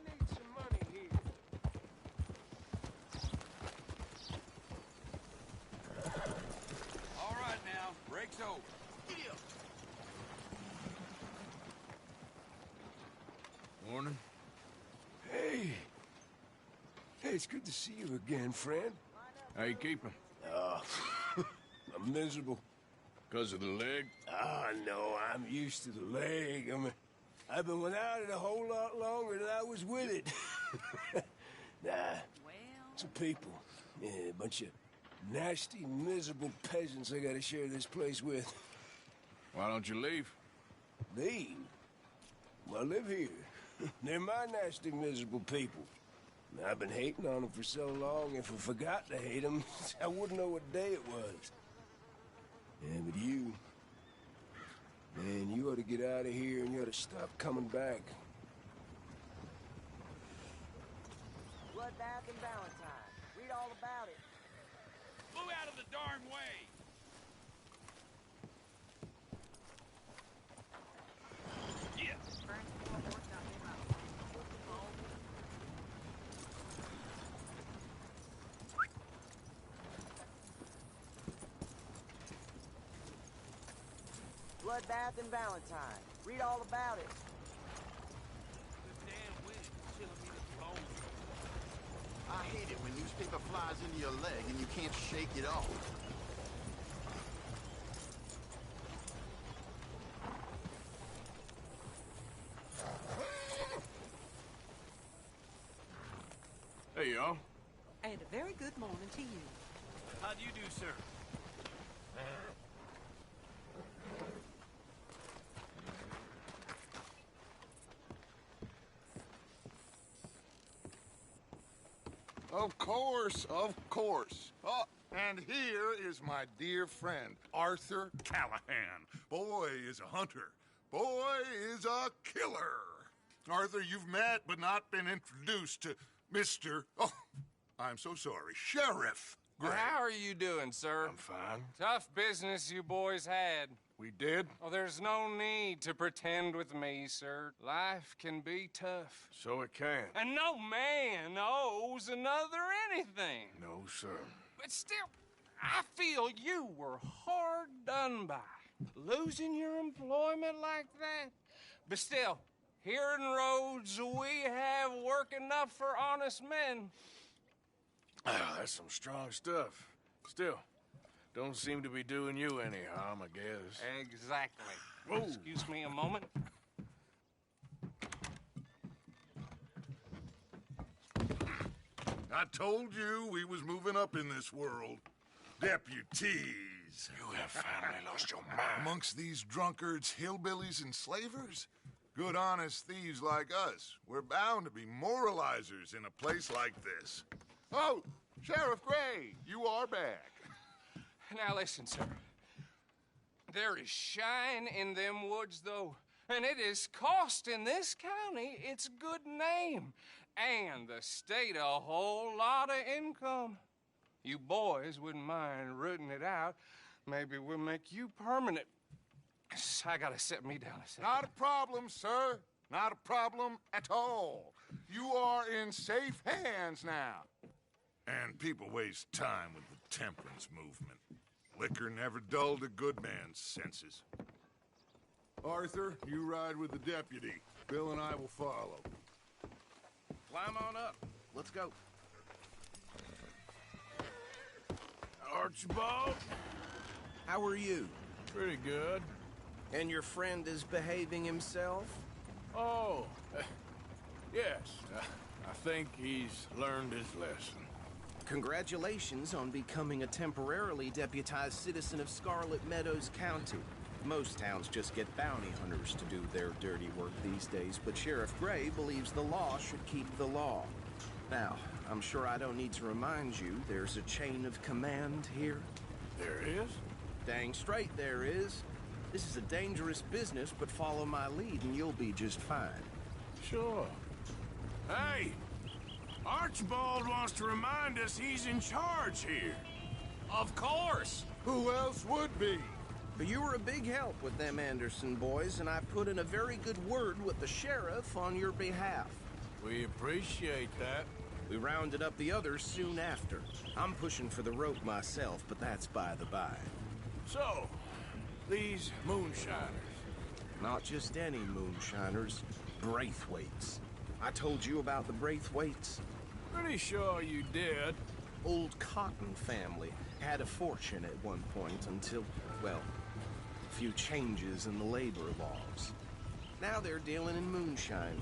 need some money here. All right now, break's over. Giddy up. Morning. Hey. Hey, it's good to see you again, friend. How you keeping? I'm miserable. Because of the leg? No, I'm used to the leg. I've been without it a whole lot longer than I was with it. Nah, some people. Yeah, a bunch of nasty, miserable peasants I gotta share this place with. Why don't you leave? Leave? Well, I live here. They're my nasty, miserable people. I've been hating on them for so long, if I forgot to hate them, I wouldn't know what day it was. Yeah, but you... Man, you ought to get out of here and you ought to stop coming back. Bloodbath and Valentine. Read all about it. Move out of the darn way! Yeah. Bloodbath and Valentine. Read all about it. The damn wind is chilling me to the bone. I hate it when newspaper flies into your leg and you can't shake it off. Hey, y'all. And a very good morning to you. How do you do, sir? Of course, of course. Oh, and here is my dear friend, Arthur Callahan. Boy is a hunter. Boy is a killer. Arthur, you've met but not been introduced to Mr. Oh, I'm so sorry, Sheriff Gray. How are you doing, sir? I'm fine. Tough business you boys had. We did? Oh, there's no need to pretend with me, sir. Life can be tough. So it can. And no man owes another anything. No, sir. But still, I feel you were hard done by. Losing your employment like that. But still, here in Rhodes, we have work enough for honest men. Oh, that's some strong stuff. Still, don't seem to be doing you any harm, I guess. Exactly. Whoa. Excuse me a moment. I told you we was moving up in this world. Deputies. You have finally lost your mind. Amongst these drunkards, hillbillies, and slavers? Good, honest thieves like us. We're bound to be moralizers in a place like this. Oh, Sheriff Gray, you are back. Now listen, sir. There is shine in them woods, though, and it is costing this county its good name and the state a whole lot of income. You boys wouldn't mind rooting it out. Maybe we'll make you permanent. I gotta set me down a second. Not a problem, sir. Not a problem at all. You are in safe hands now. And people waste time with the temperance movement. Liquor never dulled a good man's senses. Arthur, you ride with the deputy. Bill and I will follow. Climb on up. Let's go. Archibald? How are you? Pretty good. And your friend is behaving himself? Oh, yes. I think he's learned his lesson. Congratulations on becoming a temporarily deputized citizen of Scarlet Meadows County. Most towns just get bounty hunters to do their dirty work these days, but Sheriff Gray believes the law should keep the law. Now, I'm sure I don't need to remind you there's a chain of command here. There is? Dang straight there is. This is a dangerous business, but follow my lead and you'll be just fine. Sure. Hey! Archibald wants to remind us he's in charge here. Of course. Who else would be? But you were a big help with them Anderson boys, and I put in a very good word with the sheriff on your behalf. We appreciate that. We rounded up the others soon after. I'm pushing for the rope myself, but that's by the by. So, these moonshiners. Not just any moonshiners, Braithwaites. I told you about the Braithwaites? Pretty sure you did. Old Cotton family had a fortune at one point until, well, a few changes in the labor laws. Now they're dealing in moonshine.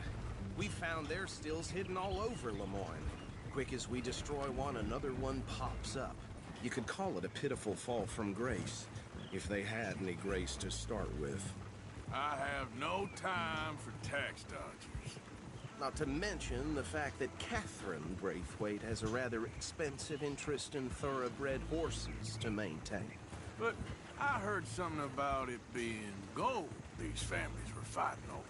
We found their stills hidden all over Lemoyne. Quick as we destroy one, another one pops up. You could call it a pitiful fall from grace, if they had any grace to start with. I have no time for tax dodgers. Not to mention the fact that Catherine Braithwaite has a rather expensive interest in thoroughbred horses to maintain. But I heard something about it being gold these families were fighting over.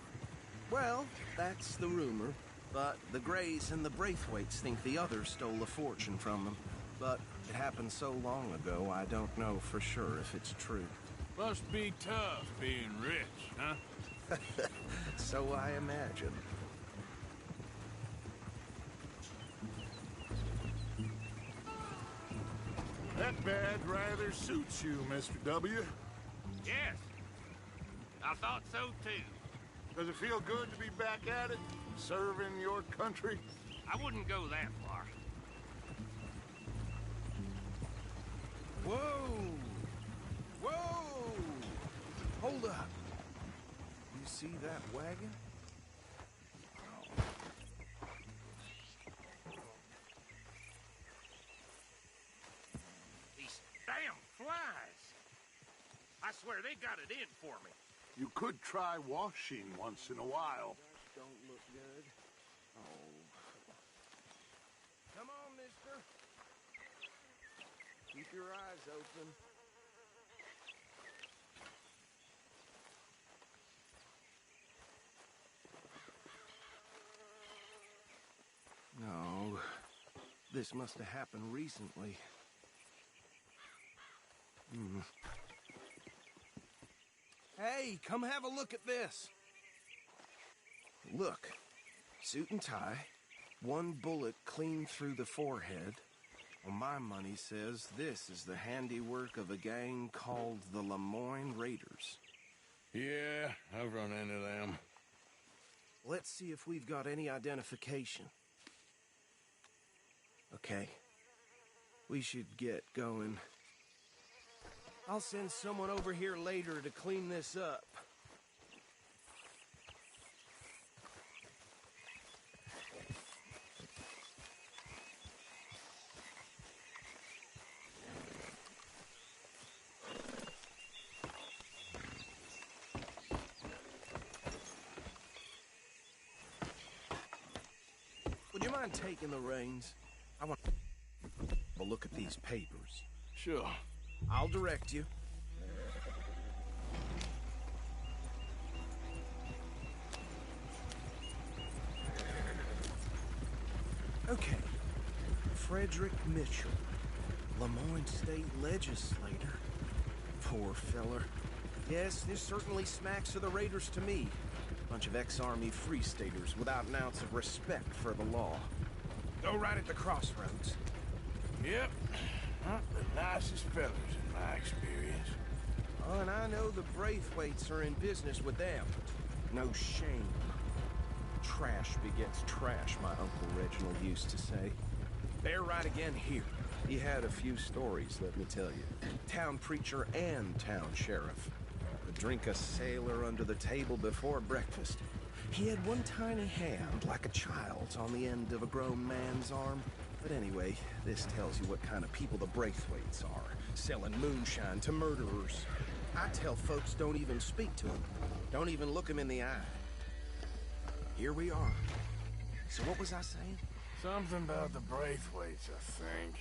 Well, that's the rumor. But the Greys and the Braithwaites think the others stole a fortune from them. But it happened so long ago, I don't know for sure if it's true. Must be tough being rich, huh? So I imagine. That badge rather suits you, Mr. W. Yes. I thought so, too. Does it feel good to be back at it, serving your country? I wouldn't go that far. Whoa! Whoa! Hold up. You see that wagon? These damn flies. I swear they got it in for me. You could try washing once in a while. Don't look good. Oh. Come on, mister. Keep your eyes open. No. This must have happened recently. Hey, come have a look at this. Look, suit and tie, one bullet clean through the forehead. Well, my money says this is the handiwork of a gang called the Lemoyne Raiders. Yeah, I've run into them. Let's see if we've got any identification. Okay. We should get going. I'll send someone over here later to clean this up. Would you mind taking the reins? I want to have a look at these papers. Sure. I'll direct you. Okay. Frederick Mitchell, Lemoyne State Legislator. Poor feller. Yes, this certainly smacks of the Raiders to me. Bunch of ex-Army Free Staters without an ounce of respect for the law. Go right at the crossroads. Yep. Not the nicest fellas in my experience. Oh, and I know the Braithwaites are in business with them. No shame. Trash begets trash, my Uncle Reginald used to say. Bear right again here. He had a few stories, let me tell you. Town preacher and town sheriff. Could drink a sailor under the table before breakfast. He had one tiny hand, like a child's, on the end of a grown man's arm. But anyway, this tells you what kind of people the Braithwaites are. Selling moonshine to murderers. I tell folks don't even speak to them. Don't even look them in the eye. Here we are. So what was I saying? Something about the Braithwaites, I think.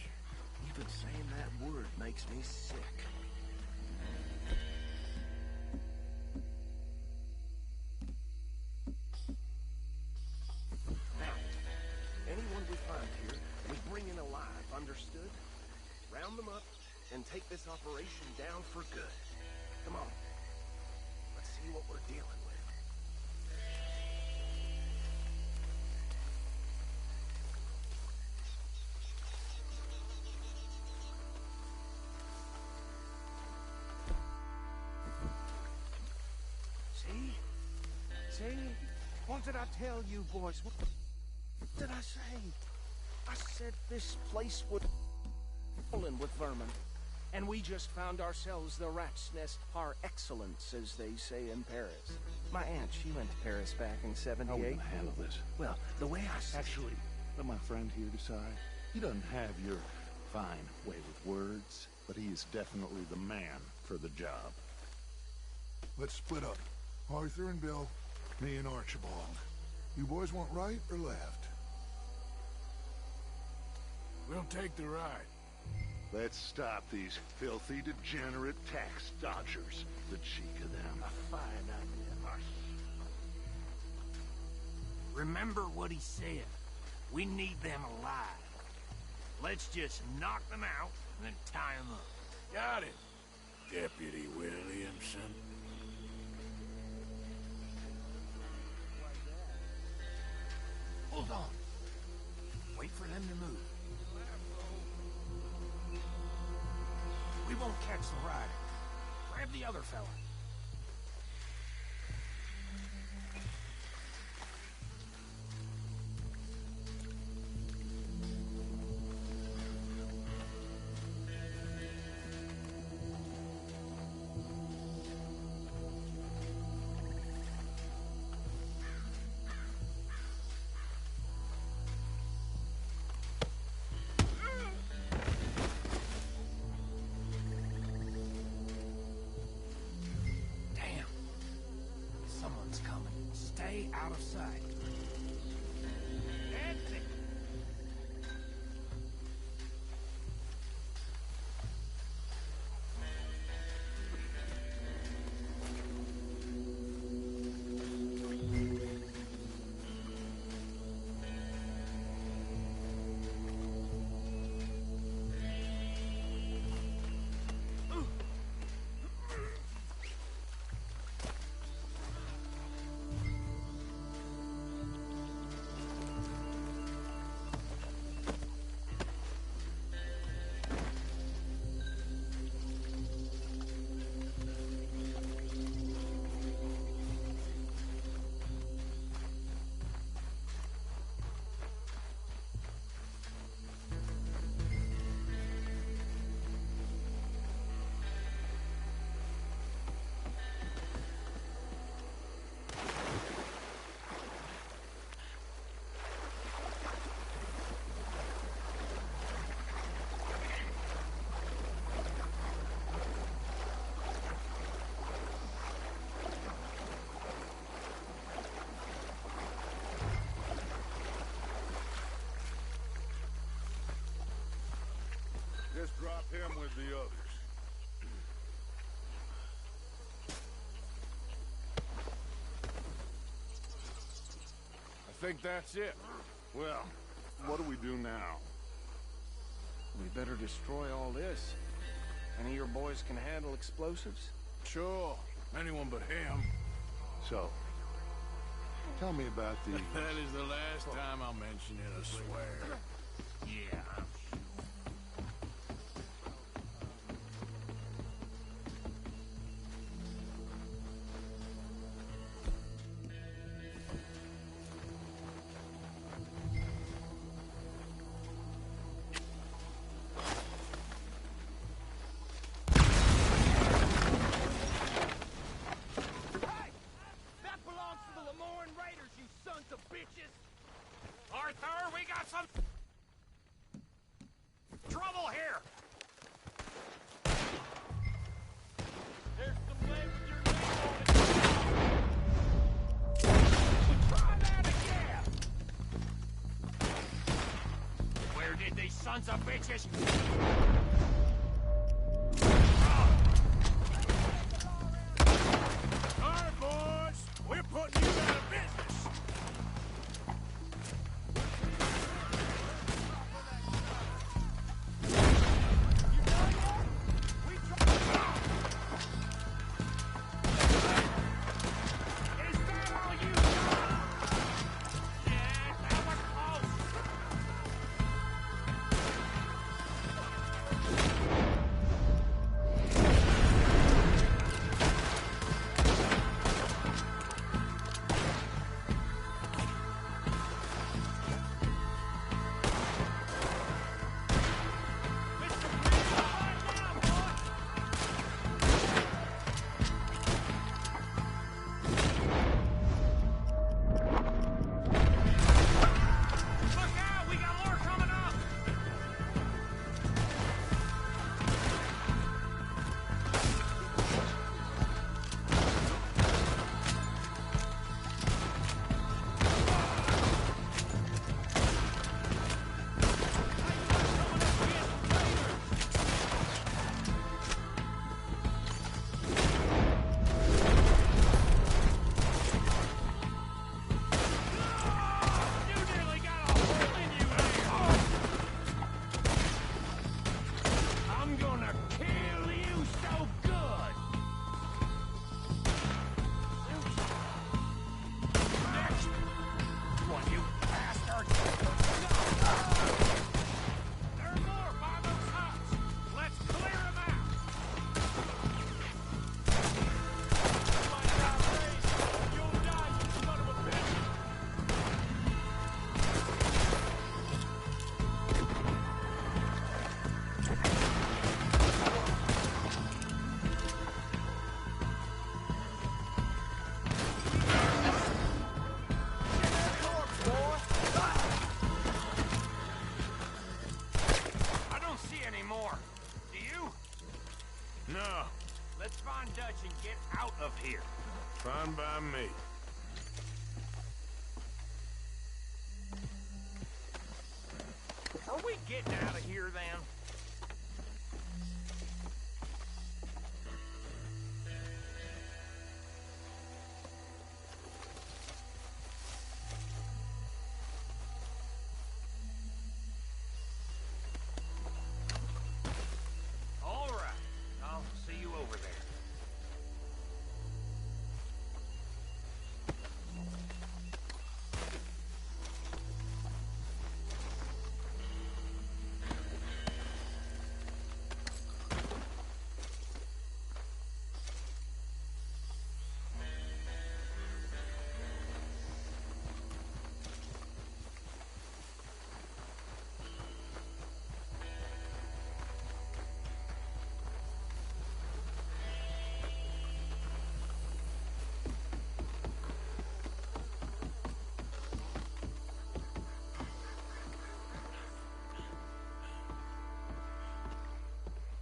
Even saying that word makes me sick. Now, anyone we find here, we bring in alive, understood? Round them up and take this operation down for good. Come on. Let's see what we're dealing with. See? What did I tell you, boys? What did I say? I said this place would fallen with vermin. And we just found ourselves the rat's nest par excellence, as they say in Paris. My aunt, she went to Paris back in '78. How are we gonna handle this? Well, the way I see Actually, let my friend here decide. He doesn't have your fine way with words, but he is definitely the man for the job. Let's split up. Arthur and Bill, me and Archibald. You boys want right or left? We'll take the ride. Let's stop these filthy, degenerate tax dodgers. The cheek of them. a fine idea. Remember what he said. We need them alive. Let's just knock them out and then tie them up. Got it, Deputy Williamson. Hold on. Wait for them to move. We won't catch the rider. Grab the other fella. Stay out of sight. That's it. Just drop him with the others. I think that's it. Well, what do we do now? We better destroy all this. Any of your boys can handle explosives? Sure. Anyone but him. So, tell me about these. That is the last time I'll mention it, I swear. Yeah, I'm sure. Arthur, we got some trouble here. There's some lead with your name on it. Try that again. Where did these sons of bitches? All right, boys, we're putting you out of business. here? Fine by me. Are we getting out of here, then? All right. I'll see you over there.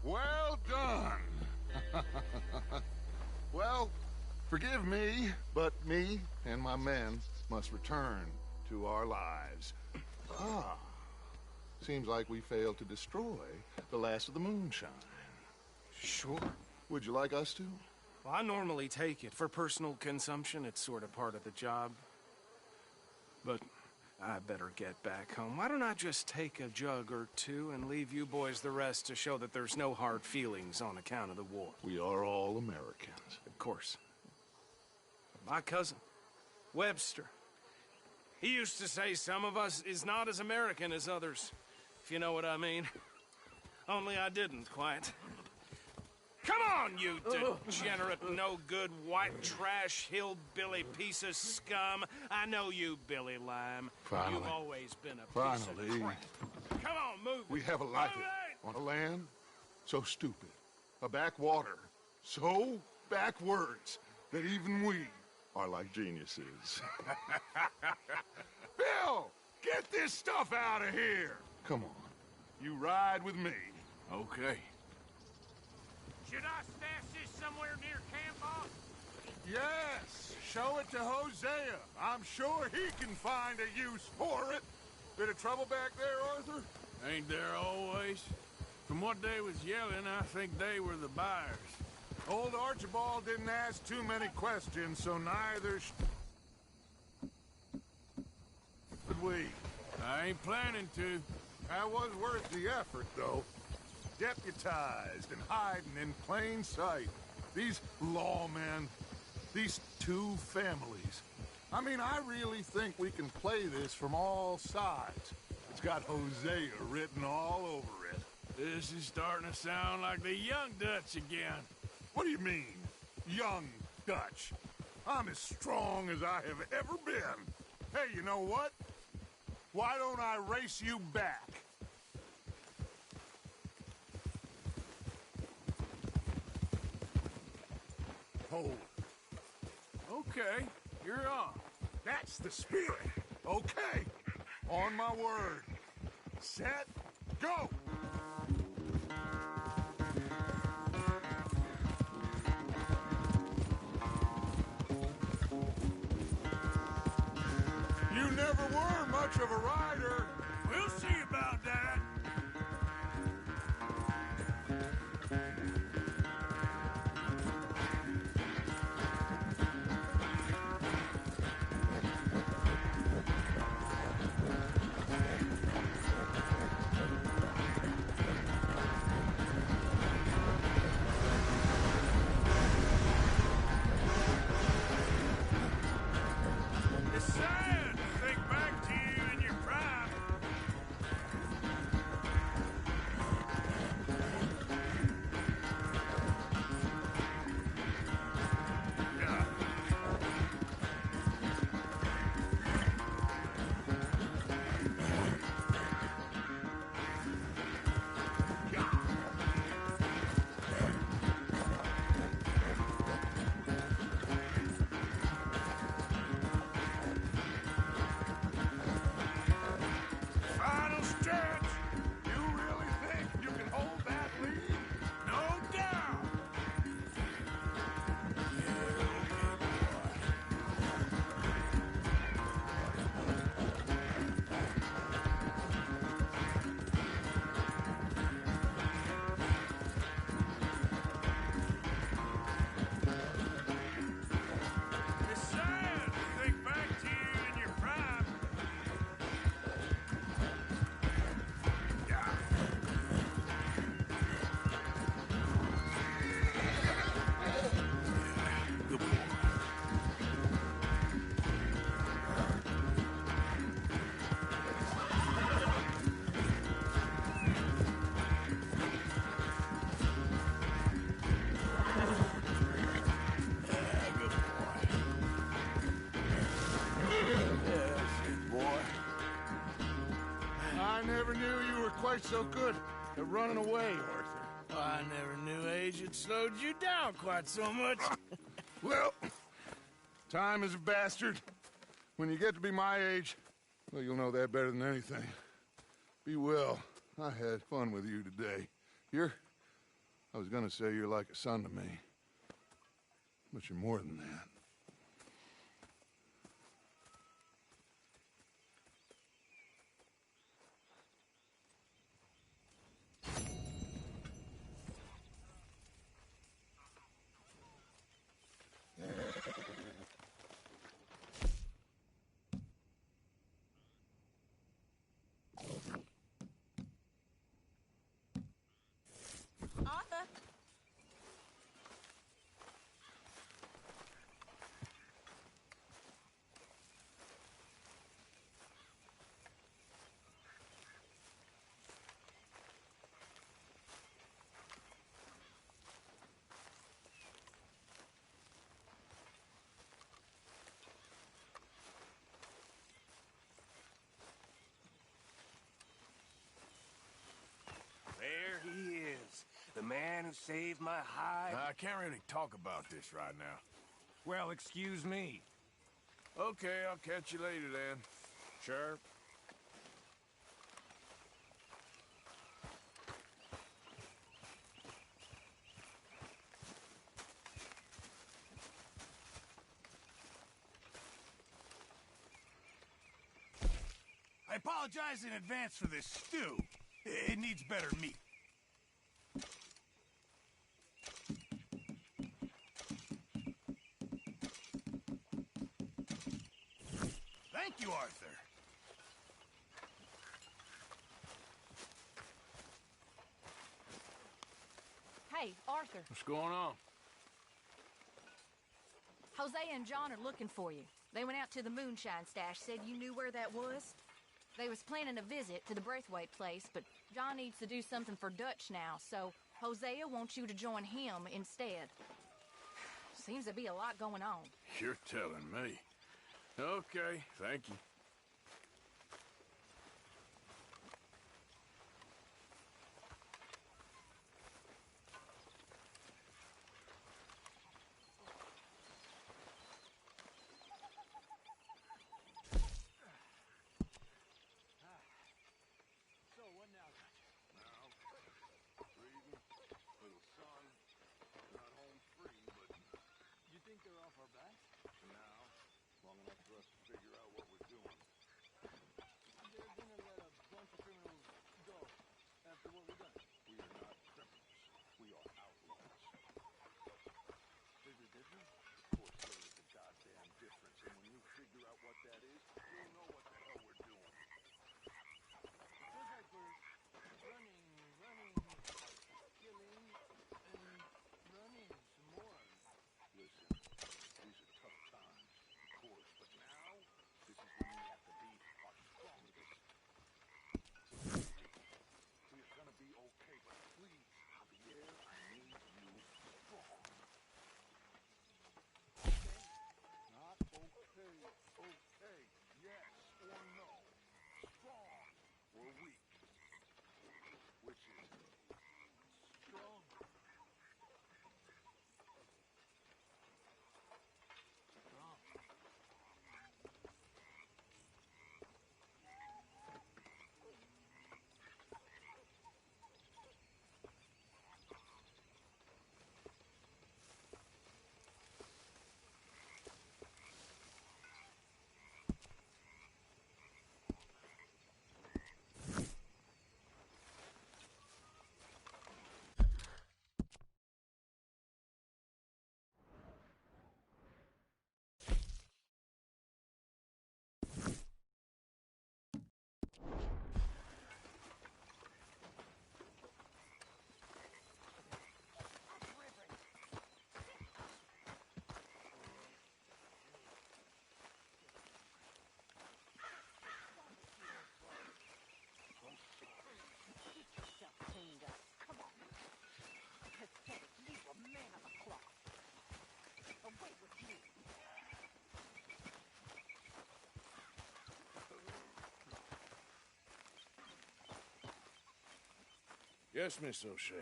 Well done. Well, forgive me, but me and my men must return to our lives. Ah, seems like we failed to destroy the last of the moonshine. Sure. Would you like us to? Well, I normally take it. For personal consumption, it's sort of part of the job. But I better get back home. Why don't I just take a jug or two and leave you boys the rest to show that there's no hard feelings on account of the war? We are all Americans. Of course. My cousin, Webster, he used to say some of us is not as American as others, if you know what I mean. Only I didn't quite. Come on, you degenerate, no-good, white trash, hillbilly piece of scum. I know you, Billy Lime. Finally. You've always been a piece of crap. Come on, move it. We have a life on a land so stupid, a backwater so backwards that even we are like geniuses. Bill, get this stuff out of here. Come on, you ride with me. Okay. Should I stash this somewhere near camp, boss? Yes, show it to Hosea. I'm sure he can find a use for it. Bit of trouble back there, Arthur? Ain't there always? From what they was yelling, I think they were the buyers. Old Archibald didn't ask too many questions, so neither should we. I ain't planning to. That was worth the effort, though. Deputized and hiding in plain sight. These lawmen, these two families. I mean, I really think we can play this from all sides. It's got Hosea written all over it. This is starting to sound like the Young Dutch again. What do you mean, young Dutch? I'm as strong as I have ever been. Hey, you know what? Why don't I race you back? Hold. Okay, you're on. That's the spirit. Okay. On my word. Set. Go! You never were much of a rider. We'll see about that. It's sad to think back to you in your prime. I never knew you were quite so good at running away, Arthur. I never knew age had slowed you down quite so much. Well, time is a bastard. When you get to be my age, well, you'll know that better than anything. Be well. I had fun with you today. I was gonna say you're like a son to me. But you're more than that. Arthur! There he is. The man who saved my hide. I can't really talk about this right now. Well, excuse me. Okay, I'll catch you later then. Sure. I apologize in advance for this stew. It needs better meat. Thank you, Arthur. Hey, Arthur. What's going on? Hosea and John are looking for you. They went out to the moonshine stash, said you knew where that was. They was planning a visit to the Braithwaite place, but John needs to do something for Dutch now, so Hosea wants you to join him instead. Seems to be a lot going on. You're telling me. Okay, thank you. Yes, Miss O'Shea.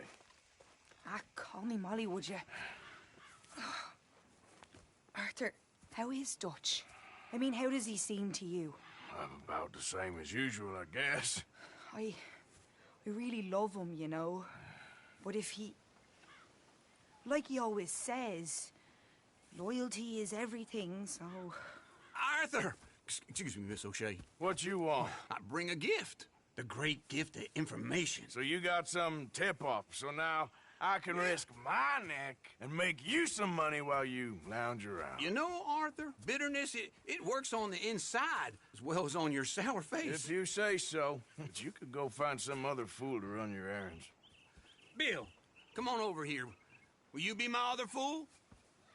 Ah, call me Molly, would you? Arthur, how is Dutch? I mean, how does he seem to you? I'm about the same as usual, I guess. I really love him, you know. But if he... Like he always says, loyalty is everything, so... Arthur! Excuse me, Miss O'Shea. What you want? I bring a gift. The great gift of information. So you got some tip-off, so now I can risk my neck and make you some money while you lounge around. You know, Arthur, bitterness, it works on the inside as well as on your sour face. If you say so. But you could go find some other fool to run your errands. Bill, come on over here. Will you be my other fool?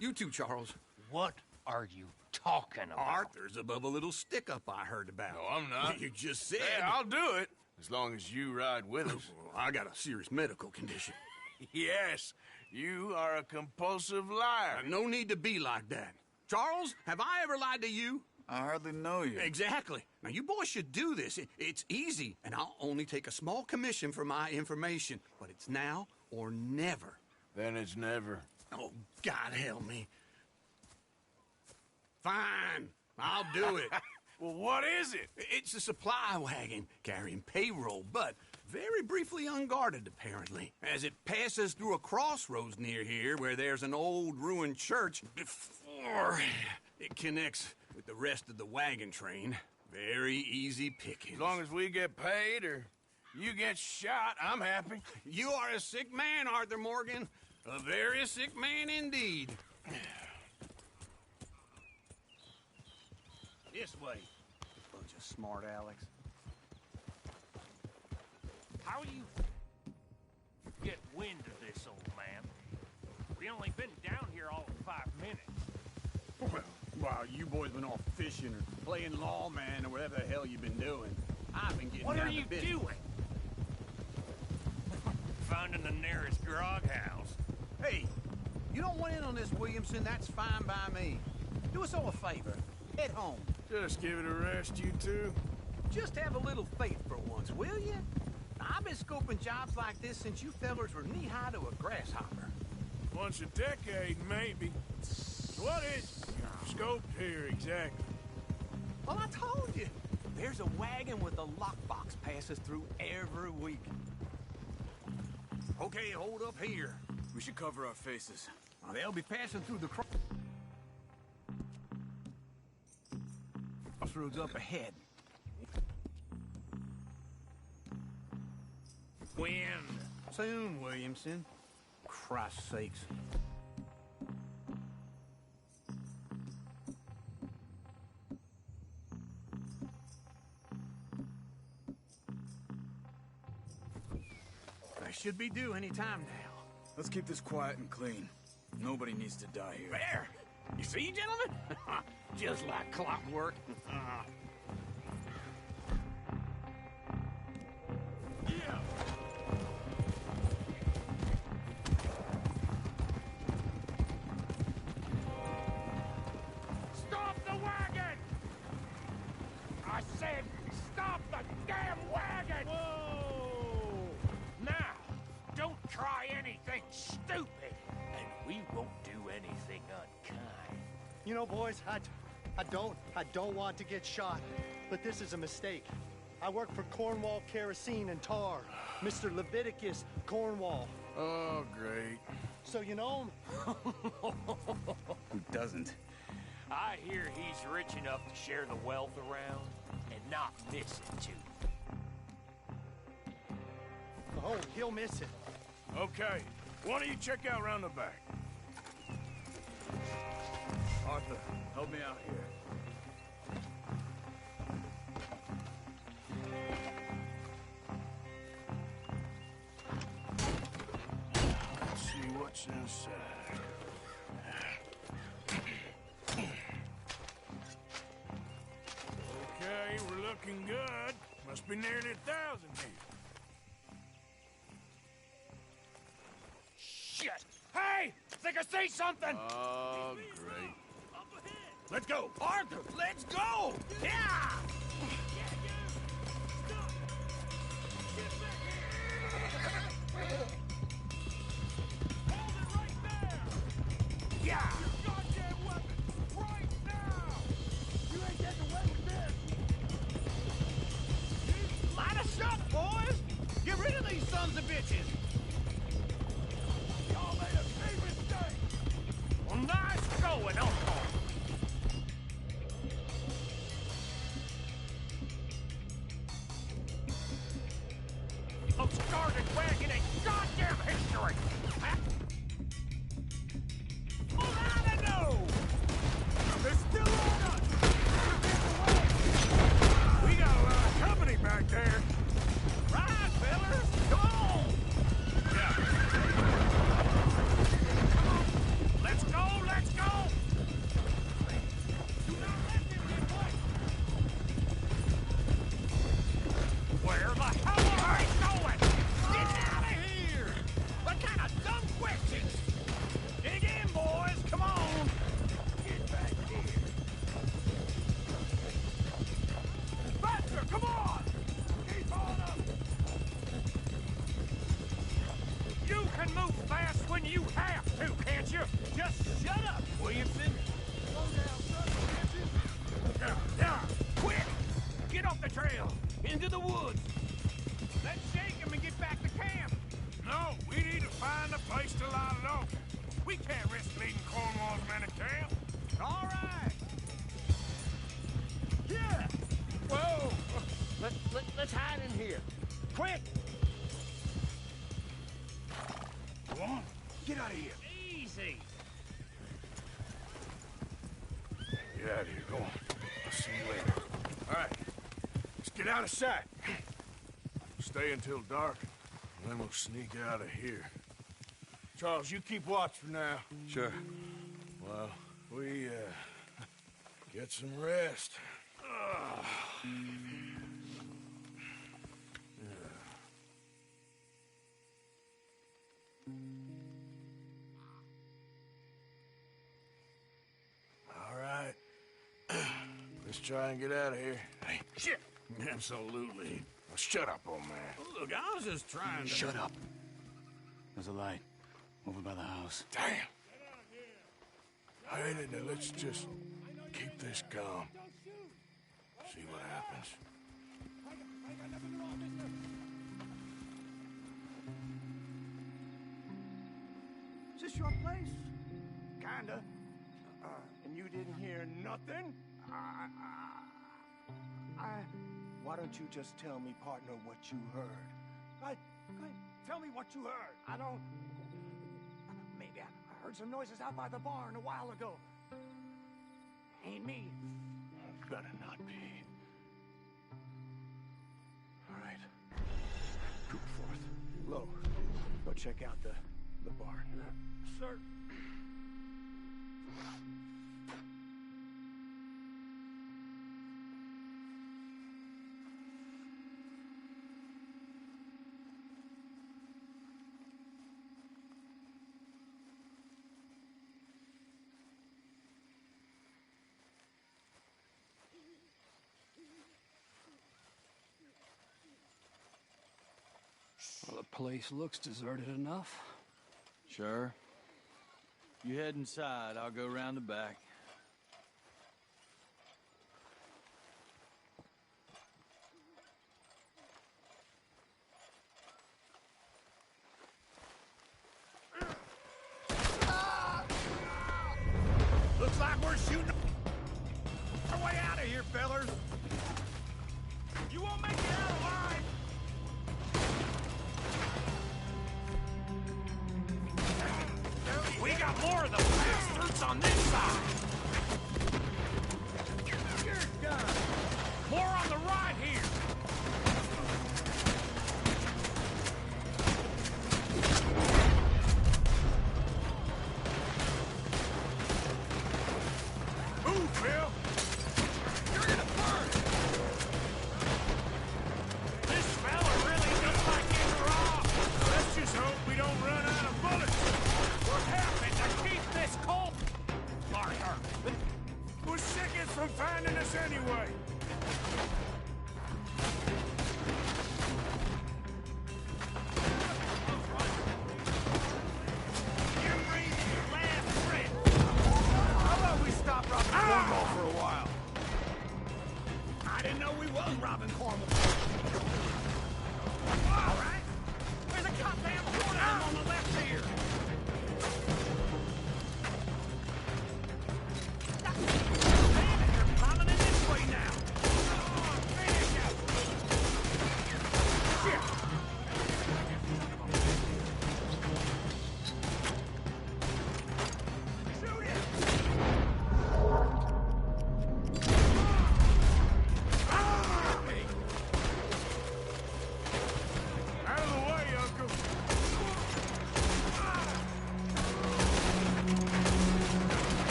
You too, Charles. What are you talking about? Arthur's above a little stick-up I heard about. No, I'm not. You just said... Hey, I'll do it, as long as you ride with us. Well, I got a serious medical condition. Yes, you are a compulsive liar. No need to be like that. Charles, have I ever lied to you? I hardly know you. Exactly. Now, you boys should do this. It's easy, and I'll only take a small commission for my information. But it's now or never. Then it's never. Oh, God help me. Fine, I'll do it. Well, what is it? It's a supply wagon carrying payroll, but very briefly unguarded, apparently, as it passes through a crossroads near here where there's an old ruined church before it connects with the rest of the wagon train. Very easy pickings. As long as we get paid or you get shot, I'm happy. You are a sick man, Arthur Morgan. A very sick man indeed. This way. Bunch of smart Alex. How you get wind of this, old man? We only been down here all of 5 minutes. Well, while you boys been off fishing or playing lawman or whatever the hell you've been doing, I've been getting What down are to you business. doing? Finding the nearest grog house. Hey, you don't want in on this, Williamson, that's fine by me. Do us all a favor. Head home. Just give it a rest, you two. Just have a little faith for once, will you? I've been scoping jobs like this since you fellers were knee-high to a grasshopper. Once a decade, maybe. What is scoped here exactly? Well, I told you. There's a wagon with a lockbox passes through every week. Okay, hold up here. We should cover our faces. They'll be passing through the crossroads up ahead. When? Soon, Williamson. Christ's sakes. I should be due any time now. Let's keep this quiet and clean. Nobody needs to die here. There! You see, gentlemen? Just like clockwork. Yeah. Stop the wagon! I said, stop the damn wagon! Whoa! Now, don't try anything stupid, and we won't do anything unkind. You know, boys, I don't want to get shot, but this is a mistake. I work for Cornwall Kerosene and Tar, Mr. Leviticus Cornwall. Oh, great. So you know him? Who doesn't? I hear he's rich enough to share the wealth around and not miss it too. Oh, he'll miss it. Okay, why don't you check out round the back? Arthur, help me out here. Let's see what's inside. Okay, we're looking good. Must be nearly 1,000 here. Shit! Hey! Think I see something! Oh, great. Let's go! Arthur, let's go! Yeah! Get rid of these sons of bitches! Y'all made a big mistake! Well, nice going, Uncle! Most guarded wagon in goddamn history! Well, I don't know! They're still on us! We got a lot of company back there. Right, fellas! Come on! Yeah. Come on! Let's go! Let's go! Do not let them get away! Where the hell are they going? Get out of here! What kind of dumb questions? Dig in, boys! Come on! Get back here! Faster! Come on! Keep on up! You can move fast when you have to, can't you? Just shut up, Williamson! Slow down, son of bitches! Now, quick! Get off the trail! Into the woods! Let's shake him and get back to camp! No, we need to find a place to lie low. We can't risk leading Cornwall's men to camp. All right! Yeah! Whoa! Let's hide in here. Quick! Go on, get out of here. Easy! Get out of here, go on. I'll see you later. All right, let's get out of sight. Stay until dark, and then we'll sneak out of here. Charles, you keep watch for now. Sure. Well, we, get some rest. Ugh. All right. Let's try and get out of here. Hey, shit! Absolutely. Now shut up, old man. Look, I was just trying to... Shut up. There's a light over by the house. Damn. All right, now let's just keep this calm. See what happens. Is this your place? Kinda. And you didn't hear nothing? Why don't you just tell me, partner, what you heard? Tell me what you heard. I don't... Maybe I heard some noises out by the barn a while ago. Ain't me. Better not be. All right. Troop forth. Low. Go check out the barn. Sir. Well, the place looks deserted enough. Sure. You head inside, I'll go round the back. Looks like we're shooting our way out of here, fellers. You won't make it out alive. We got more of the bastards on this side. You're done. More on the right here. Move, Phil. You're gonna burn. This fella really doesn't like getting raw. Let's just hope we don't run out of bullets. We're having to keep this cold. Arthur.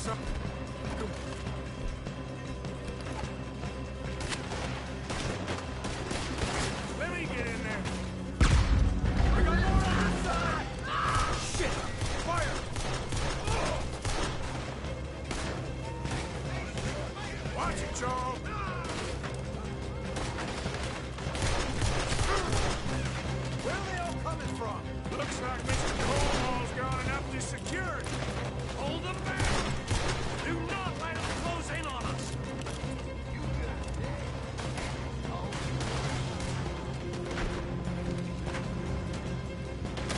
some... Let me get in there. We got more on our side! Shit! Fire! Watch it, Charles! Where are they all coming from? Looks like Mr. Cornwall's got enough to secure it. Hold them back! Do not let them close in on us!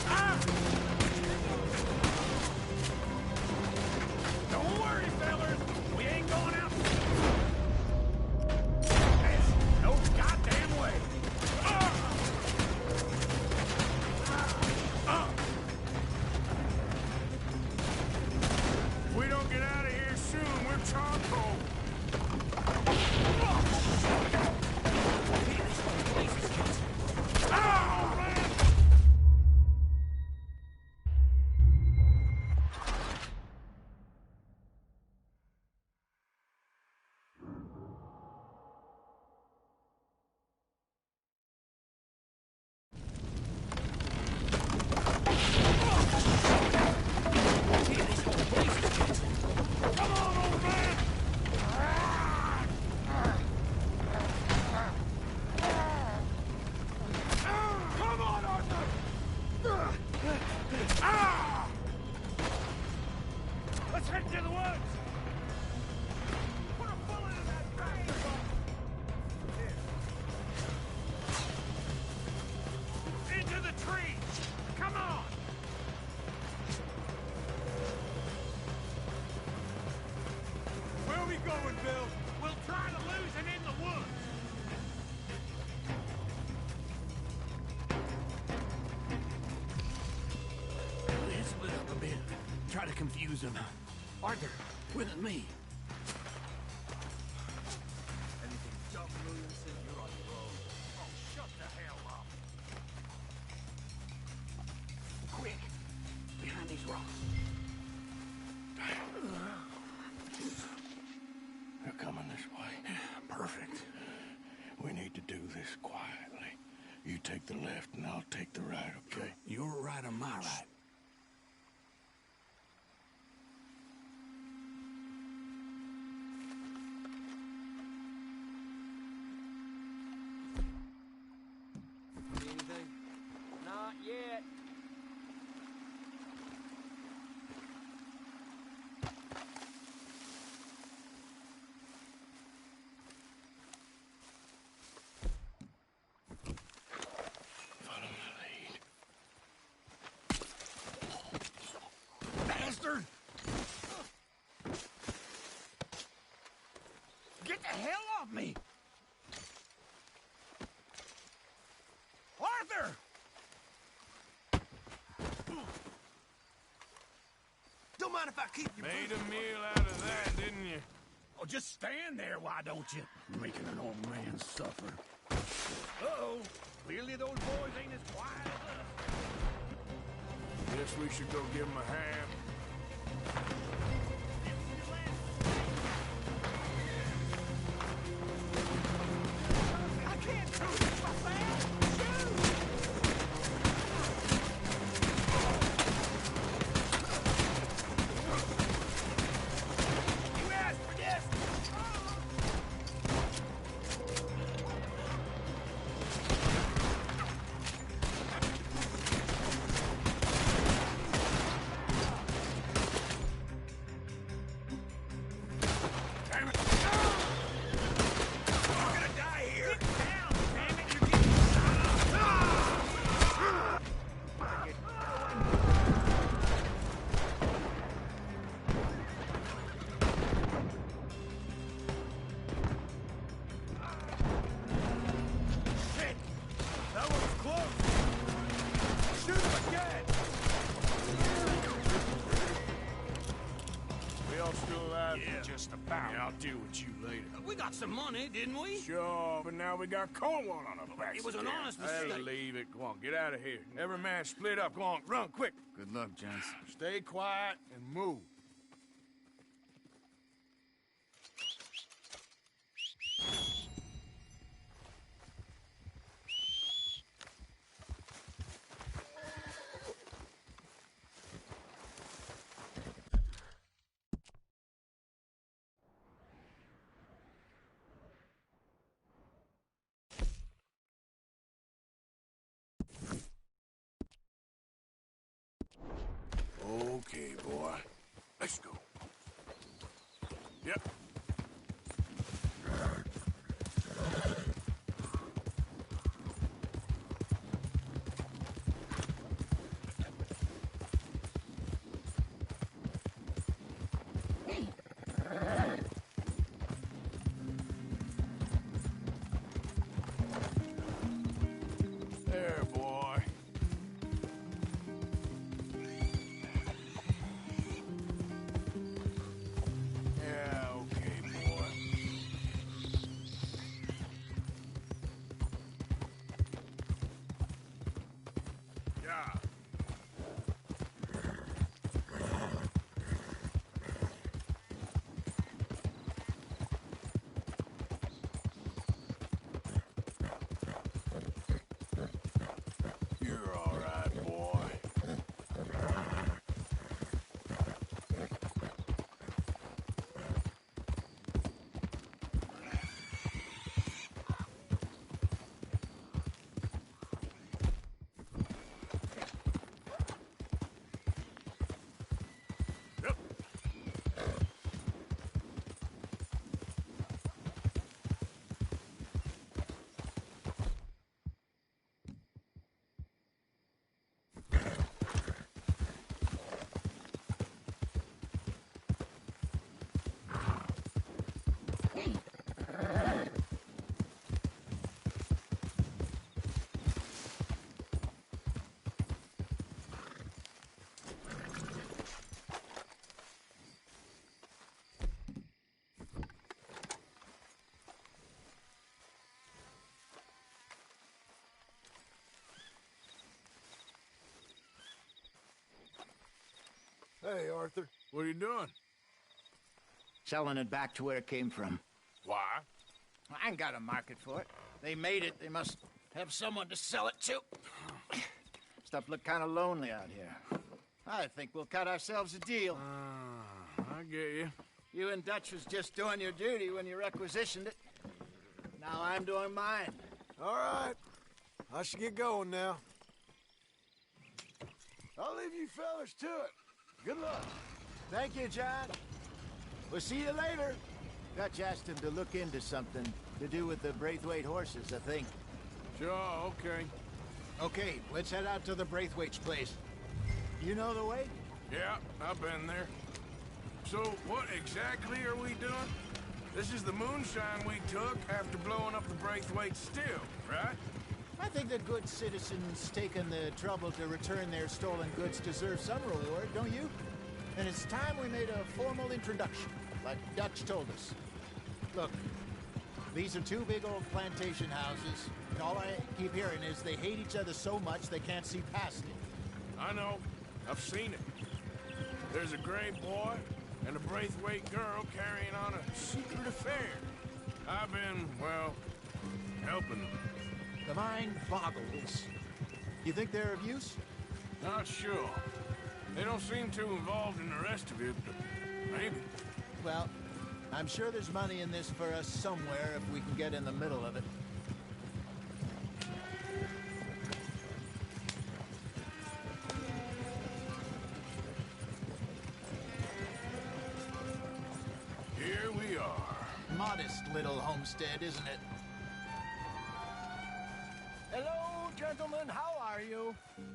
Ah! Don't worry, fellas. We ain't going out. There's no goddamn way. If we don't get out of here soon, we're charcoal. Oh, man! Come on, old man! Come on, Arthur! Ah! Let's head to the woods! Put a bullet in that bastard! Into the trees! Come on! Where are we going, Bill? We'll try to lose it in the woods. Let's split up a bit. Try to confuse them. Arthur, with me. Anything John Williamson, you're on your own. Oh, shut the hell up. Quick, behind these rocks. They're coming this way. Perfect. We need to do this quietly. You take the left and I'll take the right, okay? Your right or my right? Anything? Not yet. Follow my lead. Bastard! Get the hell off me! Arthur! Don't mind if I keep you. Made a meal out of that, didn't you? Oh, just stand there, why don't you? Making an old man suffer. Uh-oh. Clearly those boys ain't as quiet as us. Guess we should go give him a hand. I can't do this myself. You asked for this! Damn it! I'm gonna die here! Sit down, damn it! You're getting shot up! Shit! That was close! Shoot him again! We all still alive? Yeah. Just about. Yeah, I'll deal with you later. We got some money, didn't we? Sure, but now we got Cornwall on our backs. It was an again. honest Hey, mistake. leave it. Go on, get out of here. Every man split up. Go on, run, quick. Good luck, gents. Stay quiet and move. Let's go. Yep. There, boy. Yeah, okay, boy. Yeah. You're all right, boy. Yep. Hey, Arthur. What are you doing? Selling it back to where it came from. Why? I ain't got a market for it. They made it. They must have someone to sell it to. Stuff look kind of lonely out here. I think we'll cut ourselves a deal. I get you. You and Dutch was just doing your duty when you requisitioned it. Now I'm doing mine. All right. I should get going now. I'll leave you fellas to it. Good luck. Thank you, John. We'll see you later. Dutch asked him to look into something to do with the Braithwaite horses, I think. Sure, okay. Okay, let's head out to the Braithwaite's place. You know the way? Yeah, I've been there. So, what exactly are we doing? This is the moonshine we took after blowing up the Braithwaite still, right? I think the good citizens taking the trouble to return their stolen goods deserve some reward, don't you? And it's time we made a formal introduction, like Dutch told us. Look, these are two big old plantation houses, and all I keep hearing is they hate each other so much they can't see past it. I know. I've seen it. There's a gray boy and a Braithwaite girl carrying on a secret affair. I've been, well, helping them. The mind boggles. You think they're of use? Not sure. They don't seem too involved in the rest of it, but maybe. Well, I'm sure there's money in this for us somewhere if we can get in the middle of it. Here we are. Modest little homestead, isn't it? Hello, gentlemen. How are you?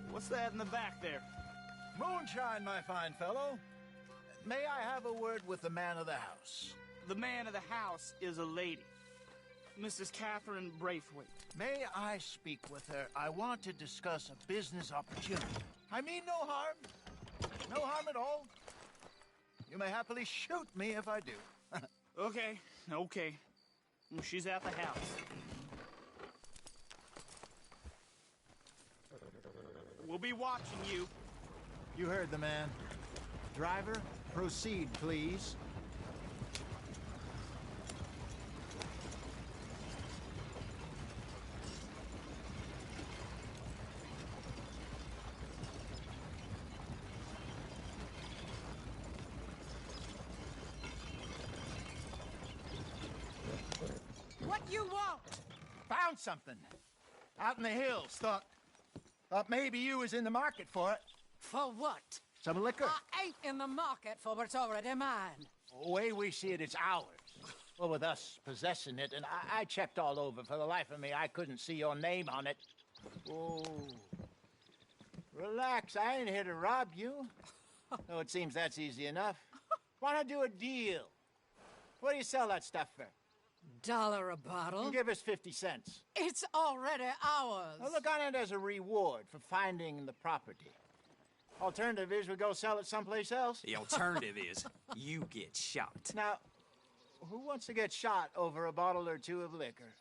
What's that in the back there? Moonshine, my fine fellow. May I have a word with the man of the house? The man of the house is a lady. Mrs. Catherine Braithwaite. May I speak with her? I want to discuss a business opportunity. I mean no harm. No harm at all. You may happily shoot me if I do. Okay. She's at the house. We'll be watching you. You heard the man. Driver, proceed, please. What you want? Found something. Out in the hills. Thought maybe you was in the market for it. For what? Some liquor? I ain't in the market for what's already mine. The way we see it, it's ours. Well, with us possessing it, and I checked all over. For the life of me, I couldn't see your name on it. Oh. Relax, I ain't here to rob you. Oh, it seems that's easy enough. Why not do a deal? What do you sell that stuff for? $1 a bottle? You give us 50 cents. It's already ours. Now look on it as a reward for finding the property. Alternative is we go sell it someplace else. The alternative is you get shot. Now, who wants to get shot over a bottle or two of liquor?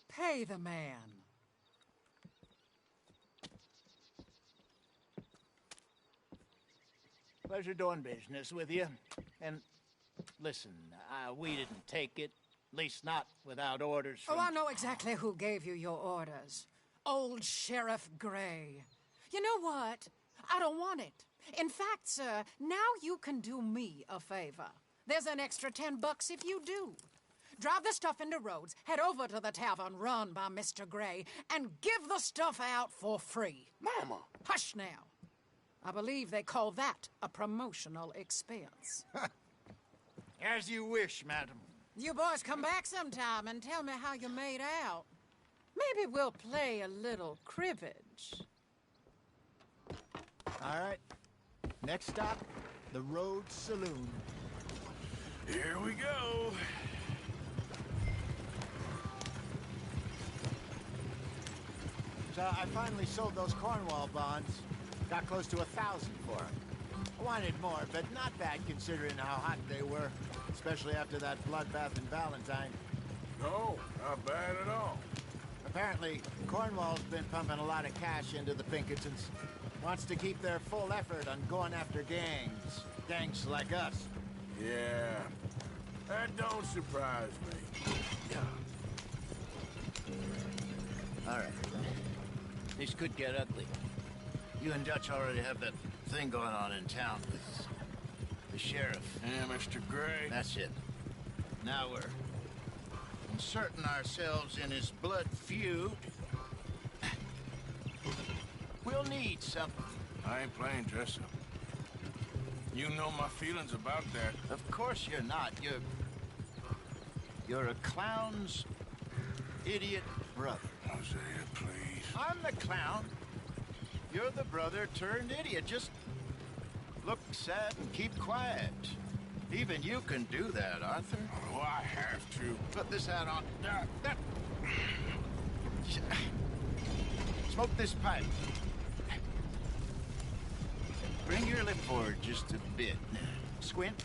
Pay the man. Pleasure doing business with you. And listen, we didn't take it. At least not without orders from... Oh, I know exactly who gave you your orders. Old Sheriff Gray. You know what? I don't want it. In fact, sir, now you can do me a favor. There's an extra $10 if you do. Drive the stuff into Rhodes, head over to the tavern run by Mr. Gray, and give the stuff out for free. Mama! Hush now. I believe they call that a promotional expense. As you wish, madam. You boys come back sometime and tell me how you made out. Maybe we'll play a little cribbage. All right. Next stop, the Rhodes Saloon. Here we go. So I finally sold those Cornwall bonds. Got close to 1,000 for them. I wanted more, but not bad considering how hot they were, especially after that bloodbath in Valentine. No, not bad at all. Apparently, Cornwall's been pumping a lot of cash into the Pinkertons. Wants to keep their full effort on going after gangs. Gangs like us. Yeah, that don't surprise me. All right. This could get ugly. You and Dutch already have that thing going on in town with the sheriff. Yeah, Mr. Gray. That's it. Now we're inserting ourselves in his blood feud. We'll need something. I ain't playing dress up. You know my feelings about that. Of course you're not. You're a clown's idiot brother. Hosea, please. I'm the clown. You're the brother turned idiot. Just look sad and keep quiet. Even you can do that, Arthur. Oh, I have to. Put this hat on. Smoke this pipe. Bring your lip forward just a bit. Squint.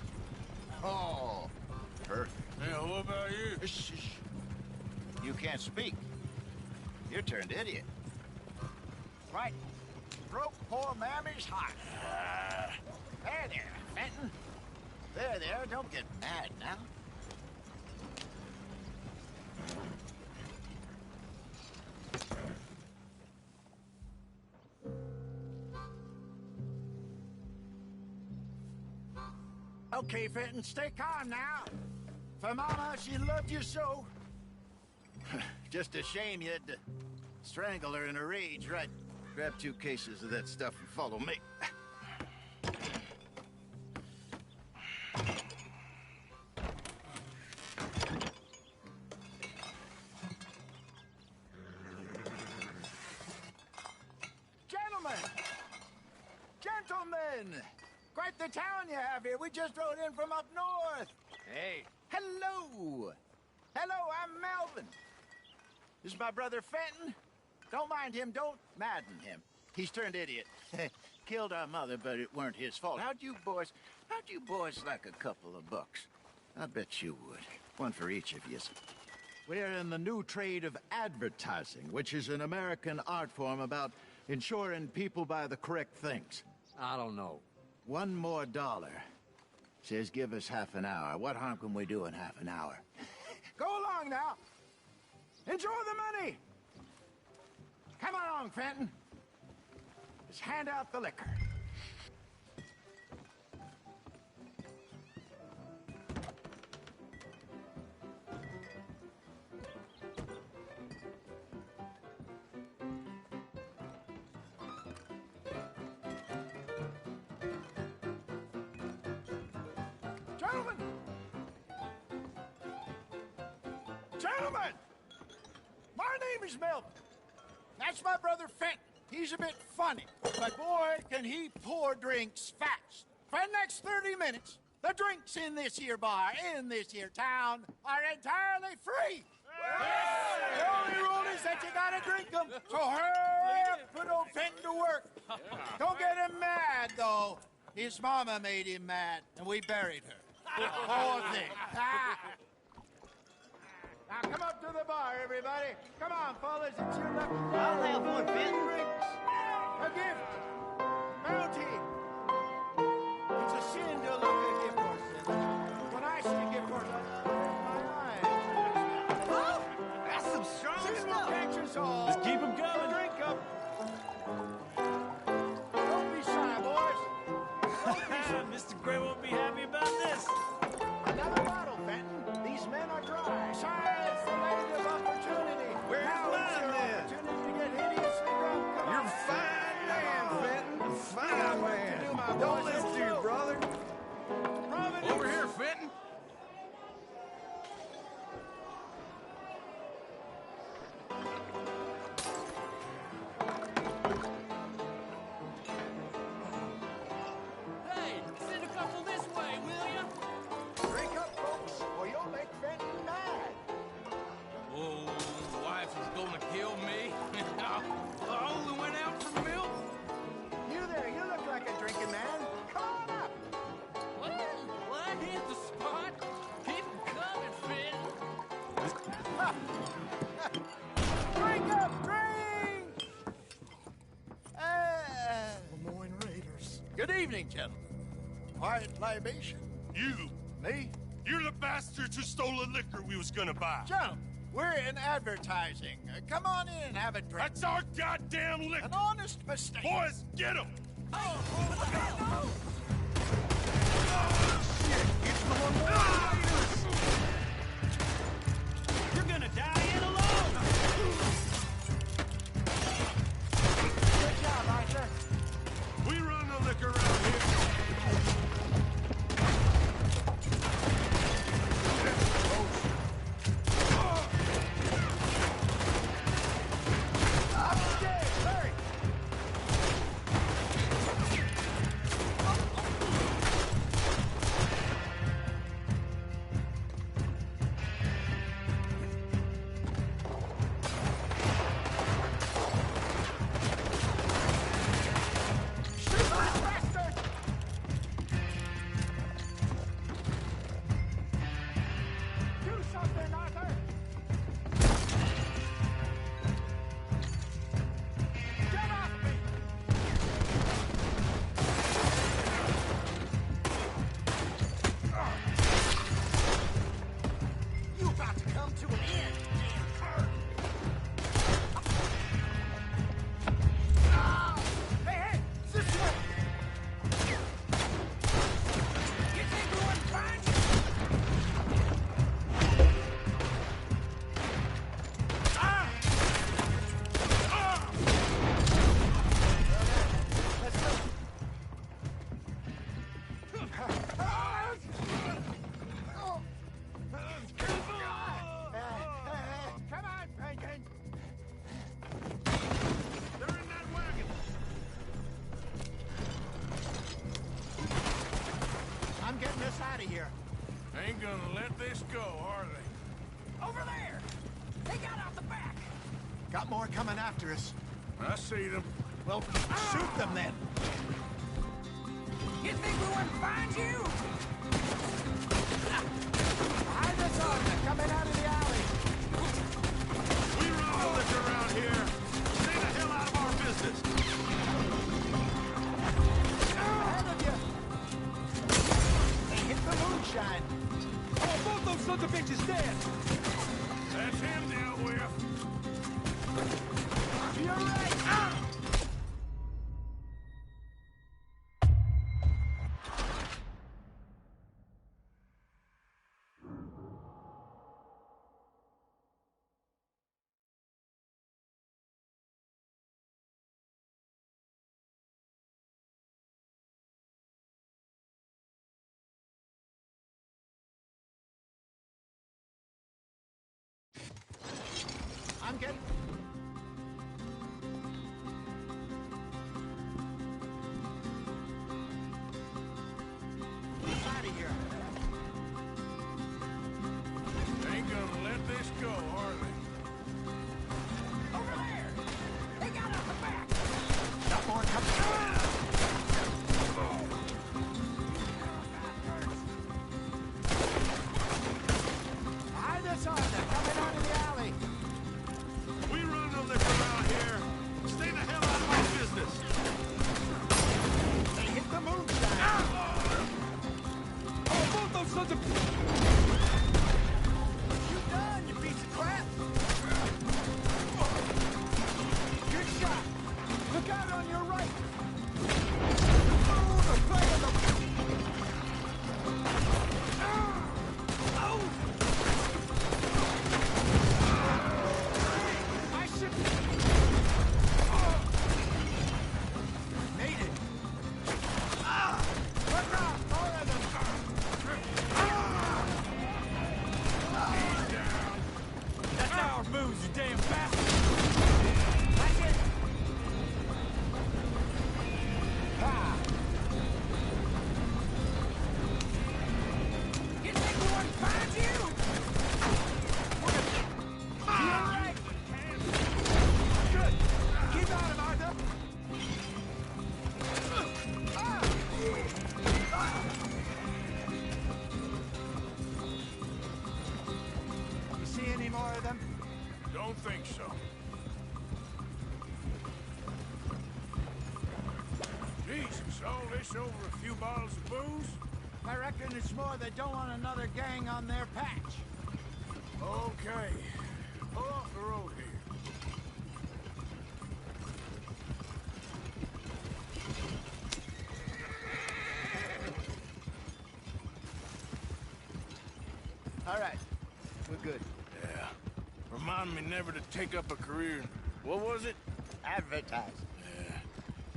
Oh, perfect. Yeah, what about you? Shh. You can't speak. You're turned idiot. Right. Broke poor Mammy's heart. There, Fenton. There, don't get mad now. Okay, Fenton, stay calm now. For Mama, she loved you so. Just a shame you had to strangle her in a rage, right? Grab 2 cases of that stuff and follow me. Gentlemen! Quite the town you have here. We just rode in from up north. Hey. Hello. Hello, I'm Melvin. This is my brother Fenton. Don't mind him. Don't madden him. He's turned idiot. Killed our mother, but it weren't his fault. How'd you boys like a couple of bucks? I bet you would. One for each of you. We're in the new trade of advertising, which is an American art form about ensuring people buy the correct things. I don't know. $1 more. Says give us half an hour. What harm can we do in half an hour? Go along now. Enjoy the money. Come along, Fenton. Just hand out the liquor. Gentlemen! Gentlemen! My name is Melvin. That's my brother Fenton. He's a bit funny, but boy, can he pour drinks fast. For the next 30 minutes, the drinks in this here bar, in this here town, are entirely free. The only rule is that you gotta drink them. So hurry up, put old Fenton to work. Don't get him mad, though. His mama made him mad, and we buried her. Poor thing. Now come up to the bar, everybody. Come on, fellas, it's your lucky day. I'll have one, Fenton. Drinks. A gift. Bounty. It's a sin to look at a gift horse. When I see a gift horse, I close my eyes. Oh, that's some strong stuff. Catches all. Just keep 'em coming. Drink up. Don't be shy, boys. Don't be shy. Mr. Gray won't be happy about this. Another bottle, Fenton. These men are dry. Science, the land of opportunity. Where's now mine, is your then? opportunity to get hideously drunk. Come You're on. a fine man, Fenton. A fine You got work to man. do, my Don't boys. listen to your brother. Providence. Over here, Fenton. Hey, send a couple this way, will ya? Drink up, folks, or you'll make Fenton mad. Oh, wife is gonna kill me. I only went out for milk. You there, you look like a drinking man. Come on up. Well, I hit the spot. Keep 'em coming, Finn. Drink up, drink! Lemoyne Raiders. Good evening, gentlemen. Quiet libation. You! Me? You're the bastards who stole the liquor we was gonna buy. Gentlemen, we're in advertising. Come on in and have a drink. That's our goddamn liquor! An honest mistake. Boys, get him! You're gonna die in alone. Good job, Arthur. We run the liquor around here. Upstairs, hurry! Shoot this bastard! Do something, Arthur! Get off me! You about to come to an end, damn cur! Hey, hey! This way! You think we wouldn't find you? Let's go. Come on, Bacon. They're in that wagon. I'm getting us out of here. Ain't gonna let this go, are they? Over there! They got out the back! Got more coming after us. I see them. Well, shoot them then. You think we wouldn't find you? Behind us, Arthur, coming out of the alley. We run the liquor around here. Stay the hell out of our business. Ahead of you. They hit the moonshine. Oh, both those sons of bitches dead. That's him dealt with. You're right. I'm getting... Out of here. Ain't gonna let this go, are they? Over there! They got our back! Got more coming. Eye this on them, coming out of the alley. We run no liquor around here. Stay the hell out of my business. They hit the moonshine. Oh, both those sons of... You done, you piece of crap. Good shot. Look out on your right. Oh, the play of the... I should... Made it. Look out, more of them. He's down. That's our booze, you damn bastard! That's it. Ha! You think we wouldn't find you? You all right? Good. Keep out of Arthur. You see any more of them? Don't think so. Jesus, all this over a few bottles of booze? I reckon it's more they don't want another gang on their patch. Okay. Pull off the road here. All right. We're good. Yeah. Remind me never to take up a career in... What was it? Advertise. Yeah.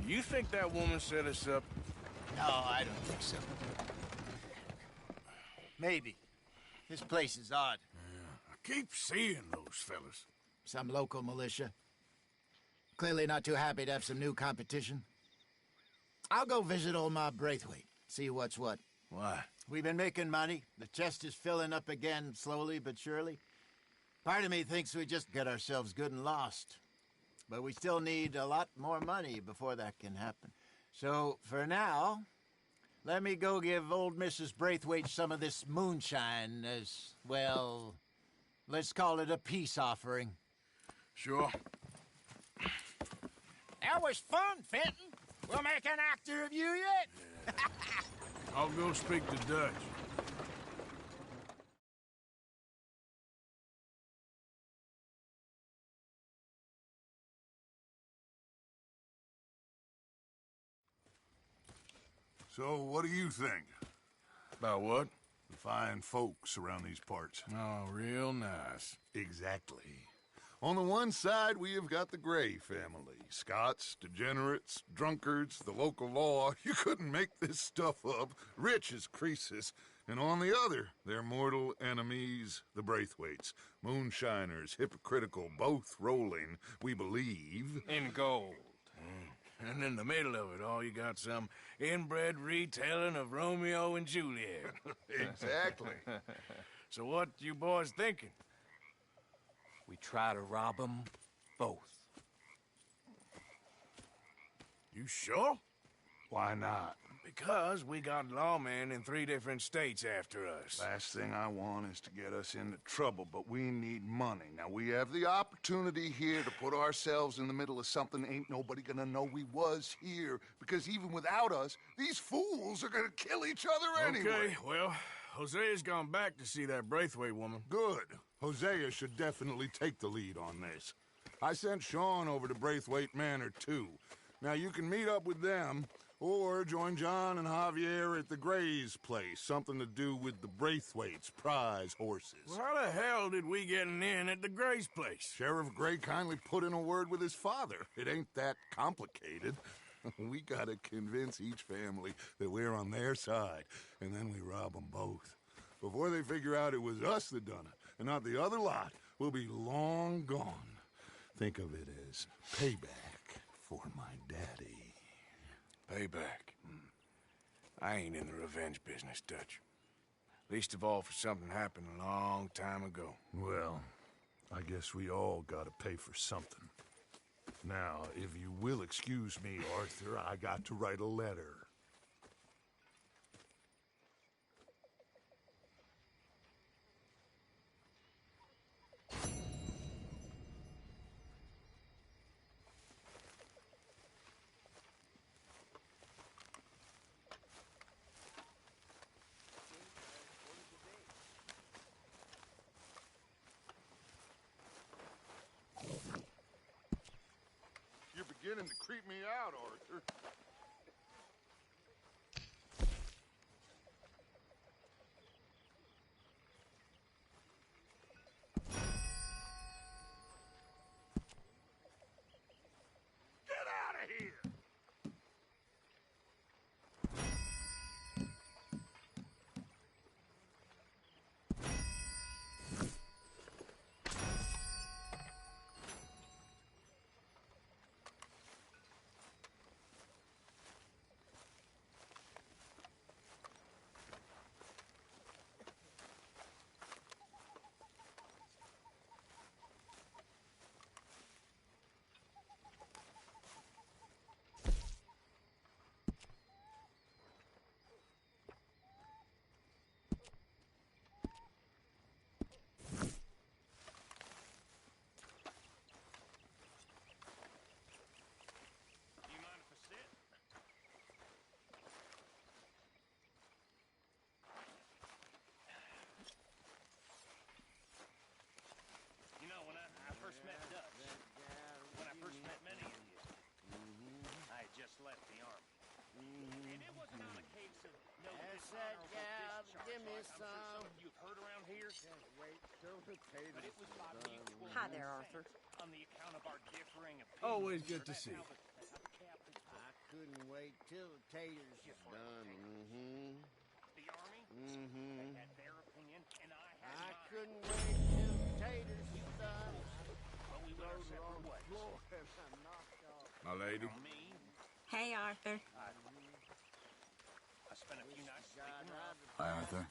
You think that woman set us up? No, I don't think so. Maybe. This place is odd. Yeah. I keep seeing those fellas. Some local militia. Clearly not too happy to have some new competition. I'll go visit old Ma Braithwaite, see what's what. Why? We've been making money. The chest is filling up again, slowly but surely. Part of me thinks we just get ourselves good and lost. But we still need a lot more money before that can happen. So, for now, let me go give old Mrs. Braithwaite some of this moonshine as, well, let's call it a peace offering. Sure. That was fun, Fenton. We'll make an actor of you yet. I'll go speak to Dutch. So, what do you think? About what? The fine folks around these parts. Oh, real nice. Exactly. On the one side, we have got the Gray family. Scots, degenerates, drunkards, the local law. You couldn't make this stuff up. Rich as Croesus. And on the other, their mortal enemies, the Braithwaites. Moonshiners, hypocritical, both rolling, we believe. In gold. And in the middle of it all, you got some inbred retelling of Romeo and Juliet. Exactly. So what you boys thinking? We try to rob them both. You sure? Why not? Because we got lawmen in 3 different states after us. Last thing I want is to get us into trouble, but we need money. Now, we have the opportunity here to put ourselves in the middle of something ain't nobody gonna know we was here, because even without us, these fools are gonna kill each other anyway. Okay, well, Hosea's gone back to see that Braithwaite woman. Good. Hosea should definitely take the lead on this. I sent Sean over to Braithwaite Manor, too. Now, you can meet up with them, or join John and Javier at the Gray's place. Something to do with the Braithwaites' prize horses. Well, how the hell did we get in at the Gray's place? Sheriff Gray kindly put in a word with his father. It ain't that complicated. We gotta convince each family that we're on their side, and then we rob them both. Before they figure out it was us that done it, and not the other lot, we'll be long gone. Think of it as payback for my daddy. Payback. I ain't in the revenge business, Dutch. Least of all for something happened a long time ago. Well, I guess we all gotta pay for something. Now, if you will excuse me, Arthur, I got to write a letter. You're beginning to creep me out, Arthur. Get out of here! Left the army. And it wasn't on a case of no dishonorable discharge. Give me I'm sure some some. of you've heard around here. Wait till the potatoes But it was by mutual Hi there, consent on the account of our differing opinions. Always good to That's see how you. that's how the captain's I couldn't wait till the taters was done. The army, Mm-hmm. they had their opinion, and I had I mine. couldn't wait till the taters was done. But we went our separate ways. Floor and I knocked off. My lady. Me, Hey, Arthur. I spent a few nights sleeping rough. Hi, Arthur.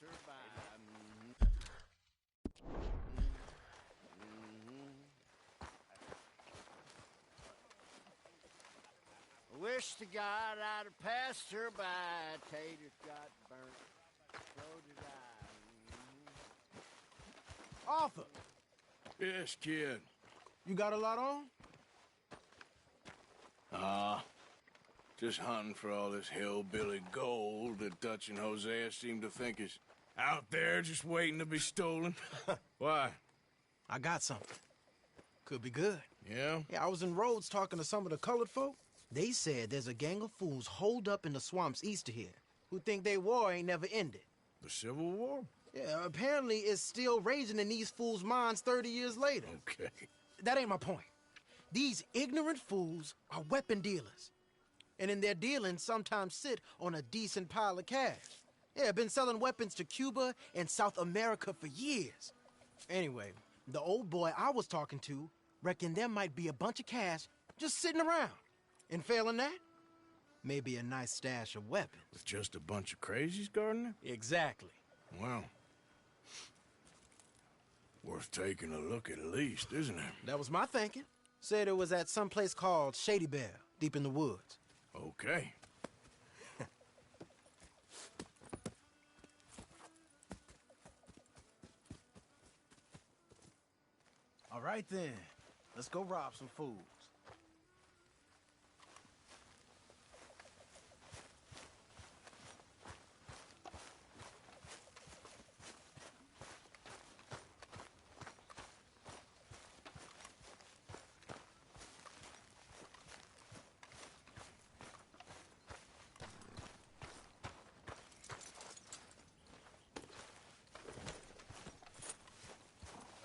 Wish to God I'd have passed her by. Taters got burnt. So did I. Arthur, Yes, kid. you got a lot on? Just hunting for all this hillbilly gold that Dutch and Hosea seem to think is out there just waiting to be stolen. Why? I got something. Could be good. Yeah? Yeah, I was in Rhodes talking to some of the colored folk. They said there's a gang of fools holed up in the swamps east of here who think their war ain't never ended. The Civil War? Yeah, apparently it's still raging in these fools' minds 30 years later. Okay. That ain't my point. These ignorant fools are weapon dealers. And in their dealing sometimes sit on a decent pile of cash. Yeah, been selling weapons to Cuba and South America for years. Anyway, the old boy I was talking to reckoned there might be a bunch of cash just sitting around. And failing that, maybe a nice stash of weapons. With just a bunch of crazies guarding it? Exactly. Well, worth taking a look at least, isn't it? That was my thinking. Said it was at some place called Shady Bell, deep in the woods. Okay. All right then, let's go rob some fools.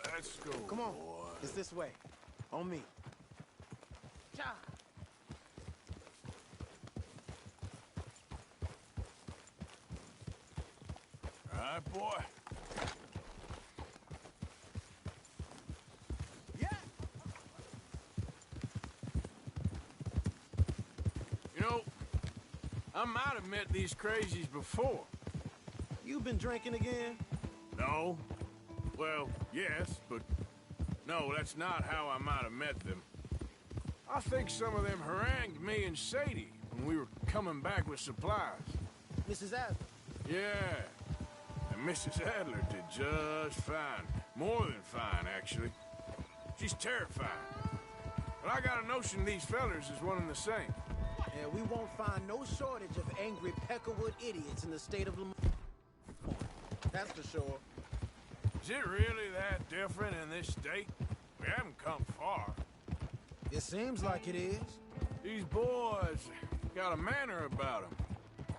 Let's go. Come on, boy. it's this way. On me. Cha! All right, boy. I might have met these crazies before. You been drinking again? No. Well, yes, but no, that's not how I might have met them. I think some of them harangued me and Sadie when we were coming back with supplies. Mrs. Adler? Yeah. And Mrs. Adler did just fine. More than fine, actually. She's terrifying. But I got a notion these fellers is one and the same. Yeah, we won't find no shortage of angry Peckerwood idiots in the state of Lamar. That's for sure. Is it really that different in this state? We haven't come far. It seems like it is. These boys got a manner about them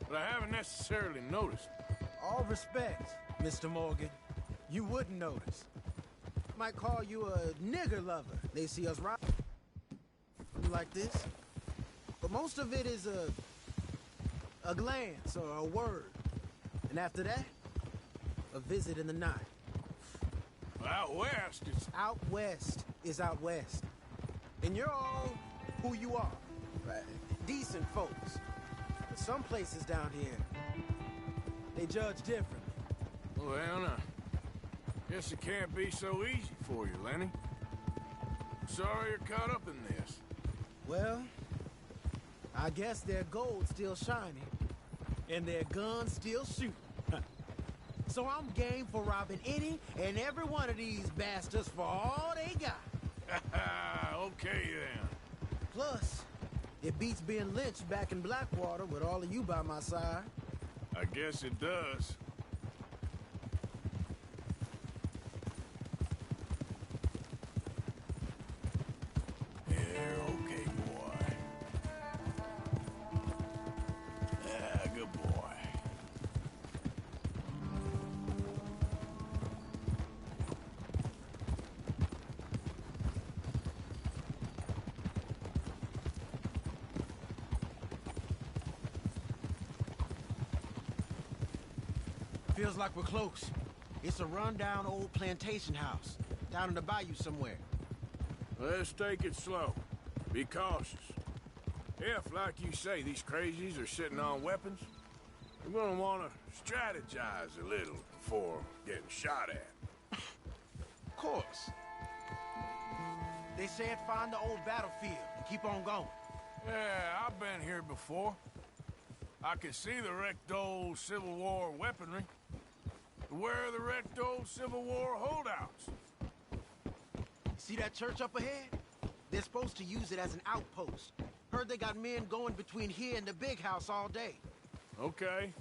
that I haven't necessarily noticed. All respect, Mr. Morgan. You wouldn't notice. Might call you a nigger lover. They see us ride like this. But most of it is a glance or a word. And after that, a visit in the night. Out west, it's... Out west is out west. And you're all who you are. Right? Decent folks. But some places down here, they judge differently. Well, now, guess it can't be so easy for you, Lenny. Sorry you're caught up in this. Well, I guess their gold's still shining, and their guns still shooting. So I'm game for robbing any and every one of these bastards for all they got. Okay, then. Plus, it beats being lynched back in Blackwater with all of you by my side. I guess it does. Feels like we're close. It's a rundown old plantation house, down in the bayou somewhere. Let's take it slow. Be cautious. If, like you say, these crazies are sitting on weapons, we're gonna want to strategize a little before getting shot at. Of course. They said find the old battlefield and keep on going. Yeah, I've been here before. I can see the wrecked old Civil War weaponry. Where are the wrecked old Civil War holdouts? See that church up ahead? They're supposed to use it as an outpost. Heard they got men going between here and the big house all day. Okay.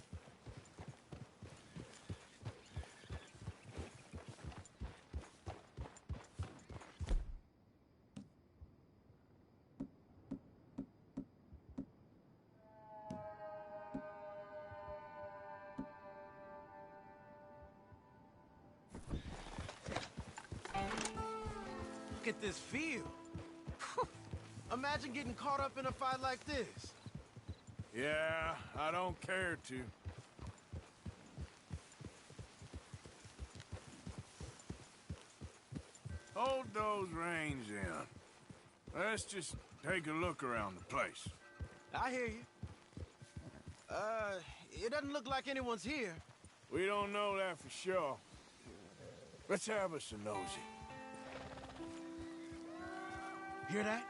Look at this field. Imagine getting caught up in a fight like this. Yeah, I don't care to. Hold those reins in. Let's just take a look around the place. I hear you. It doesn't look like anyone's here. We don't know that for sure. Let's have us a nosy. Hear that?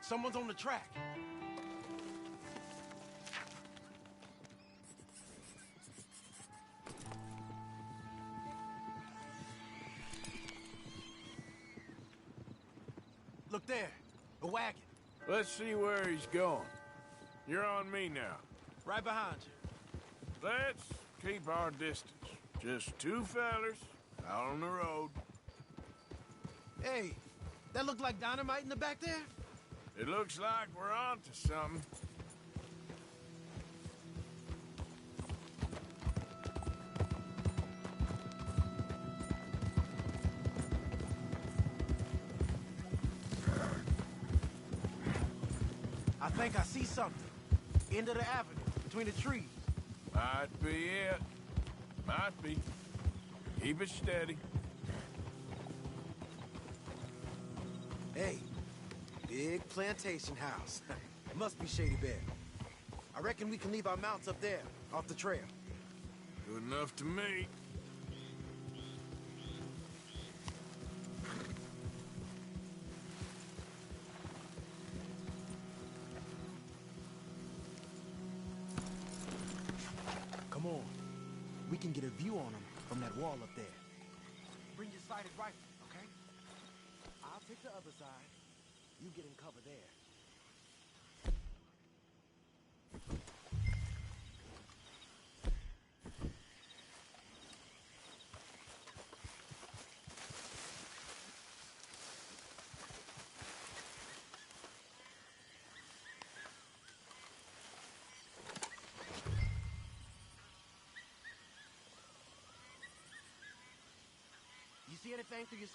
Someone's on the track. Look there, a wagon. Let's see where he's going. You're on me now. Right behind you. Let's keep our distance. Just two fellers out on the road. Hey, that look like dynamite in the back there? It looks like we're onto something. I think I see something. End of the avenue, between the trees. Might be it. Might be. Keep it steady. Hey, big plantation house. Must be Shady Bear. I I reckon we can leave our mounts up there, off the trail. Good enough to me. Come on. We can get a view on them from that wall up there. Bring your sighted rifle, okay? I'll take the other side. You get in cover there. You see anything through your...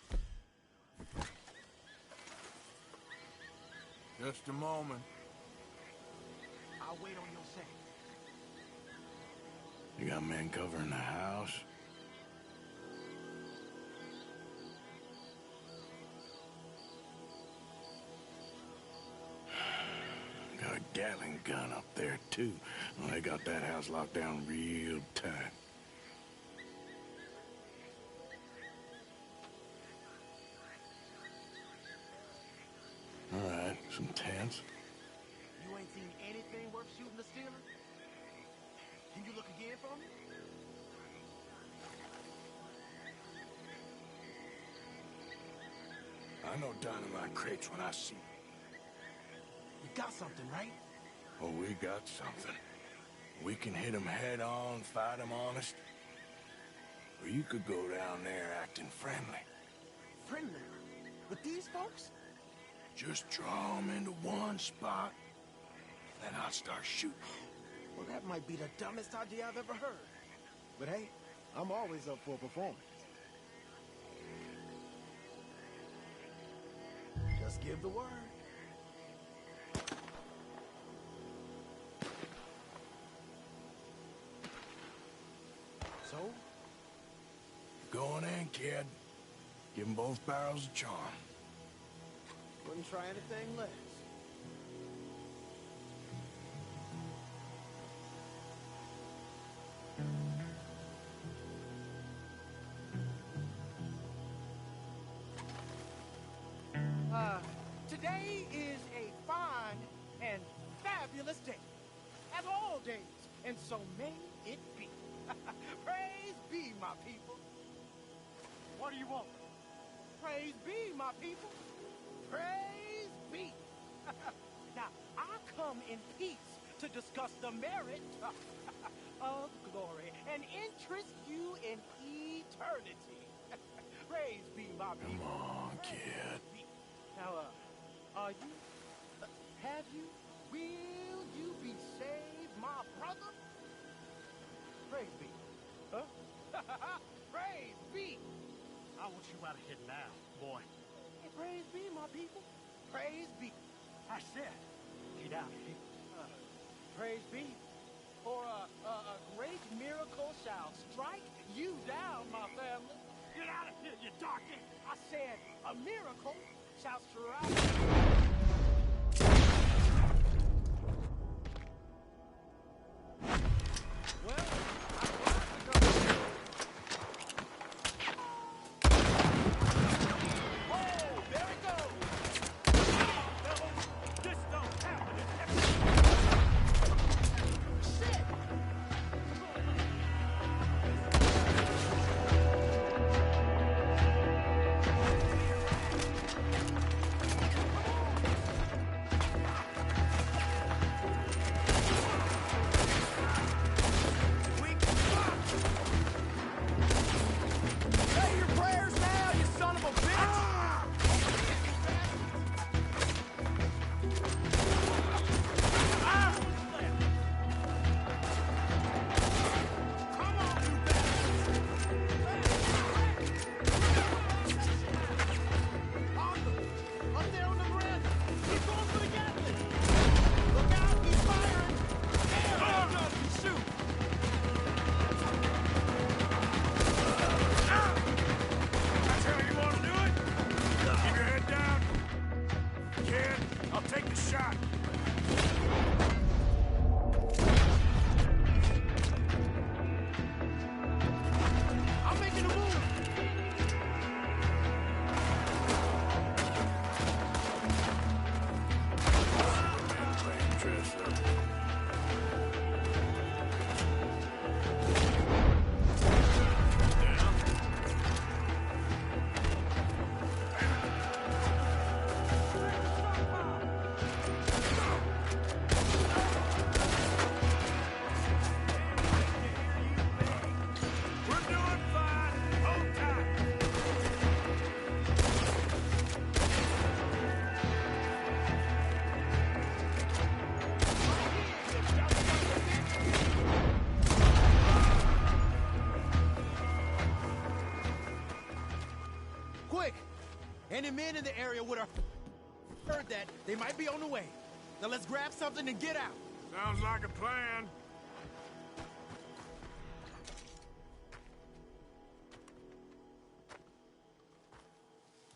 Just a moment. I'll wait on your say. You got men covering the house? Got a Gatling gun up there, too. Well, they got that house locked down real tight. All right, some tents. You ain't seen anything worth shooting the stealer? Can you look again for me? I know dynamite crates when I see them. We got something, right? Oh, we got something. We can hit them head on, fight them honest. Or you could go down there acting friendly. Friendly? With these folks? Just draw them into one spot, then I'll start shooting. Well, that might be the dumbest idea I've ever heard. But hey, I'm always up for a performance. Just give the word. So? Going in, kid. Give them both barrels of charm. Wouldn't try anything less. Today is a fine and fabulous day, as all days, and so may it be. Praise be, my people. What do you want? Praise be, my people. Praise be. Now, I come in peace to discuss the merit of glory and interest you in eternity. Praise be, my people. Come on, kid. Now, are you? Have you? Will you be saved, my brother? Praise be. Huh? Praise be. I want you out of here now, boy. Hey, praise be, my people. Praise be. I said, get out of here. Praise be. For a great miracle shall strike you down, my family. Get out of here, you darky. I said, a miracle shall strike. Any men in the area would have heard that. They might be on the way. Now let's grab something and get out. Sounds like a plan.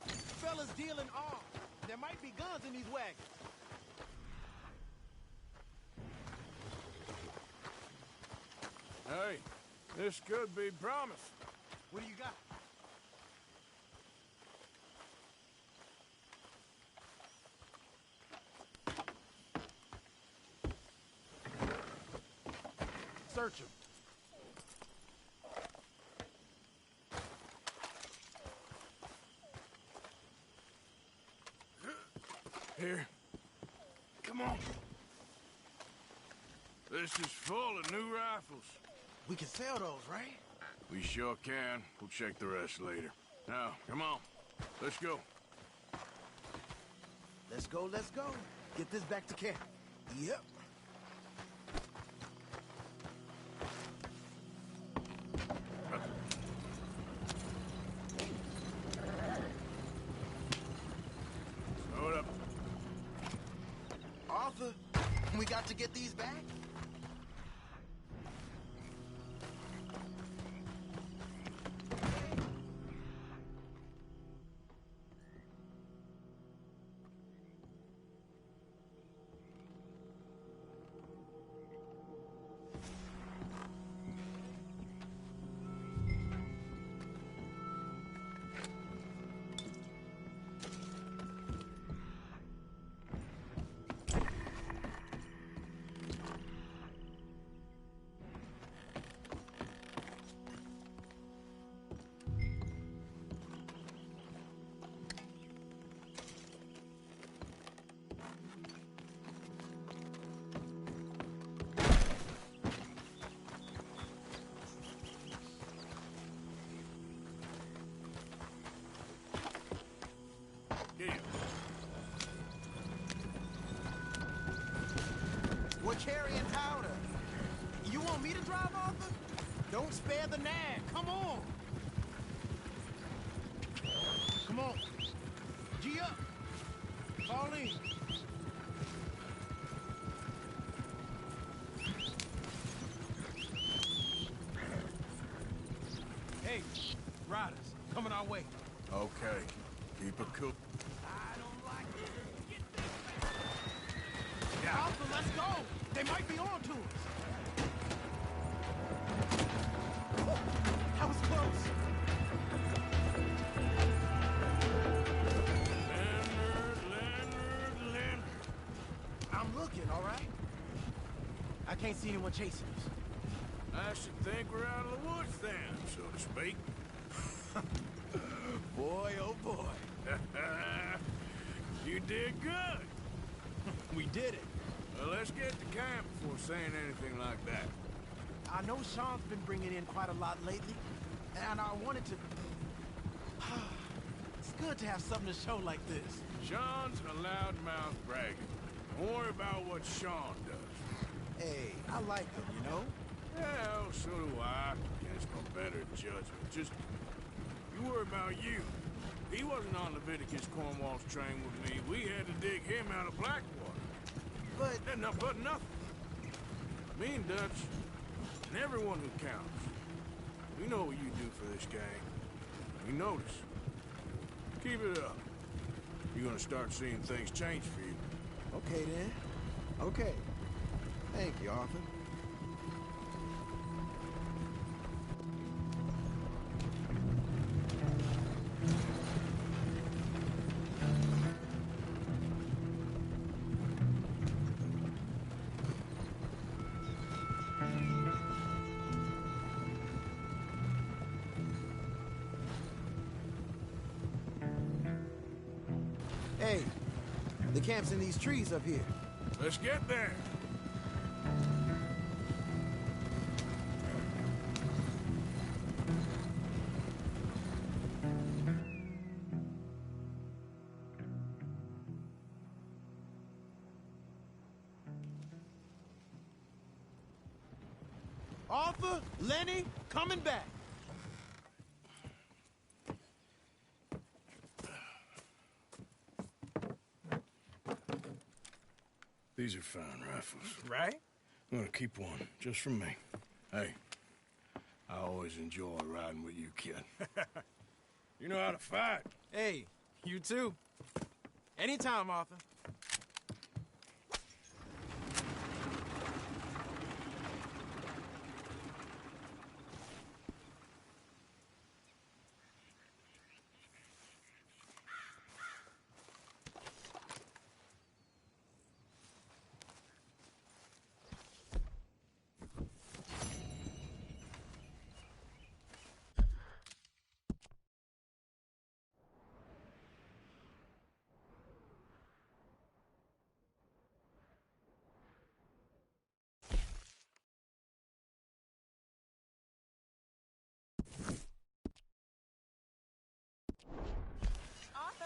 Fellas dealing arms. There might be guns in these wagons. Hey, this could be promising. What do you got? Search him. Here. Come on. This is full of new rifles. We can sell those, right? We sure can. We'll check the rest later. Now, come on. Let's go. Let's go, let's go. Get this back to camp. Yep. Hold up. Arthur, we got to get these back? We're carrying powder. You want me to drive, Arthur? Don't spare the nag. Come on. Come on. G up. Fall in. Hey, riders, coming our way. Okay. Keep it cool. Arthur, let's go! They might be on to us! Oh, that was close! Leonard. I'm looking, all right? I can't see anyone chasing us. I should think we're out of the woods then, so to speak. Boy, oh boy. You did good. We did it. Well, let's get to camp before saying anything like that. I know Sean's been bringing in quite a lot lately, and I wanted to... It's good to have something to show like this. Sean's a loudmouth bragging. Don't worry about what Sean does. Hey, I like him, you know? Well, so do I. Against my better judgment. Just, you worry about you. He wasn't on Leviticus Cornwall's train with me. We had to dig him out of Blackwater. But... But nothing. Me and Dutch, and everyone who counts, we know what you do for this gang. We notice. Keep it up. You're gonna start seeing things change for you. Okay, then. Okay. Thank you, Arthur. Hey, the camp's in these trees up here. Let's get there. Arthur, Lenny, coming back. These are fine rifles. Right? I'm gonna keep one, just for me. Hey, I always enjoy riding with you, kid. You know how to fight. Hey, you too. Anytime, Arthur. Arthur?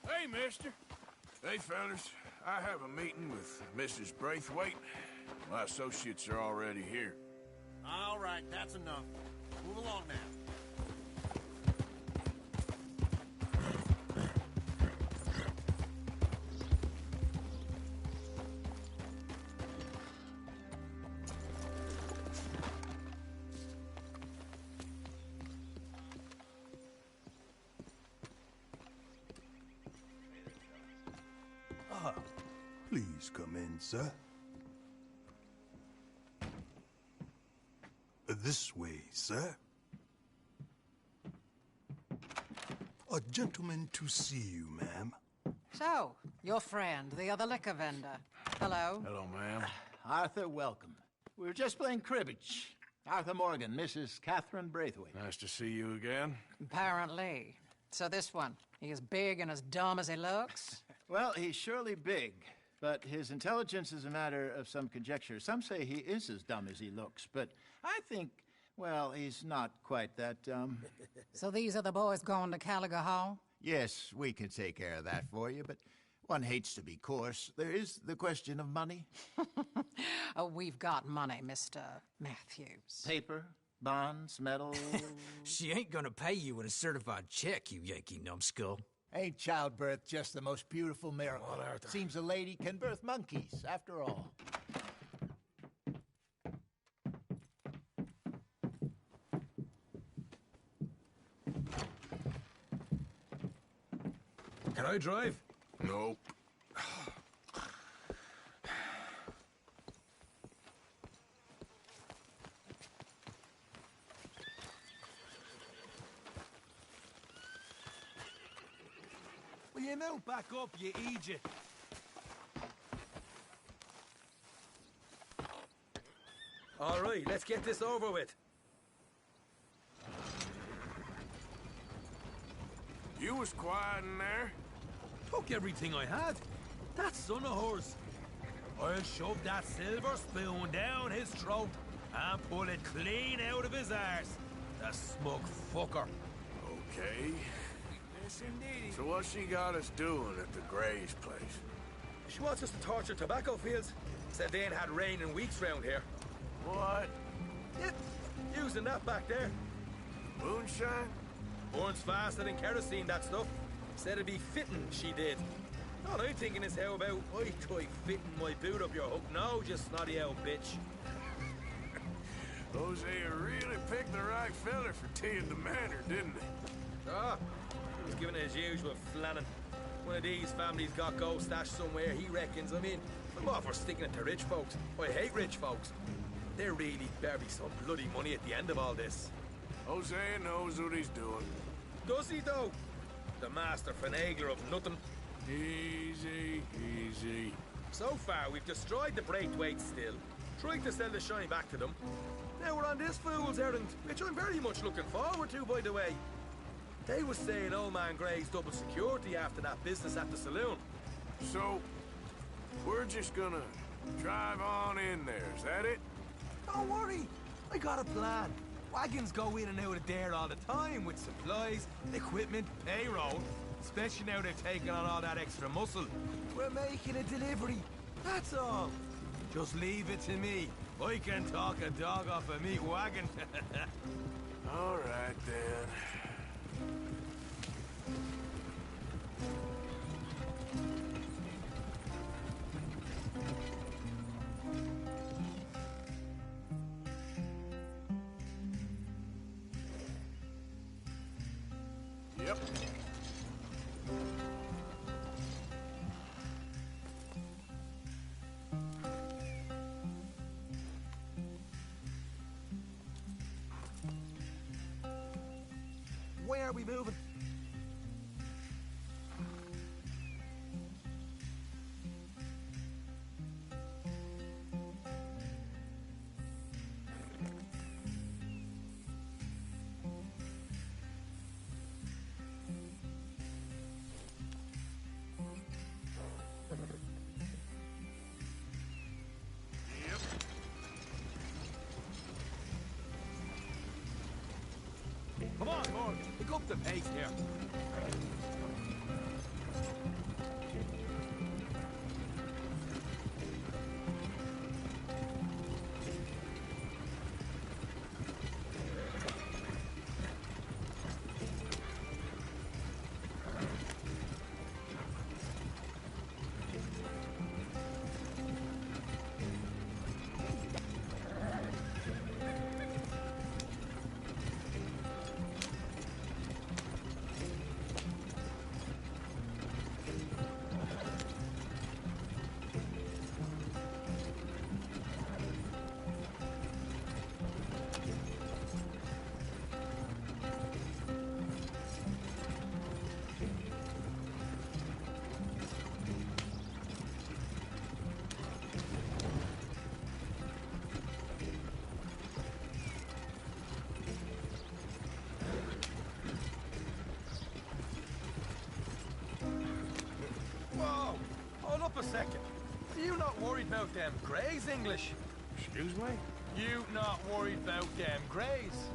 Hey, mister. Hey, fellas. I have a meeting with Mrs. Braithwaite. My associates are already here. All right, that's enough. Move along now. Ah, please come in, sir. This way, sir. A gentleman to see you, ma'am. So, your friend, the other liquor vendor. Hello. Hello, ma'am. Arthur, welcome. We were just playing cribbage. Arthur Morgan, Mrs. Catherine Braithwaite. Nice to see you again. Apparently. So this one, he is big and as dumb as he looks? Well, he's surely big, but his intelligence is a matter of some conjecture. Some say he is as dumb as he looks, but I think, well, he's not quite that dumb. So these are the boys going to Caliga Hall? Yes, we can take care of that for you, but one hates to be coarse. There is the question of money. Oh, we've got money, Mr. Matthews. Paper, bonds, metal. She ain't gonna pay you with a certified check, you Yankee numbskull. Ain't childbirth just the most beautiful miracle? Seems a lady can birth monkeys, after all. Can I drive? Nope. Will you now back up, you idiot? All right, let's get this over with. You was quiet in there? Took everything I had. That son of hers. I'll shove that silver spoon down his throat and pull it clean out of his arse. The smug fucker. Okay. Yes, indeed. So what's she got us doing at the Gray's place? She wants us to torture tobacco fields. Said they ain't had rain in weeks round here. What? Yeah, using that back there. Moonshine? Burns faster than kerosene, that stuff. Said it'd be fitting, she did. All I'm thinking is how about I try fitting my boot up your hook now, you snotty old bitch. Jose really picked the right feller for teeing the manor, didn't he? Ah, he was giving it his usual flannin'. One of these families got gold stashed somewhere, he reckons. I mean, I'm all for sticking it to rich folks. I hate rich folks. There really better be some bloody money at the end of all this. Jose knows what he's doing. Does he, though? The master finagler of nothing. Easy, easy. So far, we've destroyed the Braithwaite still, tried to sell the shine back to them. Now we're on this fool's errand, which I'm very much looking forward to, by the way. They was saying Old Man Gray's double security after that business at the saloon. So, we're just gonna drive on in there, is that it? Don't worry, I got a plan. Wagons go in and out of there all the time with supplies, equipment, payroll. Especially now they're taking on all that extra muscle. We're making a delivery, that's all. Just leave it to me. I can talk a dog off a meat wagon. All right, then. Yep. Where are we moving? Come on, Lord. Pick up the pace here. Hold up a second. Are you not worried about them Greys, English? Excuse me? You not worried about them Greys?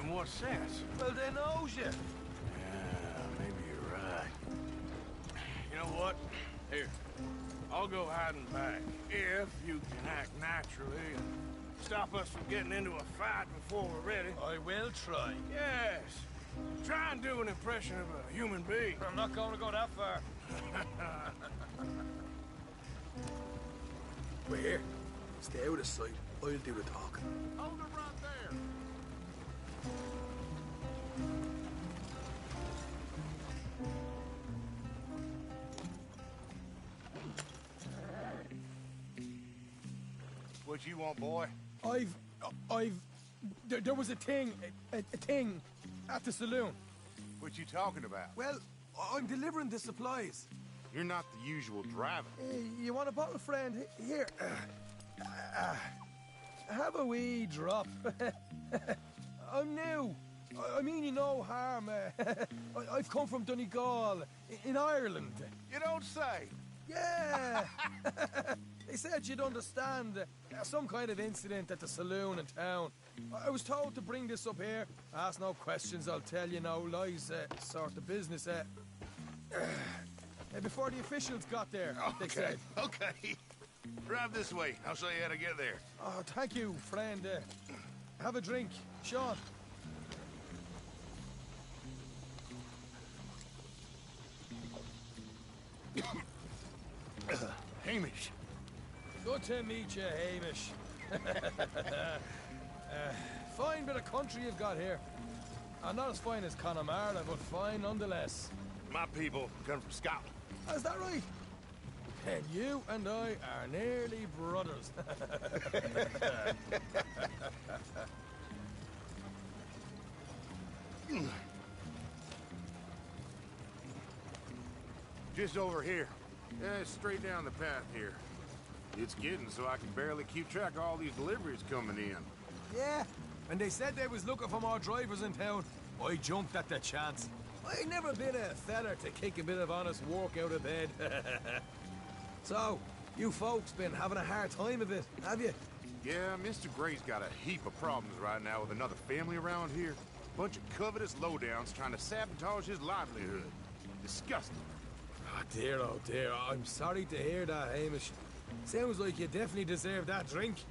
In what sense? Well, they knows you. Yeah, maybe you're right. You know what? Here, I'll go hiding back. If you can act naturally and stop us from getting into a fight before we're ready. I will try. Yes. Try and do an impression of a human being. I'm not going to go that far. We're here. Stay out of sight. I'll do the talking. Hold it right there. What you want, boy? There was a thing at the saloon. What you talking about? Well, I'm delivering the supplies. You're not the usual driver. You want a bottle, friend? Here. Have a wee drop. I'm new. I mean you no harm. I've come from Donegal, in Ireland. You don't say. Yeah. They said you'd understand. Some kind of incident at the saloon in town. I was told to bring this up here. Ask no questions, I'll tell you no lies. Sort of business. Before the officials got there, they said. Okay. Drive this way. I'll show you how to get there. Oh, thank you, friend. Have a drink. Sean. Hamish. Good to meet you, Hamish. Fine bit of country you've got here. Not as fine as Connemara, but fine nonetheless. My people come from Scotland. Is that right? And you and I are nearly brothers. Just over here. Straight down the path here. It's getting so I can barely keep track of all these deliveries coming in. Yeah, and they said they was looking for more drivers in town. I jumped at the chance. I ain't never been a feller to kick a bit of honest work out of bed. So, you folks been having a hard time of it, have you? Yeah, Mr. Gray's got a heap of problems right now with another family around here. Bunch of covetous lowdowns trying to sabotage his livelihood. Disgusting. Oh dear, I'm sorry to hear that, Hamish. Sounds like you definitely deserve that drink.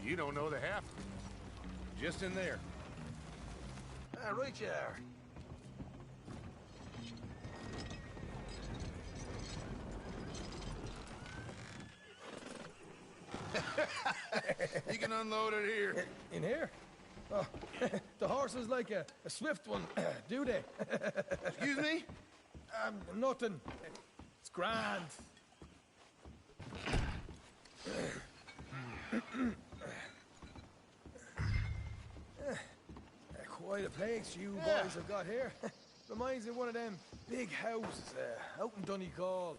You don't know the half of it. Just in there. Right you are. You can unload it here. In here? Oh, the horse is like a swift one, do they? Excuse me? Nothing. It's grand. Quite a place you boys have got here. Reminds me of one of them big houses out in Donegal.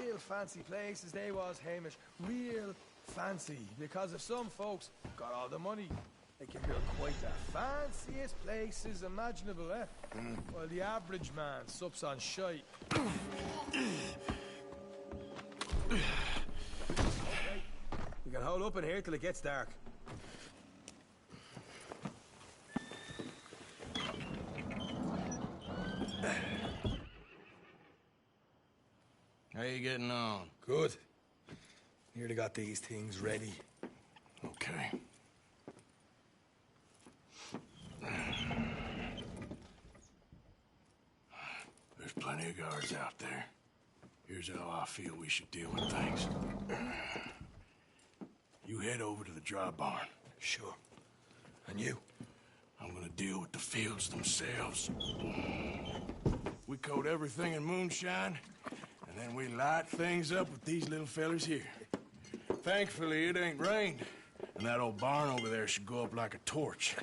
Real fancy places they was, Hamish. Real fancy. Because if some folks got all the money, they can build quite the fanciest places imaginable, eh? While the average man sups on shite. Okay. We can hold up in here till it gets dark. How you getting on? Good. Nearly got these things ready. Okay. There's plenty of guards out there. Here's how I feel we should deal with things. You head over to the dry barn. Sure. And you? I'm gonna deal with the fields themselves. We coat everything in moonshine, and then we light things up with these little fellers here. Thankfully, it ain't rained, and that old barn over there should go up like a torch.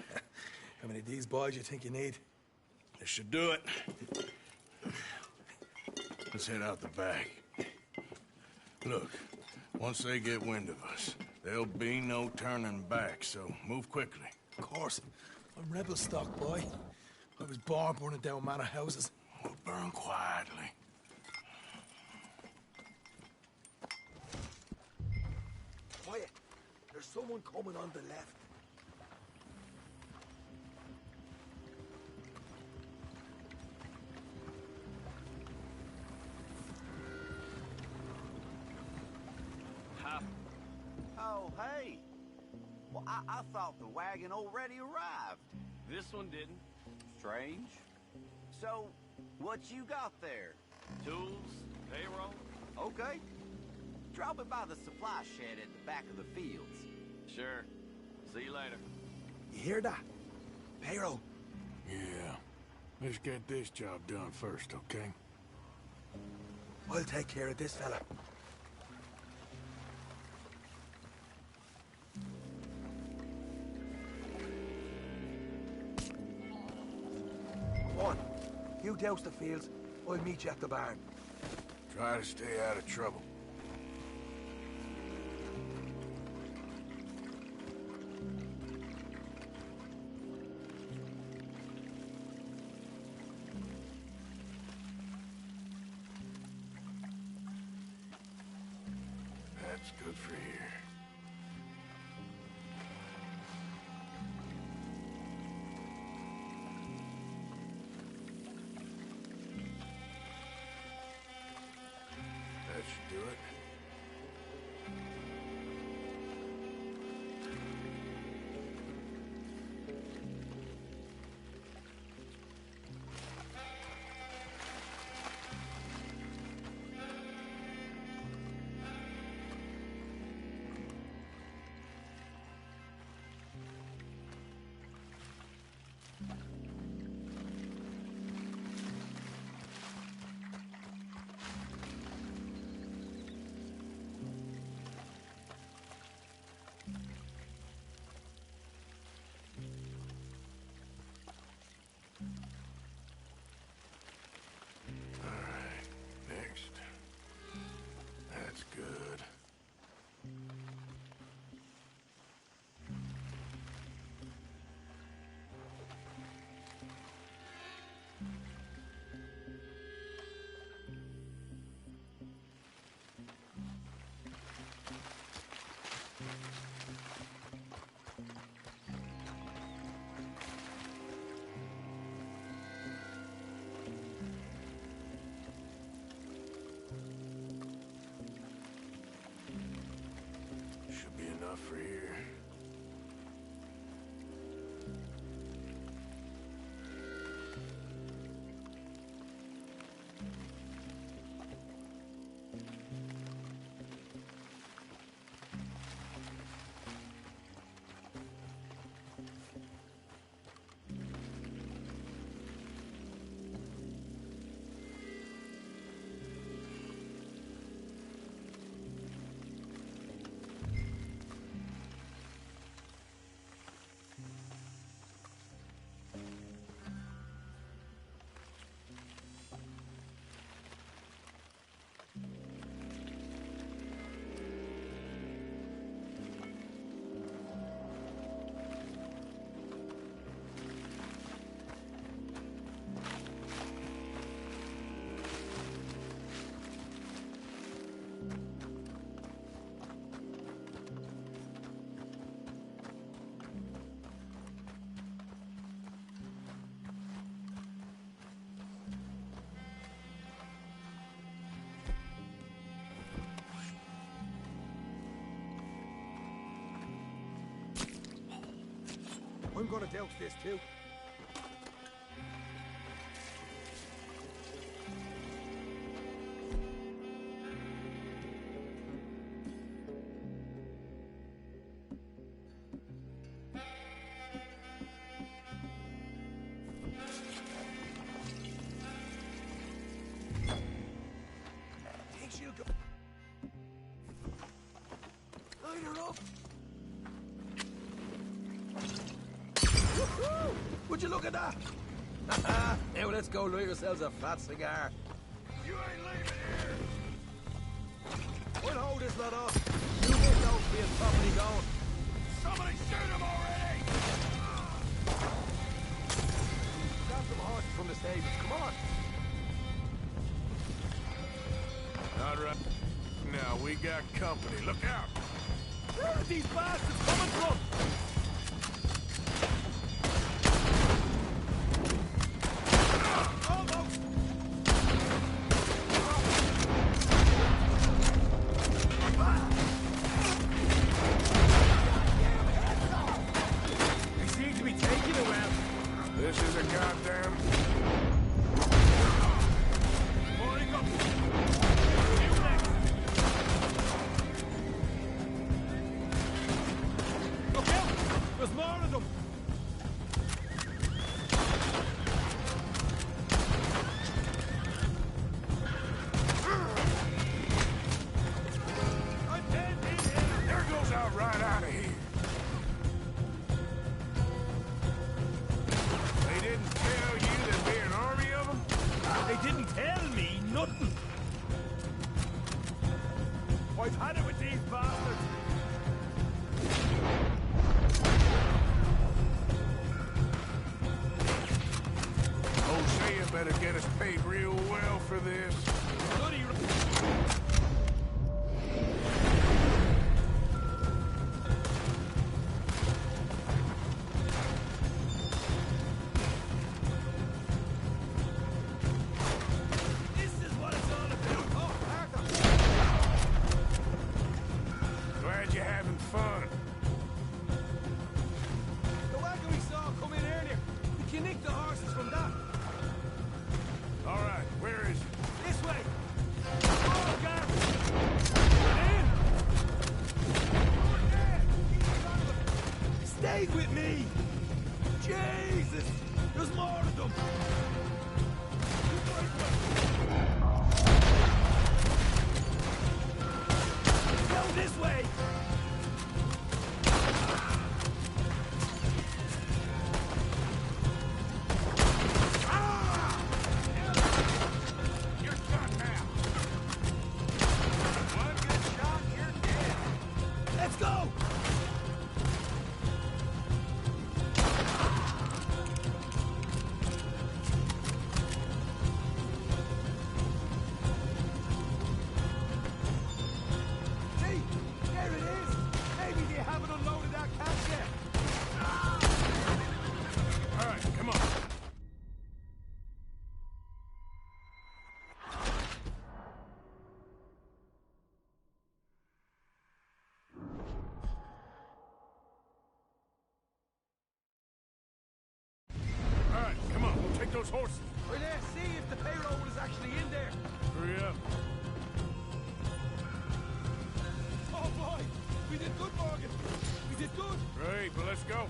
How many of these boys you think you need? This should do it. Let's head out the back. Look, once they get wind of us, there'll be no turning back, so move quickly. Of course. I'm rebel stock, boy. I was born burning down manor houses. We'll burn quietly. Quiet. There's someone coming on the left. Oh, hey. Well, I thought the wagon already arrived. This one didn't. Strange. So, what you got there? Tools, payroll. Okay. Drop it by the supply shed at the back of the fields. Sure. See you later. You hear that? Payroll. Yeah. Let's get this job done first, okay? I'll take care of this fella. Come on. You douse the fields. I'll meet you at the barn. Try to stay out of trouble. That's good for here. That should do it. enough for here. I'm gonna douse this too. Takes you go. Light her up. Woo-hoo! Would you look at that? Now let's go light yourselves a fat cigar. You ain't leaving here! We'll hold this lot off. You get those being properly going. Somebody shoot him already! Grab some horses from the stables. Come on. All right. Now, we got company. Look out! Where are these bastards coming from? This is a goddamn... Morning up. Look out! There's more of them! I'm dead in here! There goes out right out of here. They didn't tell you there'd be an army of them? They didn't tell me nothing. I've had it with these bastards. Hosea better get us paid real well for this. Bloody This is what it's all about. Oh, Arthur. Glad you're having fun. The wagon we saw come in earlier. We can nick the horses from that. All right, where is it? This way. Oh, God. In. Stay with me. Jesus. There's more of them. Go this way. You're done now. One good shot, you're dead. Let's go. See, there it is. those horses. Well, let's see if the payroll is actually in there. Hurry up. Oh, boy! We did good, Morgan. We did good. Great, but let's go.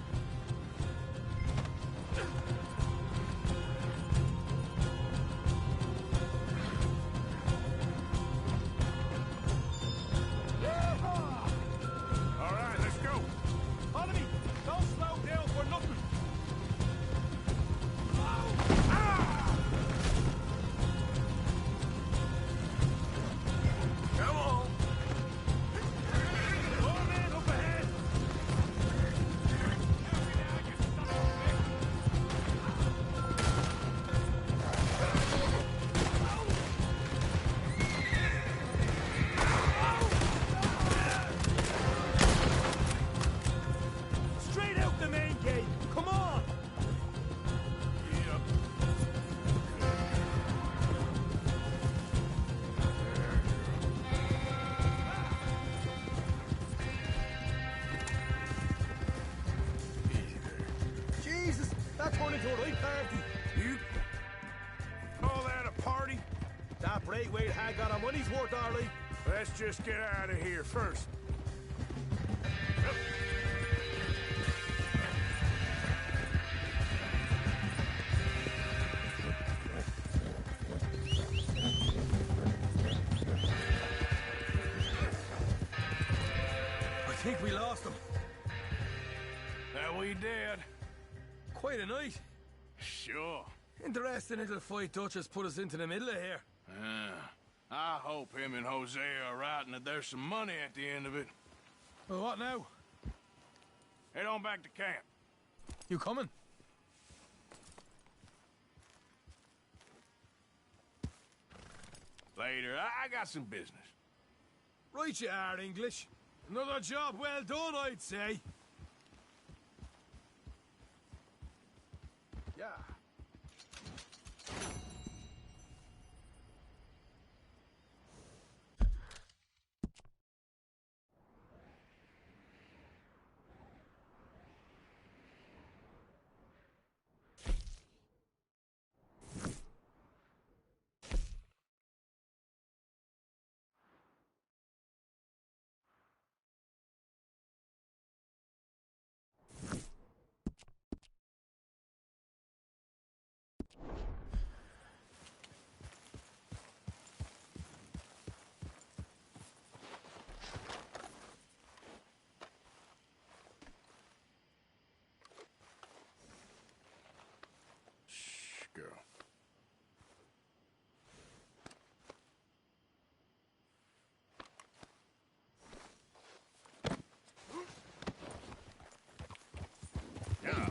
All right, let's go. Follow me. Don't slow down for nothing. Come on. More men up ahead. Straight out the main gate. Come on. Yep. Jesus, that turned into a right party. You call that a party? That Braithwaite had got our money's worth, all right. Let's just get out of here first. I think we lost him. That we did. Quite a night. Sure. Interesting little fight Dutch put us into the middle of here. I hope him and Hosea are right and that there's some money at the end of it. Well, what now? Head on back to camp. You coming? Later. I got some business. Right you are, English. Another job well done, I'd say. Yeah. Shh, girl. Yeah.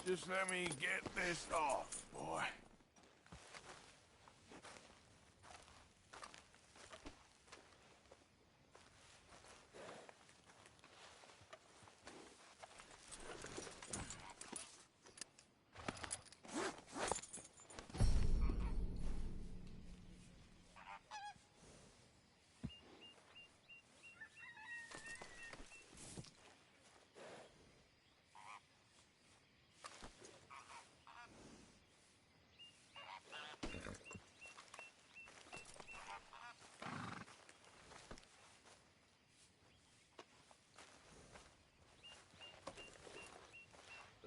Just let me get this off, boy.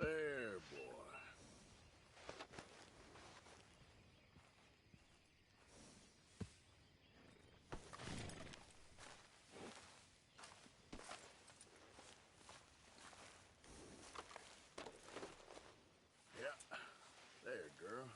There, boy. Yeah, there, girl.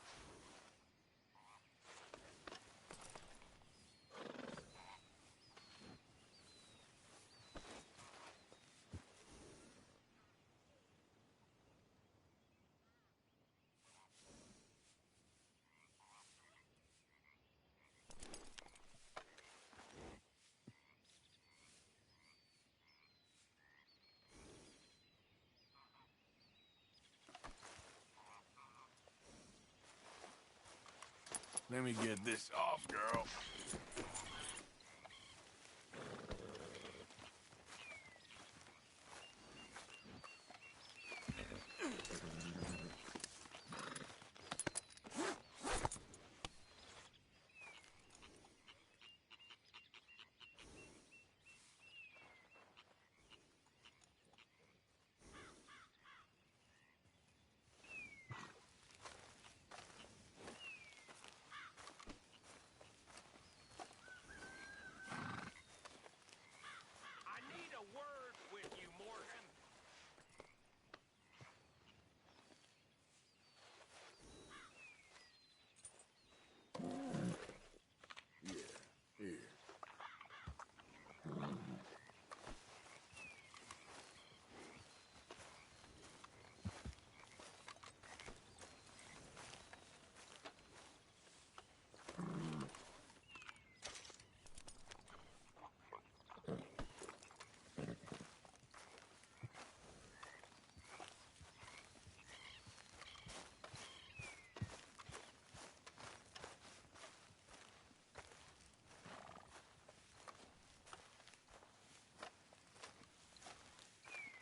Let me get this off, girl. I need a word with you, Morgan. Yeah, here.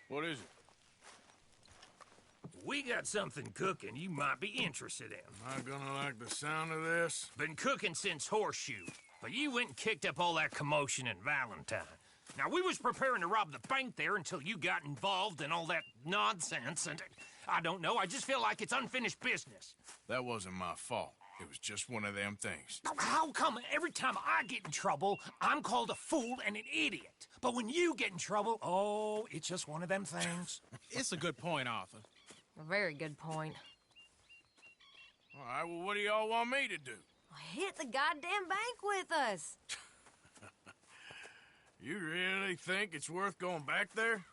What is it? We got something cooking you might be interested in. Am I gonna like the sound of this? Been cooking since Horseshoe, but you went and kicked up all that commotion in Valentine. Now, we was preparing to rob the bank there until you got involved in all that nonsense, and I don't know, I just feel like it's unfinished business. That wasn't my fault. It was just one of them things. How come every time I get in trouble, I'm called a fool and an idiot? But when you get in trouble, oh, it's just one of them things. It's a good point, Arthur. A very good point. All right, well, what do y'all want me to do? Hit the goddamn bank with us. You really think it's worth going back there?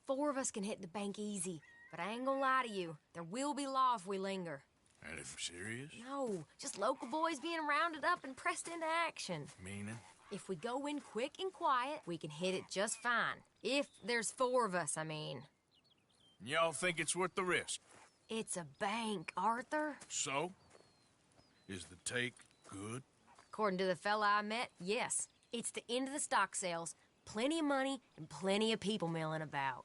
4 of us can hit the bank easy, but I ain't gonna lie to you. There will be law if we linger. And if we're serious? No, just local boys being rounded up and pressed into action. Meaning? If we go in quick and quiet, we can hit it just fine. If there's 4 of us, I mean. Y'all think it's worth the risk? It's a bank, Arthur. So? Is the take good? According to the fella I met, yes. It's the end of the stock sales. Plenty of money and plenty of people milling about.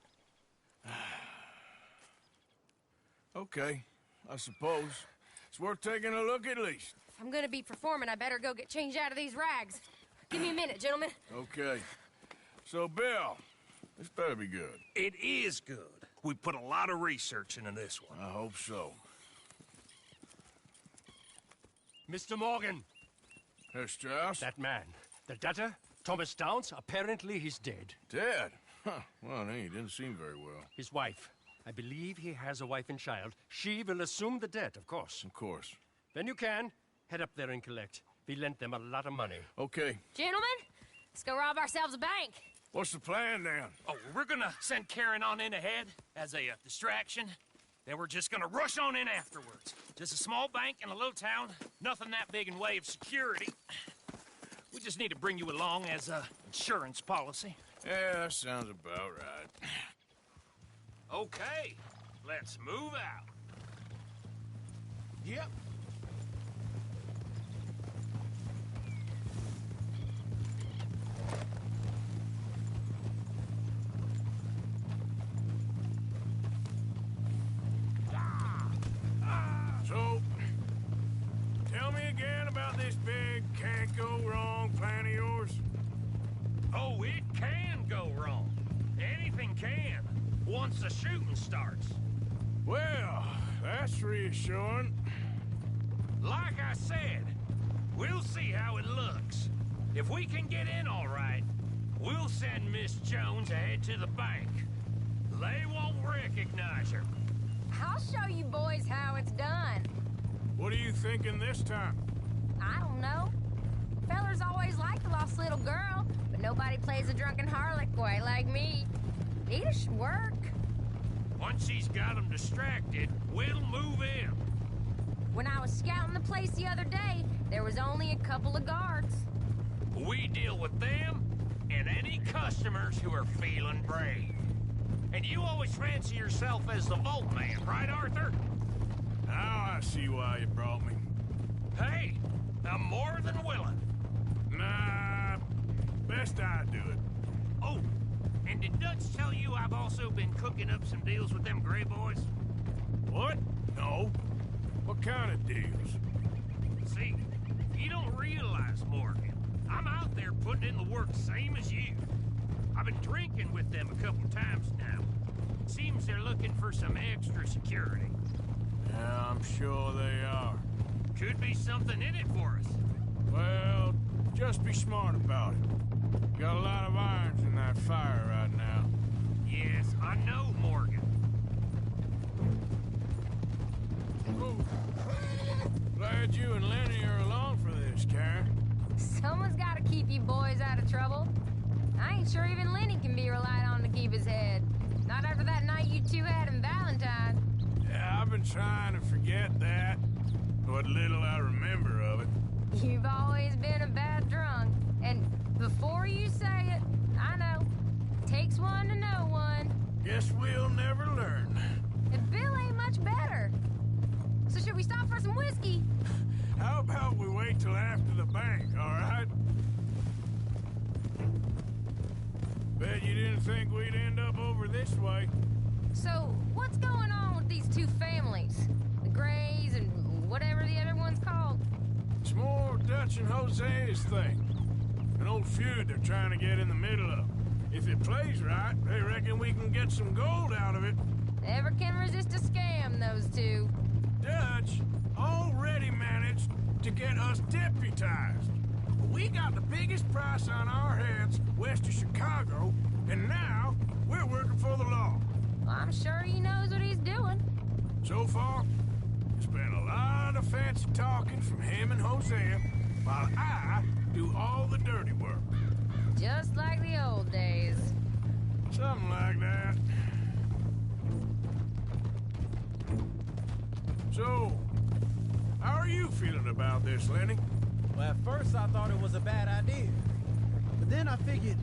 Okay, I suppose. It's worth taking a look at least. If I'm gonna be performing, I better go get changed out of these rags. Give me a minute, gentlemen. Okay. So, Bill, this better be good. It is good. We put a lot of research into this one. I hope so. Mr. Morgan. Herr Strauss? That man. The debtor, Thomas Downs, apparently he's dead. Dead? Huh. Well, he didn't seem very well. His wife. I believe he has a wife and child. She will assume the debt, of course. Of course. When you can, head up there and collect. We lent them a lot of money. Okay. Gentlemen, let's go rob ourselves a bank. What's the plan, then? Oh, we're gonna send Karen on in ahead as a distraction. Then we're just gonna rush on in afterwards. Just a small bank in a little town. Nothing that big in way of security. We just need to bring you along as a insurance policy. Yeah, that sounds about right. Okay, let's move out. Yep. So, tell me again about this big can't-go-wrong plan of yours. Oh, it can go wrong. Anything can, once the shooting starts. Well, that's reassuring. Like I said, we'll see how it looks. If we can get in all right, we'll send Miss Jones ahead to the bank. They won't recognize her. I'll show you boys how it's done. What are you thinking this time? I don't know. Fellers always like the lost little girl, but nobody plays a drunken harlot quite like me. Neither should work. Once she's got them distracted, we'll move in. When I was scouting the place the other day, there was only a couple of guards. We deal with them and any customers who are feeling brave. And you always fancy yourself as the Vault Man, right, Arthur? Now I see why you brought me. Hey, I'm more than willing. Nah, best I do it. Oh, and did Dutch tell you I've also been cooking up some deals with them Gray Boys? What? No. What kind of deals? See, you don't realize, Morgan. I'm out there putting in the work same as you. I've been drinking with them a couple times now. Seems they're looking for some extra security. Yeah, I'm sure they are. Could be something in it for us. Well, just be smart about it. Got a lot of irons in that fire right now. Yes, I know, Morgan. Ooh. Glad you and Lenny are along for this, Karen. Someone's got to keep you boys out of trouble. I ain't sure even Lenny can be relied on to keep his head. Not after that night you two had in Valentine. Yeah, I've been trying to forget that. What little I remember of it. You've always been a bad drunk. And before you say it, I know. Takes one to know one. Guess we'll never learn. And Bill ain't much better. So should we stop for some whiskey? How about we wait till after the bank, all right? Bet you didn't think we'd end up over this way. So, what's going on with these two families? The Grays and whatever the other one's called? It's more Dutch and Jose's thing. An old feud they're trying to get in the middle of. If it plays right, they reckon we can get some gold out of it. Never can resist a scam, those two. Dutch already managed to get us deputized. We got the biggest price on our heads west of Chicago, and now we're working for the law. Well, I'm sure he knows what he's doing. So far, it's been a lot of fancy talking from him and Hosea, while I do all the dirty work. Just like the old days. Something like that. So, how are you feeling about this, Lenny? Well, at first I thought it was a bad idea. But then I figured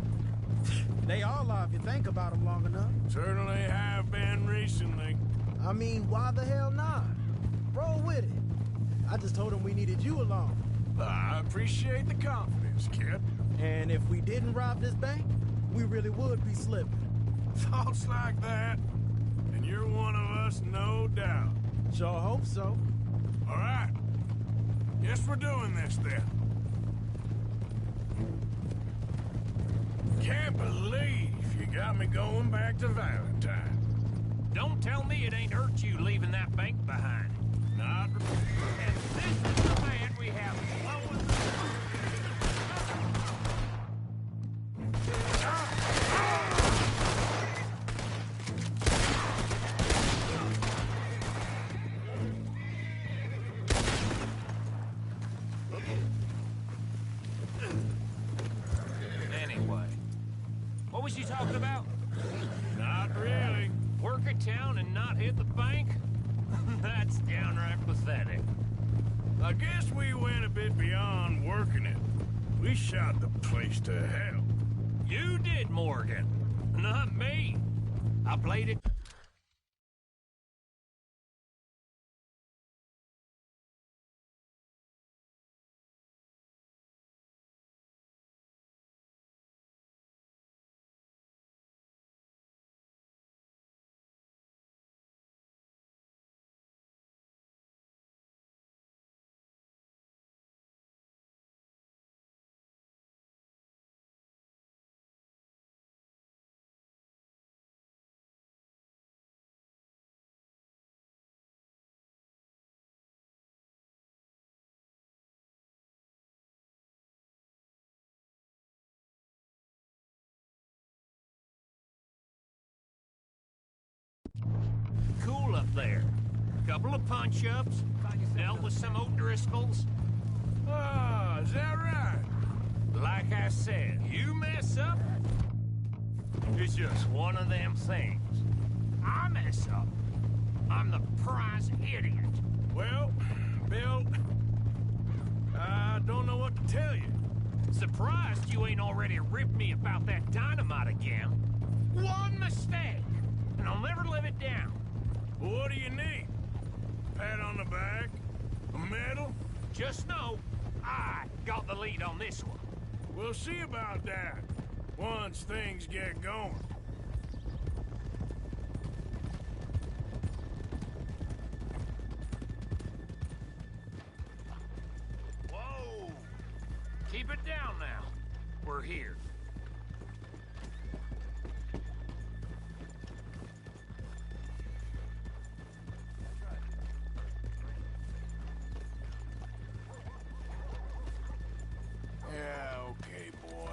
they all are if you think about them long enough. Certainly have been recently. I mean, why the hell not? Roll with it. I just told him we needed you along. I appreciate the confidence, kid. And if we didn't rob this bank, we really would be slipping. Thoughts like that, and you're one of us, no doubt. Sure hope so. All right. Guess we're doing this, then. Can't believe you got me going back to Valentine. Don't tell me it ain't hurt you leaving that bank behind. Not... And this is the man we have blowing the... Anyway, was you talking about? Not really. Work a town and not hit the bank? I guess we went a bit beyond working it. We shot the place to hell. You did, Morgan. Not me. I played it. Cool up there. Couple of punch-ups. Dealt with some O'Driscolls. Ah, is that right? Like I said, you mess up, it's just one of them things. I mess up, I'm the prize idiot. Well, Bill, I don't know what to tell you. Surprised you ain't already ripped me about that dynamite again. One mistake, and I'll never live it down. What do you need? Pat on the back? A medal? Just know, I got the lead on this one. We'll see about that, once things get going. Whoa! Keep it down now. We're here. Yeah, okay, boy.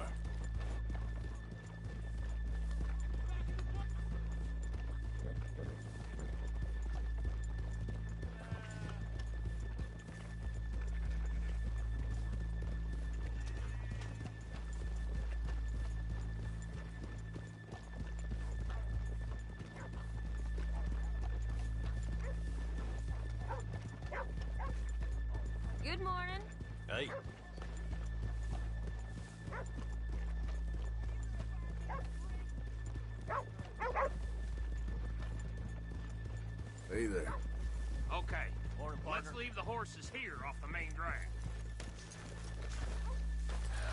Good morning. Hey. Hey there. Okay, let's leave the horses here off the main drag.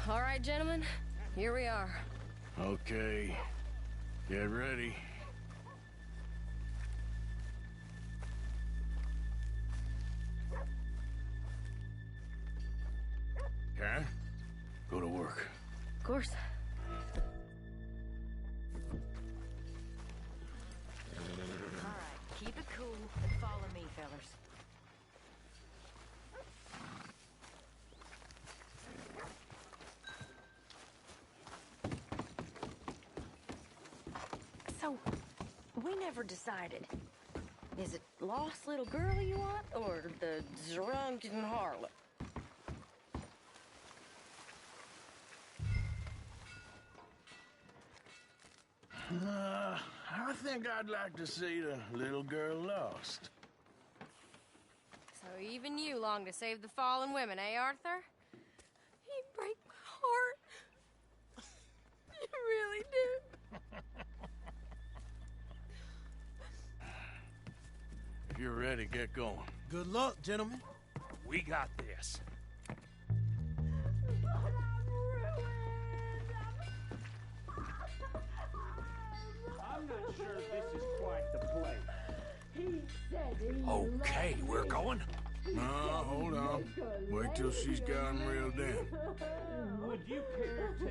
All right, gentlemen, here we are. Okay, get ready. Karen, go to work. Of course. All right, keep it cool and follow me, fellers. So, we never decided. Is it lost little girl you want, or the drunken harlot? I think I'd like to see the little girl lost. So even you long to save the fallen women, eh, Arthur? You break my heart. You really do. If you're ready, get going. Good luck, gentlemen. We got this. I'm not sure this is quite the place. He said he Okay, we're going. No, hold on. Wait till she's gotten reeled in. Would you care to...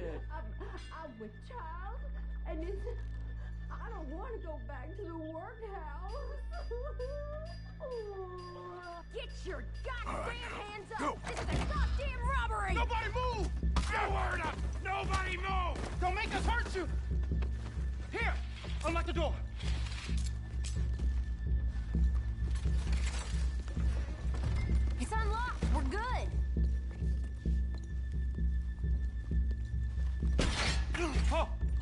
I'm with child, and it's... I don't want to go back to the workhouse. Get your goddamn hands up! Go. This is a goddamn robbery! Nobody move! No word up! Nobody move! Don't make us hurt you! Here! Unlock the door! It's unlocked. We're good.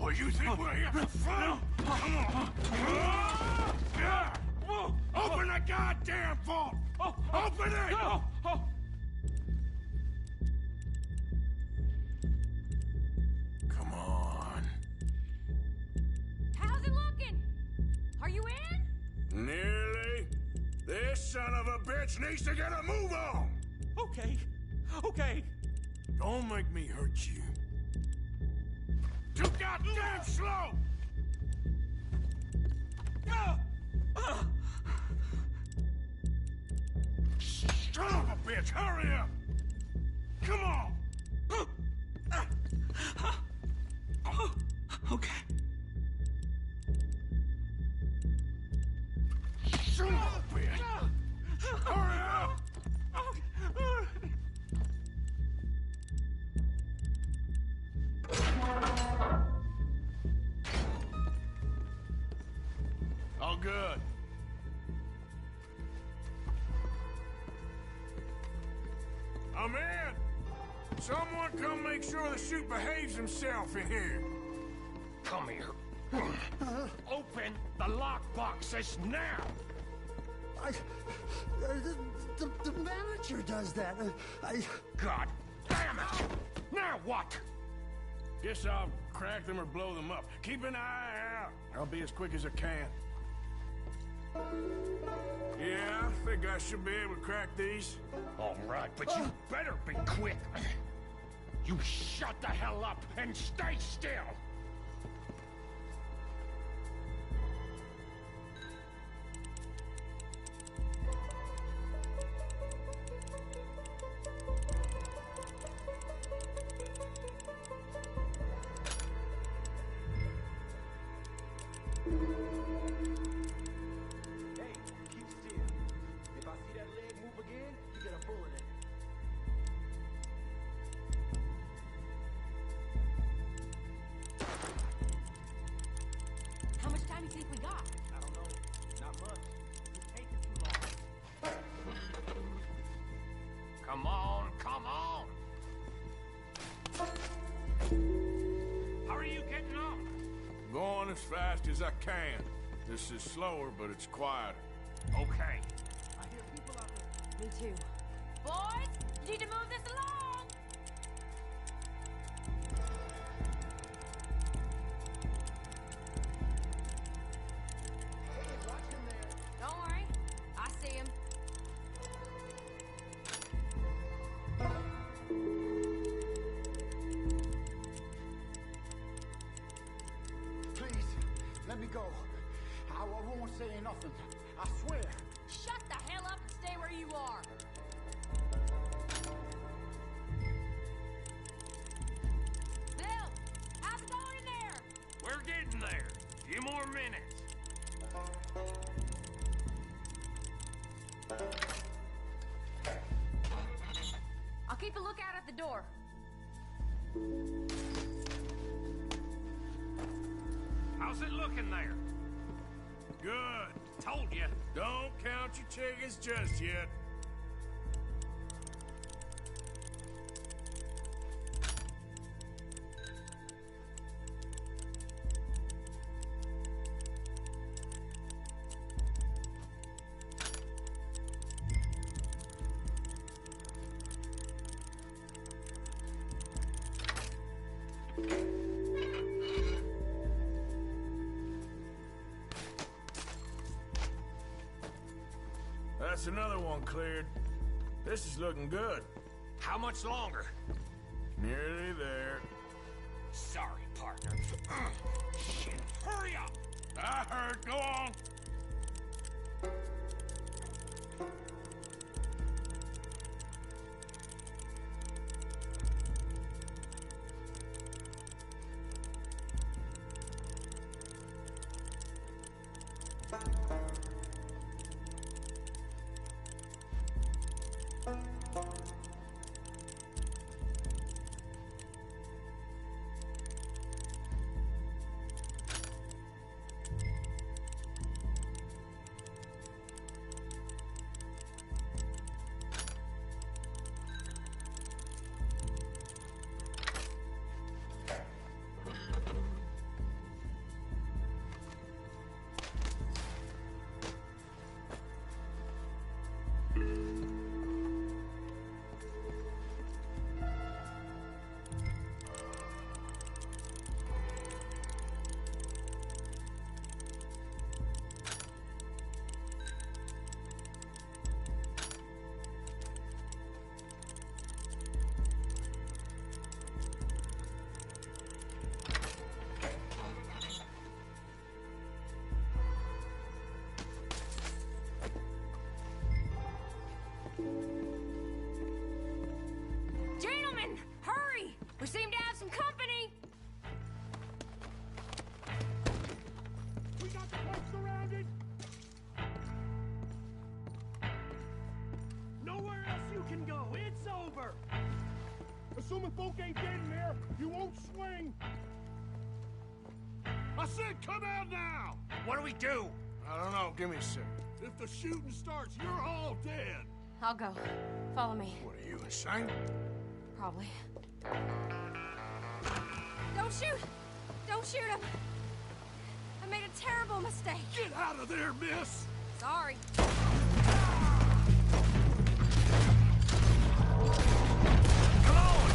Oh, you think we're here for fun? Come on. Open the goddamn vault! Open it! This son of a bitch needs to get a move on! Okay. Okay. Don't make me hurt you. Too goddamn slow! Son of a bitch, hurry up! Come on! Okay. Son of a bitch! Hurry up! All good. I'm in. Someone come make sure the chute behaves himself in here. Come here. Open the lockboxes now! The manager does that. God damn it! Now what? Guess I'll crack them or blow them up. Keep an eye out. I'll be as quick as I can. Yeah, I think I should be able to crack these. All right, but you better be quick. You shut the hell up and stay still! Hey, keep still. If I see that leg move again, you get a bullet in it. How much time do you think we got? I don't know. Not much. It's taking too long. Come on, come on! How are you getting on? Going as fast as I can. This is slower, but it's quieter. Okay. I hear people out there. Me too. Boys, you need to move this along! Hey, watch him there. Don't worry. I see him. Please, let me go. I won't say nothing. I swear. Shut the hell up and stay where you are. Bill, how's it going in there? We're getting there. Few more minutes. I'll keep a lookout at the door. How's it looking there? Good. Told you. Don't count your chickens just yet. That's another one cleared. This is looking good. How much longer? Nearly there. Sorry, partner. Shit, hurry up! I heard. Go on. Gentlemen, hurry! We seem to have some company! We got the place surrounded! Nowhere else you can go. It's over! Assuming folk ain't dead in there, you won't swing! I said come out now! What do we do? I don't know. Give me a second. If the shooting starts, you're all dead! I'll go. Follow me. What are you, insane? Probably. Don't shoot! Don't shoot him! I made a terrible mistake. Get out of there, miss! Sorry. Come on!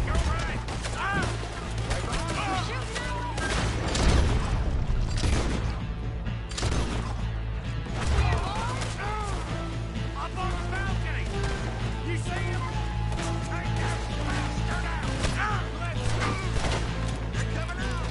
You're right! You're shooting now! Up on the balcony! You see him? Take that bastard out! Let's go! They're coming out!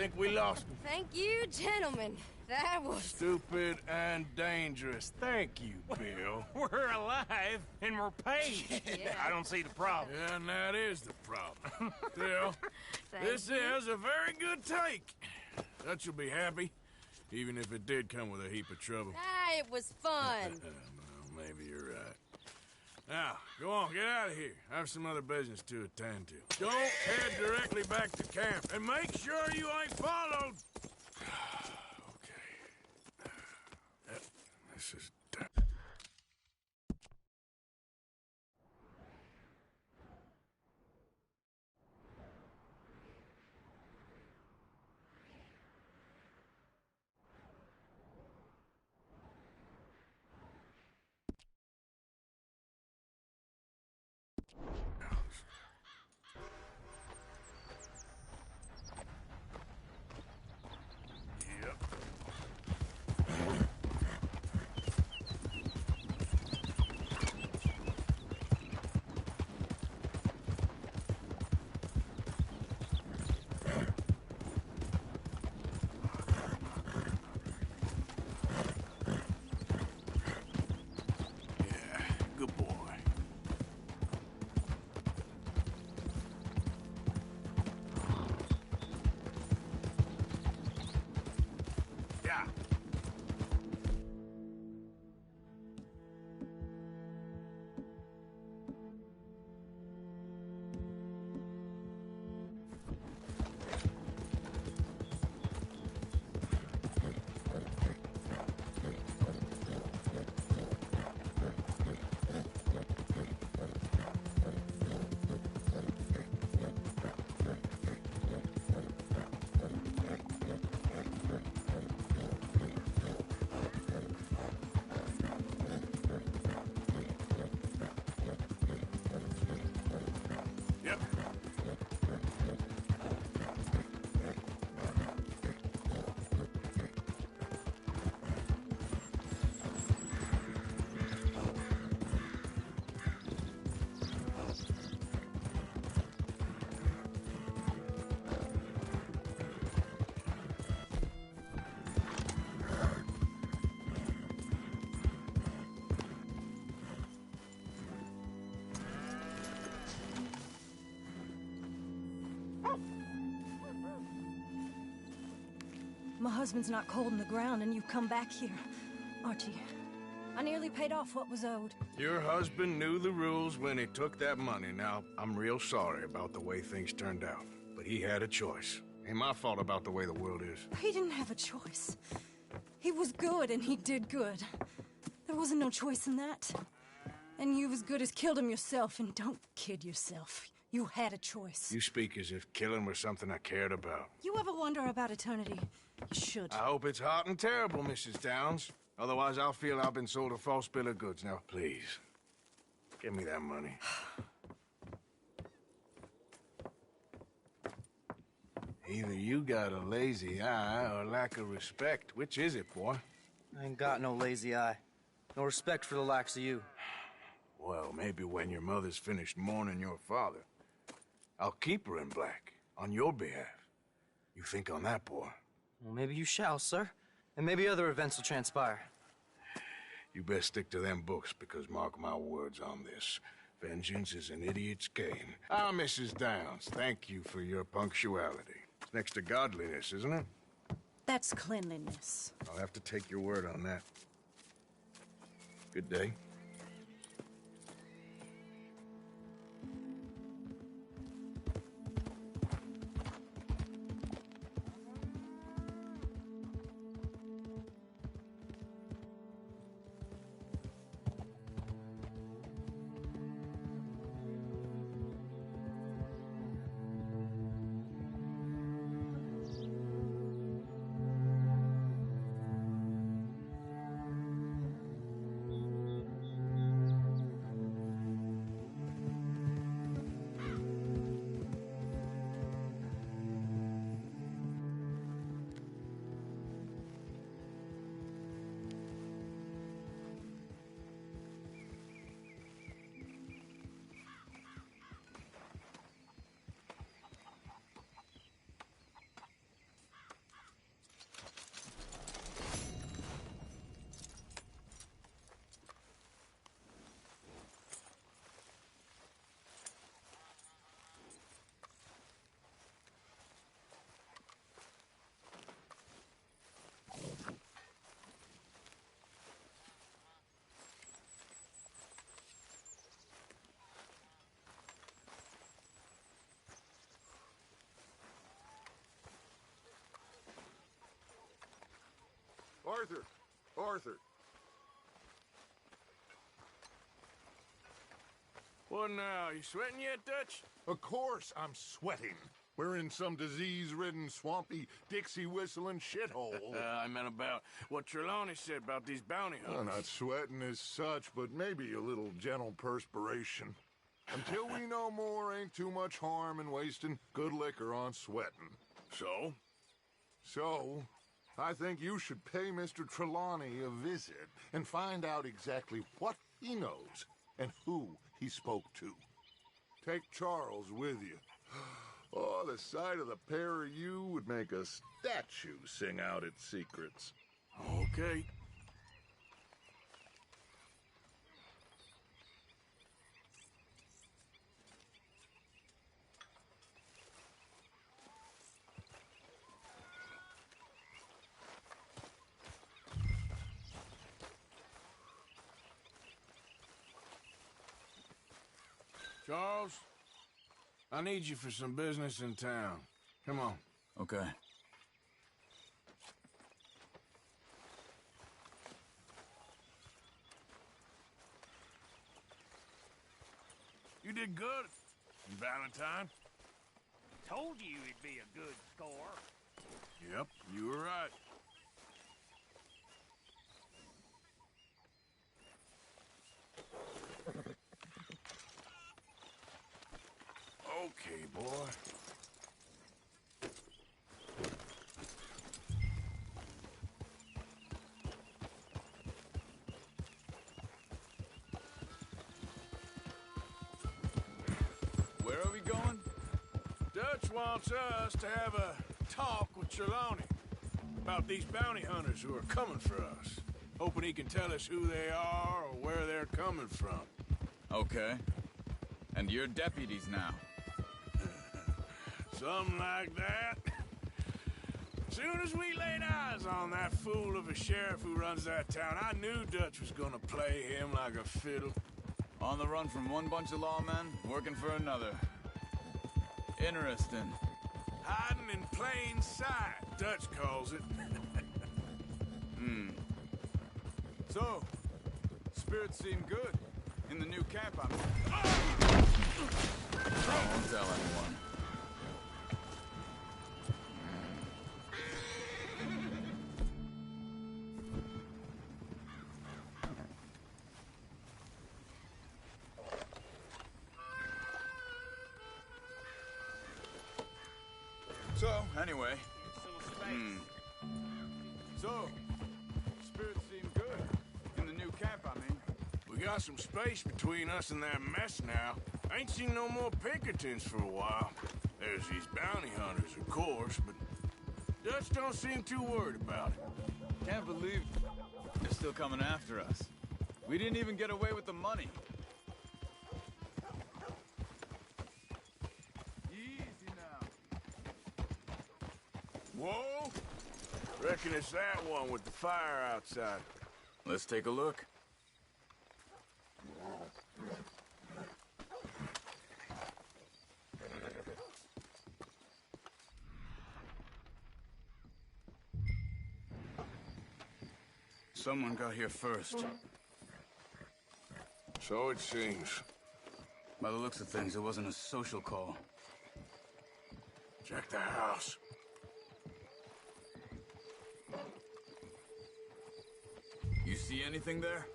think we lost him. Thank you, gentlemen. That was... Stupid and dangerous. Thank you, Bill. We're alive, and we're paid. Yeah. I don't see the problem. And that is the problem. Still, Thank this you. is a very good take. Dutch will be happy, even if it did come with a heap of trouble. Ah, it was fun. Well, maybe you're right. Now, go on, get out of here. I have some other business to attend to. Don't head directly back to camp, and make sure you ain't followed. Okay. This is... Good boy. Yeah. Yep. My husband's not cold in the ground, and you've come back here. Archie, I nearly paid off what was owed. Your husband knew the rules when he took that money. Now, I'm real sorry about the way things turned out. But he had a choice. Ain't my fault about the way the world is. He didn't have a choice. He was good, and he did good. There wasn't no choice in that. And you've as good as killed him yourself, and don't kid yourself. You had a choice. You speak as if killing was something I cared about. You ever wonder about eternity? You should. I hope it's hot and terrible, Mrs. Downs. Otherwise, I'll feel I've been sold a false bill of goods. Now, please, give me that money. Either you got a lazy eye or lack of respect. Which is it, boy? I ain't got no lazy eye. No respect for the likes of you. Well, maybe when your mother's finished mourning your father, I'll keep her in black, on your behalf. You think on that, boy? Well, maybe you shall, sir. And maybe other events will transpire. You best stick to them books, because mark my words on this. Vengeance is an idiot's game. Ah, Mrs. Downs, thank you for your punctuality. It's next to godliness, isn't it? That's cleanliness. I'll have to take your word on that. Good day. Arthur! Arthur! What now? You sweating yet, Dutch? Of course I'm sweating. We're in some disease-ridden, swampy, Dixie-whistling shithole. I meant about what Trelawney said about these bounty hunters. Not sweating as such, but maybe a little gentle perspiration. Until we know more, ain't too much harm in wasting good liquor on sweating. So? So, I think you should pay Mr. Trelawney a visit and find out exactly what he knows and who he spoke to. Take Charles with you. Oh, the sight of the pair of you would make a statue sing out its secrets. Okay. Charles, I need you for some business in town. Come on. Okay. You did good, Valentine. Told you it'd be a good score. Yep, you were right. Okay, boy. Where are we going? Dutch wants us to have a talk with Trelawney about these bounty hunters who are coming for us. Hoping he can tell us who they are or where they're coming from. Okay. And you're deputies now. Something like that. Soon as we laid eyes on that fool of a sheriff who runs that town, I knew Dutch was gonna play him like a fiddle. On the run from one bunch of lawmen, working for another. Interesting. Hiding in plain sight, Dutch calls it. So, spirits seem good. In the new camp I'm in. I won't tell anyone. So, anyway. So, spirits seem good. In the new camp, I mean. We got some space between us and that mess now. Ain't seen no more Pinkertons for a while. There's these bounty hunters, of course, but Dutch don't seem too worried about it. Can't believe they're still coming after us. We didn't even get away with the money. Easy now. Whoa! Reckon it's that one with the fire outside. Let's take a look. Someone got here first. So it seems. By the looks of things, it wasn't a social call. Check the house. You see anything there?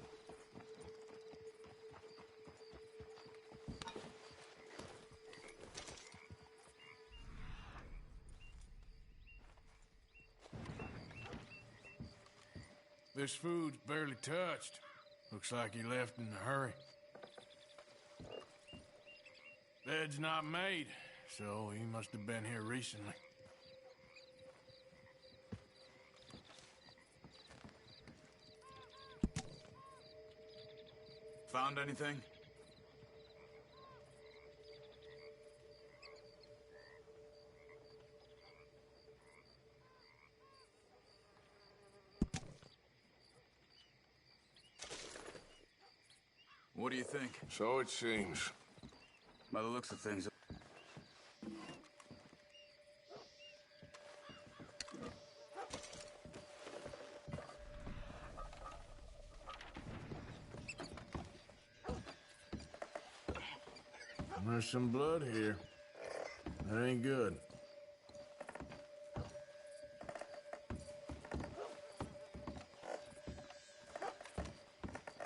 This food's barely touched. Looks like he left in a hurry. Bed's not made, so he must have been here recently. Found anything? What do you think? So it seems. By the looks of things... There's some blood here. That ain't good.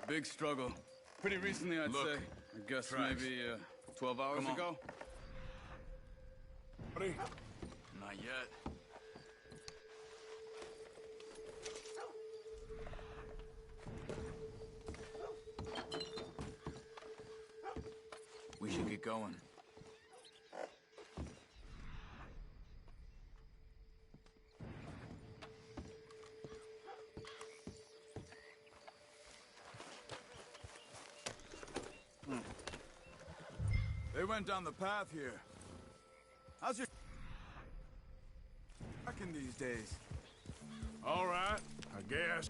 Big struggle. Pretty recently, I'd say. I guess tracks. maybe 12 hours Come on. ago. Buddy? Not yet. We should get going. They went down the path here. How's your in these days? All right, I guess.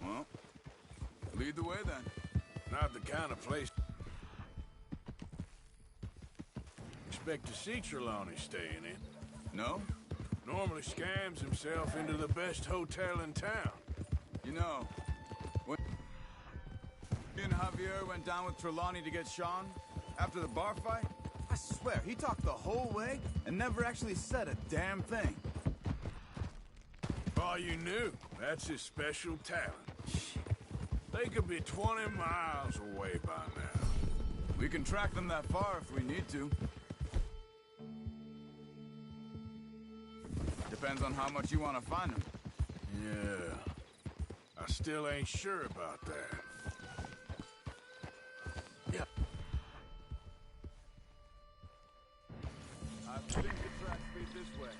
Well, lead the way then. Not the kind of place expect to see Trelawney staying in. No? Normally scams himself into the best hotel in town. You know, when he and Javier went down with Trelawney to get Sean after the bar fight, I swear he talked the whole way and never actually said a damn thing. All you knew, that's his special talent. They could be 20 miles away by now. We can track them that far if we need to. Depends on how much you want to find them. Yeah. I still ain't sure about that. Yeah. I think the tracks lead this way.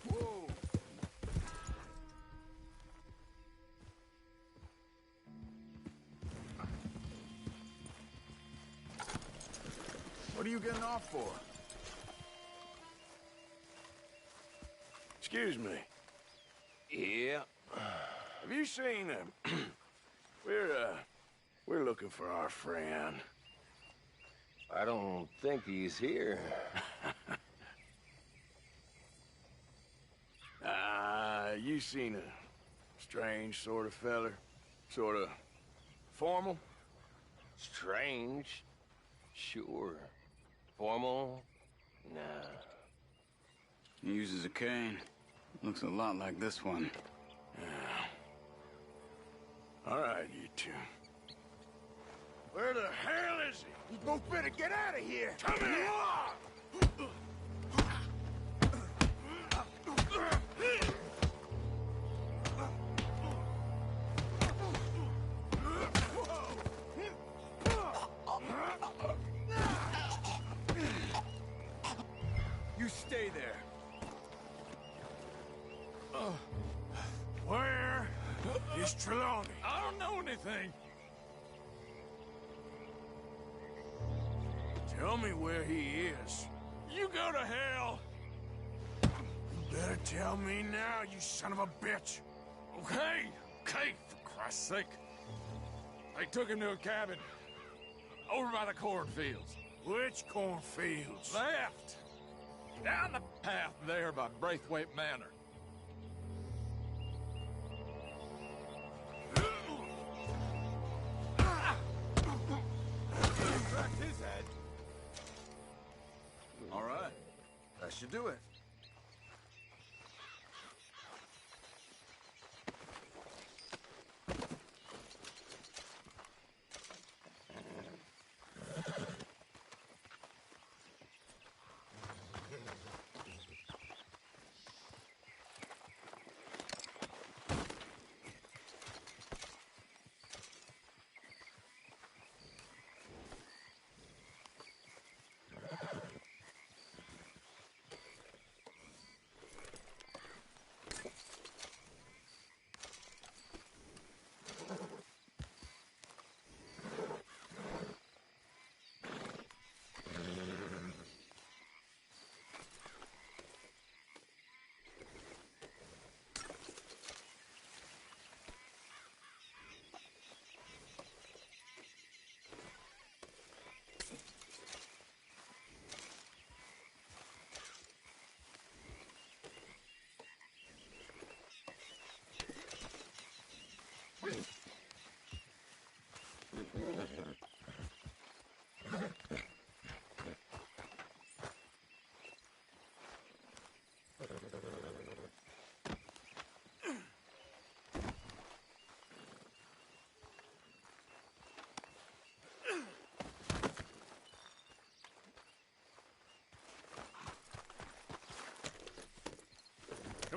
Whoa! What are you getting off for? Excuse me. Yeah. Have you seen him? We're looking for our friend. I don't think he's here. You seen a strange sort of feller? Sort of formal? Strange? Sure. Formal? Nah. He uses a cane. Looks a lot like this one. Yeah. All right, you two. Where the hell is he? You both better get out of here. Come here! You stay there. Where is Trelawney? I don't know anything. Tell me where he is. You go to hell. You better tell me now, you son of a bitch. Okay, for Christ's sake. They took him to a cabin over by the cornfields. Which cornfields? Left. Down the path there by Braithwaite Manor. Cracked his head. All right. That should do it.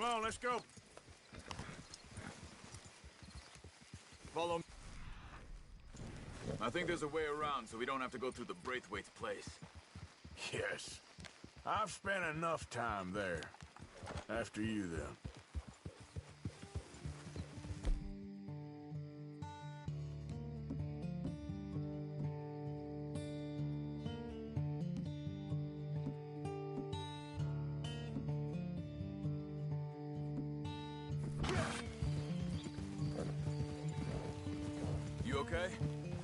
on, let's go. Follow me. I think there's a way around so we don't have to go through the Braithwaite's place. Yes. I've spent enough time there. After you, then. You okay?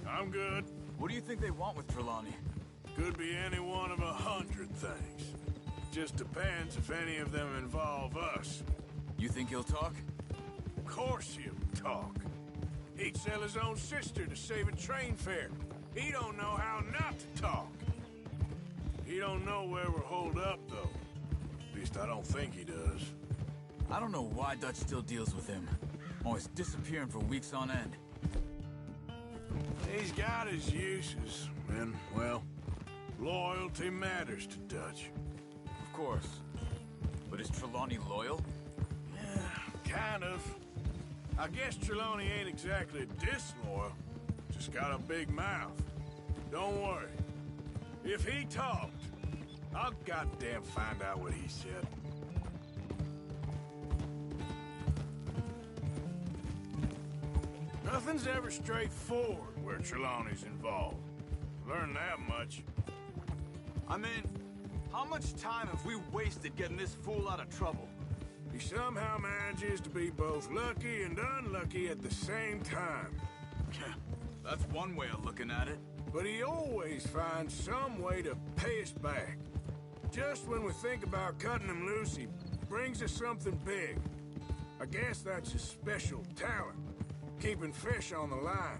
I'm good. What do you think they want with Trelawney? Could be any one of 100 things. Just depends if any of them involve us. You think he'll talk? Of course he'll talk. He'd sell his own sister to save a train fare. He don't know how not to talk. He don't know where we're holed up, though. At least I don't think he does. I don't know why Dutch still deals with him. Always disappearing for weeks on end. He's got his uses, and, well, loyalty matters to Dutch. Of course. But is Trelawney loyal? Yeah, kind of. I guess Trelawney ain't exactly disloyal. Just got a big mouth. Don't worry. If he talked, I'll goddamn find out what he said. Nothing's ever straightforward where Trelawney's involved. Learn that much. I mean, how much time have we wasted getting this fool out of trouble? He somehow manages to be both lucky and unlucky at the same time. That's one way of looking at it. But he always finds some way to pay us back. Just when we think about cutting him loose, he brings us something big. I guess that's his special talent, keeping fish on the line.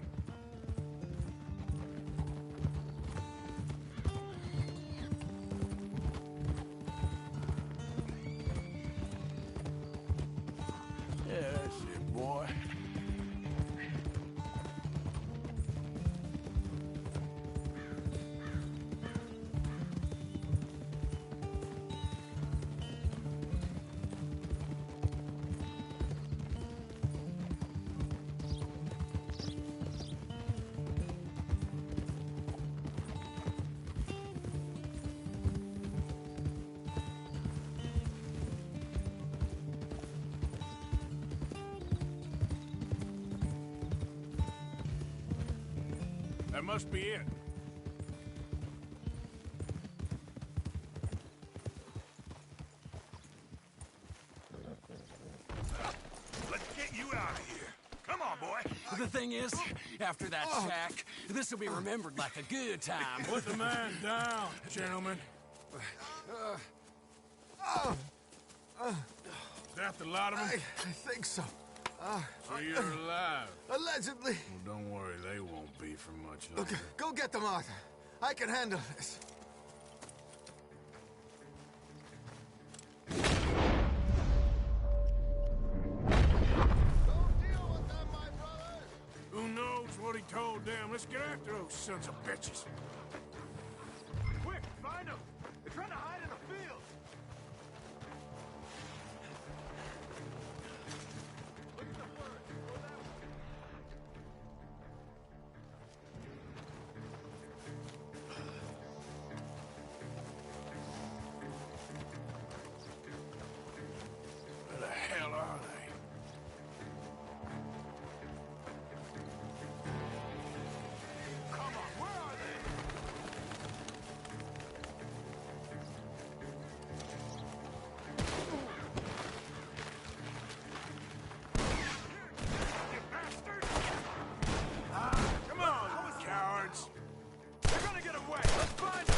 Yeah, that's it, boy. That must be it. Let's get you out of here. Come on, boy. The thing is, after that shack, this will be remembered like a good time. Put the man down, gentlemen. Is that the lot of them? I think so. So you're alive? Allegedly. Well, don't worry, they won't be for much longer. Okay, go get them, Arthur. I can handle this. Who knows what he told them? Let's get after those sons of bitches. Quick, find them. They're trying to hide in the fields. Where the hell are they? Come on, where are they? You bastard! Come on, cowards! They're gonna get away. Let's find them.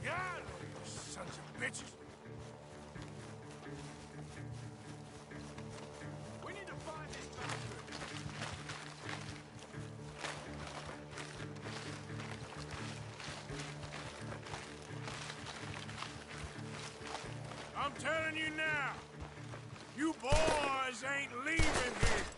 God, sons of bitches! We need to find these bastards. I'm telling you now, you boys ain't leaving here.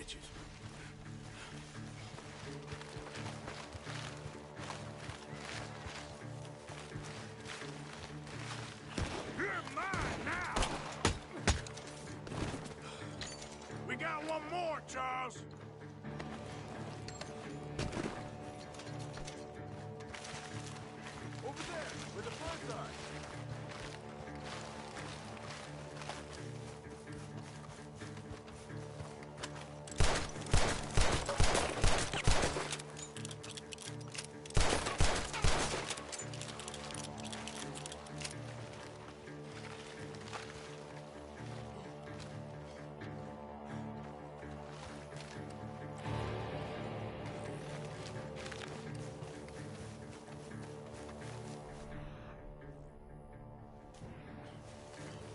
bitches. You're mine now! We got one more, Charles. Over there, where the birds are.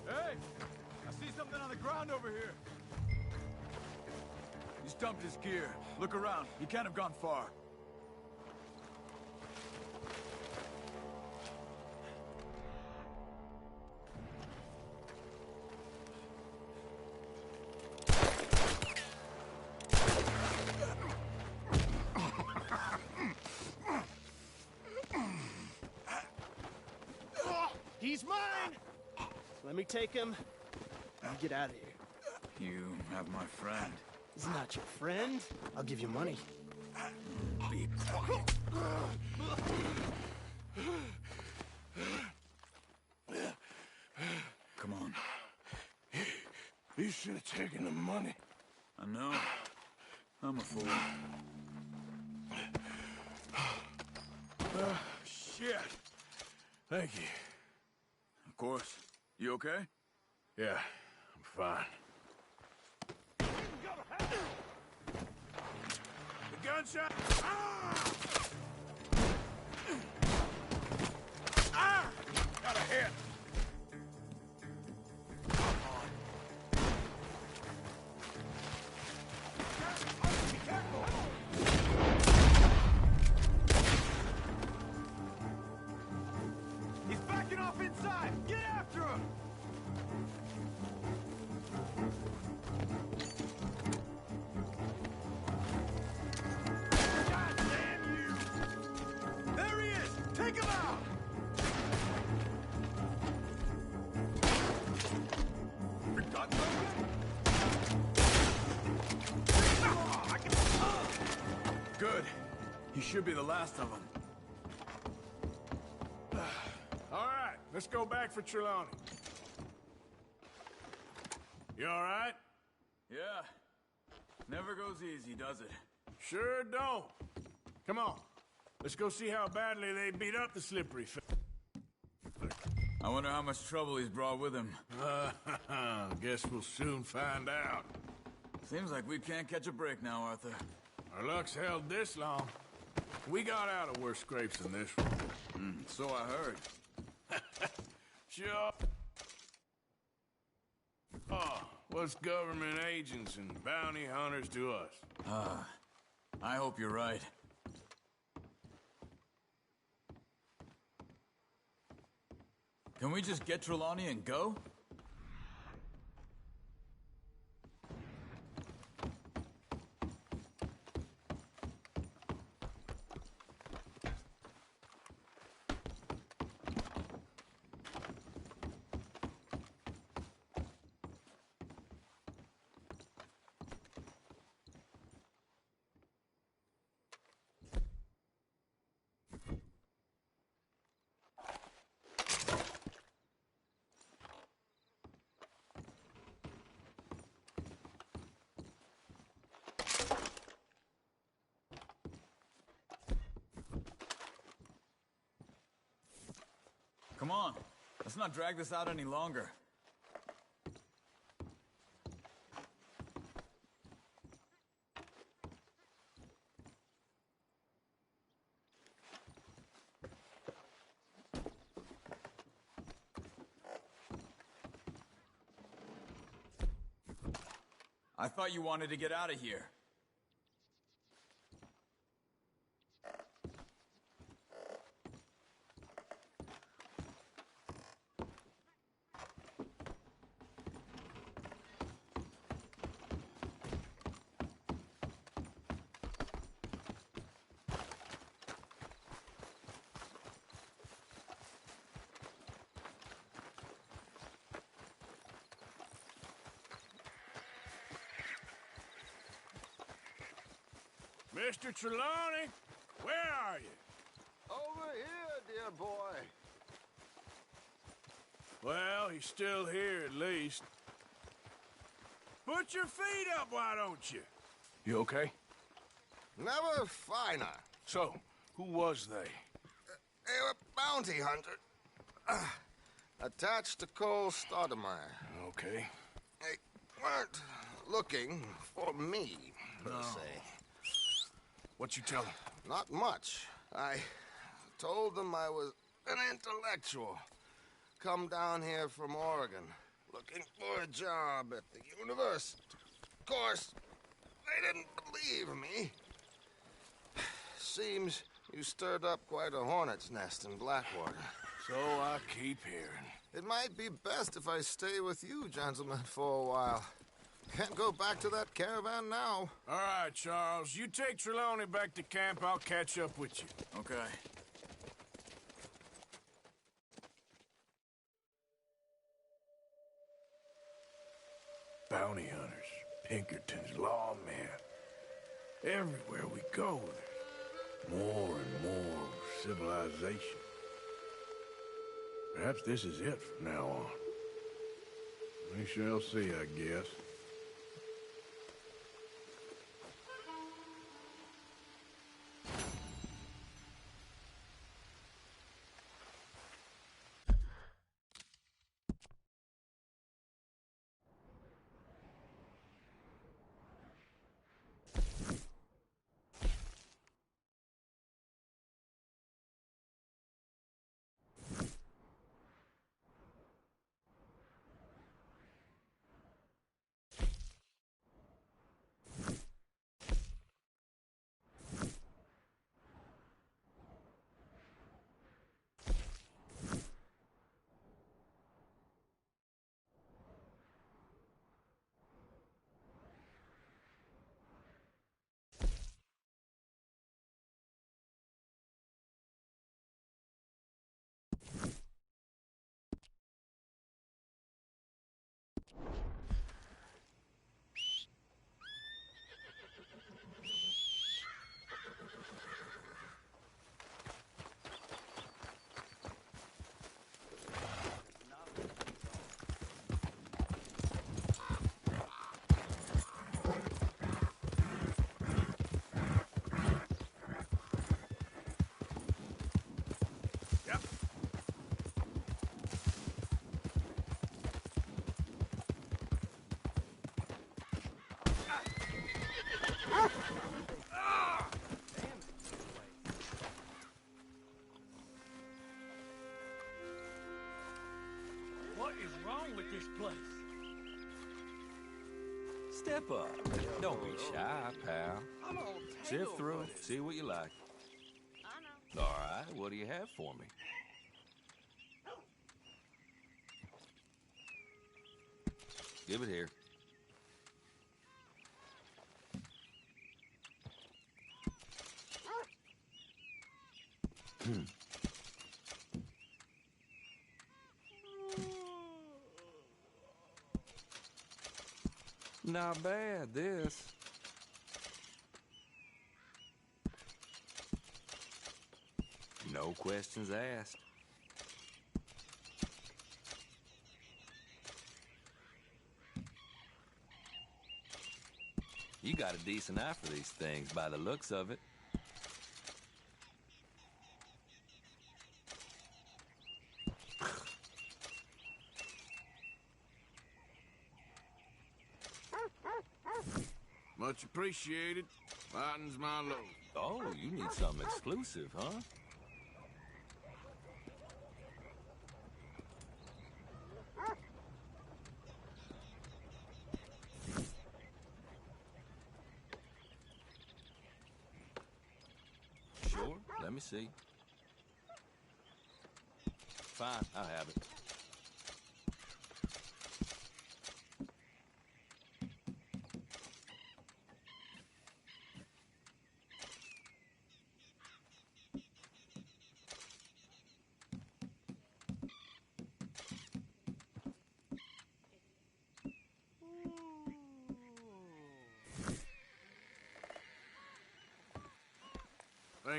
Hey! I see something on the ground over here. He's dumped his gear. Look around. He can't have gone far. He's mine! Let me take him and get out of here. You have my friend. He's not your friend. I'll give you money. Be quiet. Come on. You should have taken the money. I know. I'm a fool. Shit. Thank you. Of course. You okay? Yeah, I'm fine. The gunshot! Ah! Ah! Got a hit. He's backing off inside! Get after him! God damn you! There he is! Take him out! Forgot something? Good. He should be the last of them. All right, let's go back for Trelawney. You all right? Yeah. Never goes easy, does it? Sure don't. Come on. Let's go see how badly they beat up the slippery I wonder how much trouble he's brought with him. Guess we'll soon find out. Seems like we can't catch a break now, Arthur. Our luck's held this long. We got out of worse scrapes than this one. So I heard. Sure. Oh, what's government agents and bounty hunters to us? I hope you're right. Can we just get Trelawney and go? Come on. Let's not drag this out any longer. I thought you wanted to get out of here. Mr. Trelawney, where are you? Over here, dear boy. Well, he's still here at least. Put your feet up, why don't you? You okay? Never finer. So, who was they? They were bounty hunter. Attached to Cole Stoudemire. Okay. They weren't looking for me, per se. What you tell them? Not much. I told them I was an intellectual. Come down here from Oregon, looking for a job at the university. Of course, they didn't believe me. Seems you stirred up quite a hornet's nest in Blackwater. So I keep hearing. It might be best if I stay with you, gentlemen, for a while. Can't go back to that caravan now. All right, Charles. You take Trelawney back to camp. I'll catch up with you. Okay. Bounty hunters, Pinkerton's lawmen. Everywhere we go, there's more and more civilization. Perhaps this is it from now on. We shall see, I guess. What is wrong with this place? Step up. Don't be shy, pal. I'm all Sift through, see what you like. All right, what do you have for me? Give it here. Not bad, this. No questions asked. You got a decent eye for these things by the looks of it. Much appreciated. Lightens my load. Oh, you need something exclusive, huh? Sure, let me see. Fine, I'll have it.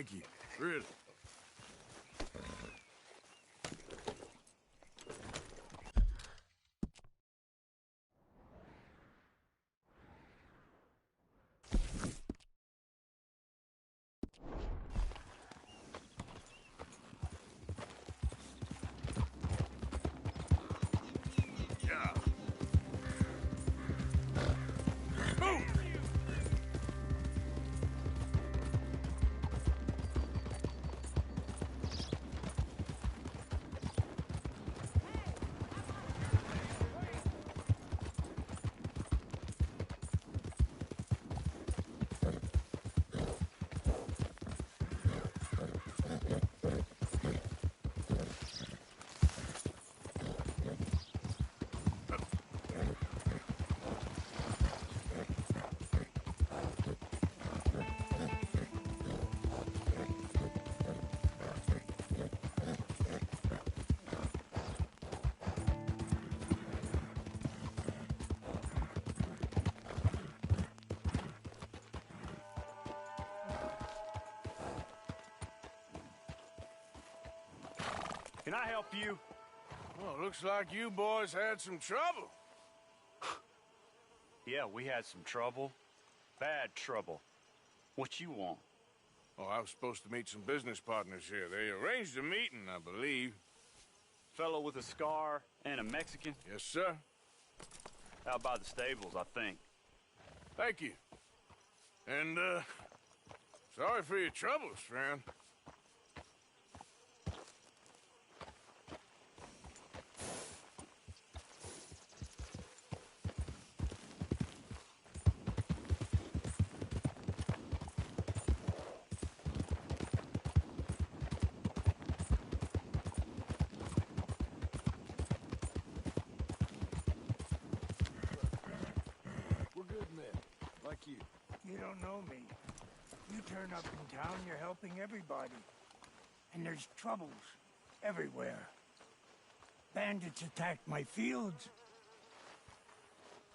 Thank you. Really. Can I help you? Well, looks like you boys had some trouble. Yeah, we had some trouble. Bad trouble. What you want? Oh, I was supposed to meet some business partners here. They arranged a meeting, I believe. Fellow with a scar and a Mexican? Yes, sir. Out by the stables, I think. Thank you. And, sorry for your troubles, friend. You don't know me. You turn up in town, you're helping everybody. And there's troubles everywhere. Bandits attacked my fields.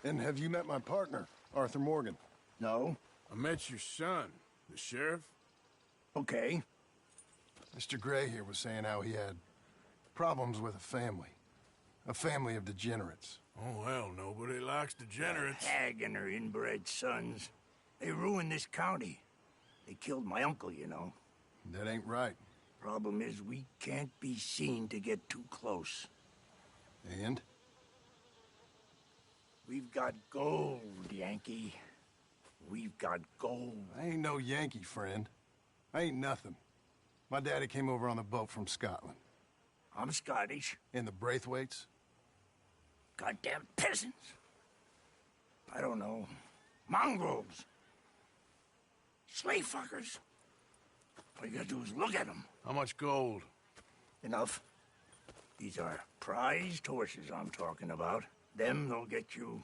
And have you met my partner, Arthur Morgan? No. I met your son, the sheriff. Okay. Mr. Gray here was saying how he had problems with a family of degenerates. Oh, well, nobody likes degenerates. That hag and her inbred sons. They ruined this county. They killed my uncle, you know. That ain't right. Problem is, we can't be seen to get too close. And? We've got gold, Yankee. We've got gold. I ain't no Yankee, friend. I ain't nothing. My daddy came over on the boat from Scotland. I'm Scottish. And the Braithwaites? Goddamn peasants. I don't know. Mongrels. Slave fuckers. All you gotta do is look at them. How much gold? Enough. These are prized horses I'm talking about. Them, they'll get you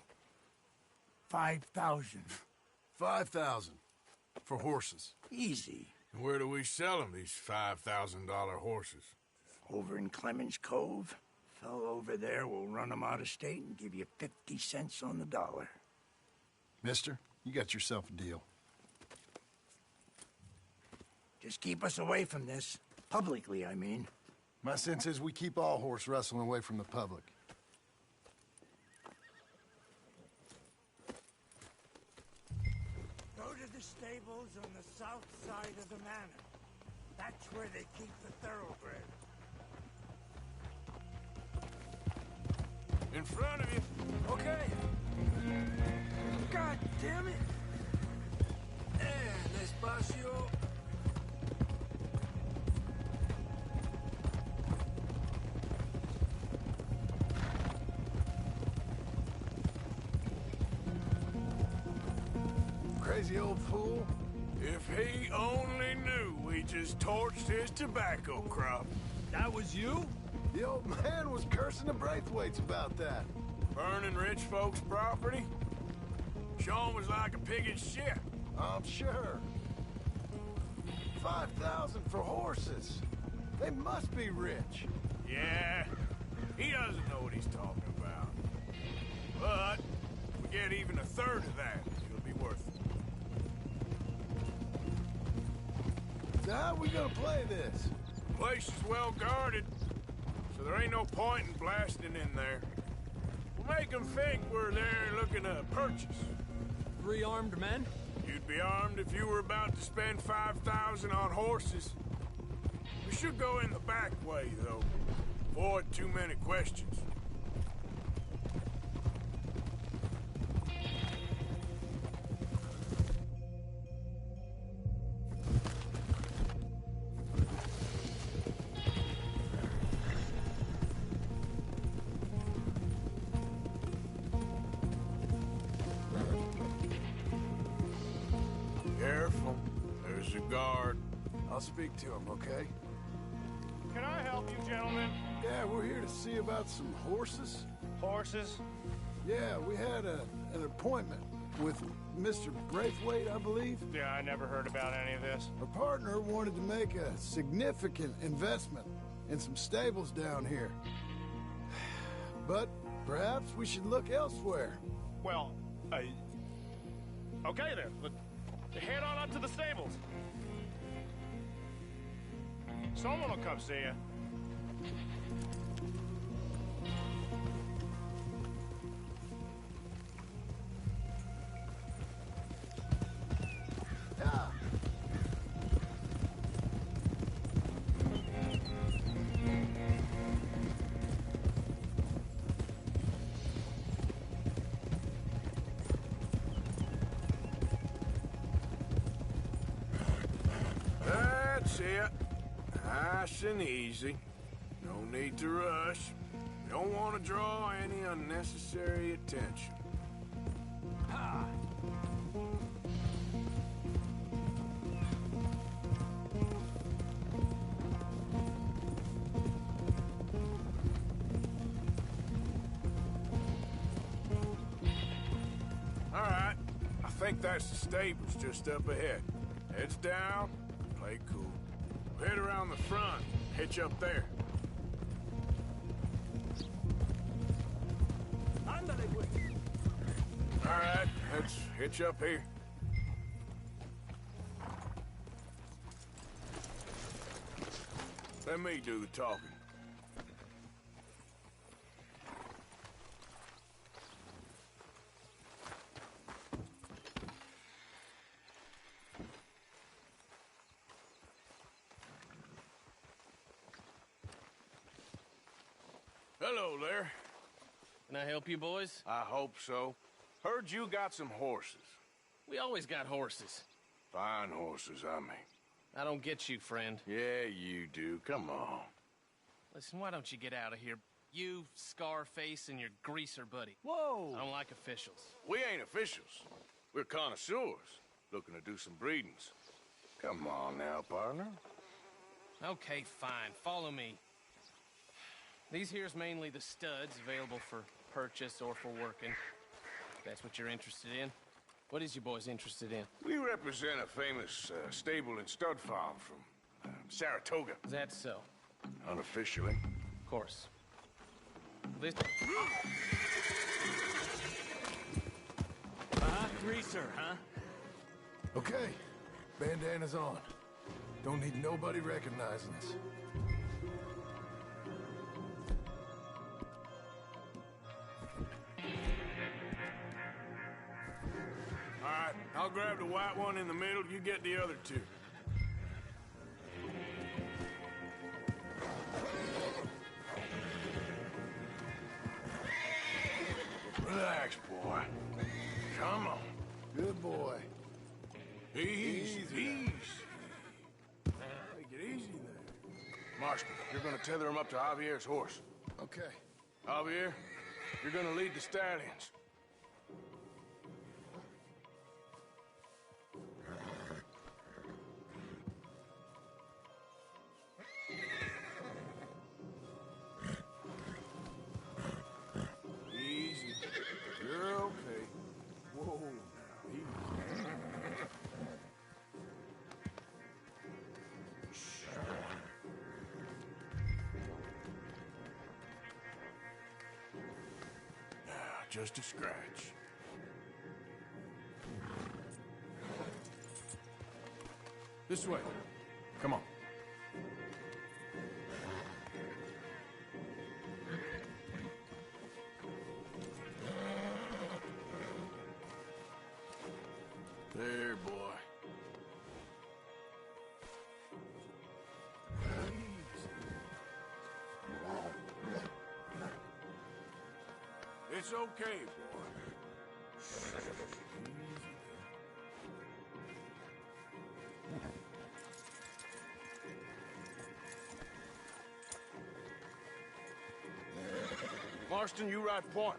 5,000. 5,000 for horses. Easy. And where do we sell them, these $5,000 horses? Over in Clemens Cove. Fellow over there will run them out of state and give you 50 cents on the dollar. Mister, you got yourself a deal. Just keep us away from this. Publicly, I mean. My sense is we keep all horse rustling away from the public. Go to the stables on the south side of the manor. That's where they keep the thoroughbred. In front of you. Okay. God damn it. Despacio. Crazy old fool. If he only knew we just torched his tobacco crop. That was you? The old man was cursing the Braithwaites about that. Burning rich folks' property? Sean was like a pig in shit. I'm sure. 5,000 for horses. They must be rich. Yeah, he doesn't know what he's talking about. But if we get even a third of that, it'll be worth it. Is how are we gonna play this? Place is well guarded, so there ain't no point in blasting in there. We'll make them think we're there looking to purchase. 3 armed men? You'd be armed if you were about to spend 5,000 on horses. We should go in the back way, though. Avoid too many questions. Careful. There's a guard. I'll speak to him, okay? Can I help you, gentlemen? Yeah, we're here to see about some horses. Horses? Yeah, we had an appointment with Mr. Braithwaite, I believe. Yeah, I never heard about any of this. Our partner wanted to make a significant investment in some stables down here. But perhaps we should look elsewhere. Well, okay then. Head on up to the stables. Someone will come see you. That's it. Nice and easy. No need to rush. We don't want to draw any unnecessary attention. Ha! All right. I think that's the stables just up ahead. Heads down, play cool. Head around the front, hitch up there. All right, let's hitch up here. Let me do the talking. Hello there. Can I help you, boys? I hope so. Heard you got some horses. We always got horses. Fine horses, I mean. I don't get you, friend. Yeah, you do. Come on. Listen, why don't you get out of here? You, Scarface, and your greaser buddy. Whoa! I don't like officials. We ain't officials. We're connoisseurs, looking to do some breedings. Come on now, partner. Okay, fine. Follow me. These here's mainly the studs available for purchase or for working. If that's what you're interested in. What is you boys interested in? We represent a famous stable and stud farm from Saratoga. Is that so? Unofficially. Of course. This... Greaser, huh? Okay, bandana's on. Don't need nobody recognizing us. All right, I'll grab the white one in the middle. You get the other two. Relax, boy. Come on. Good boy. Easy. Take it easy there. Marston, you're gonna tether him up to Javier's horse. Okay. Javier, you're gonna lead the stallions. Easy. You're okay. Whoa, now, easy. Just a scratch. This way. Come on. There, boy. It's okay, boy. Marston, you ride point.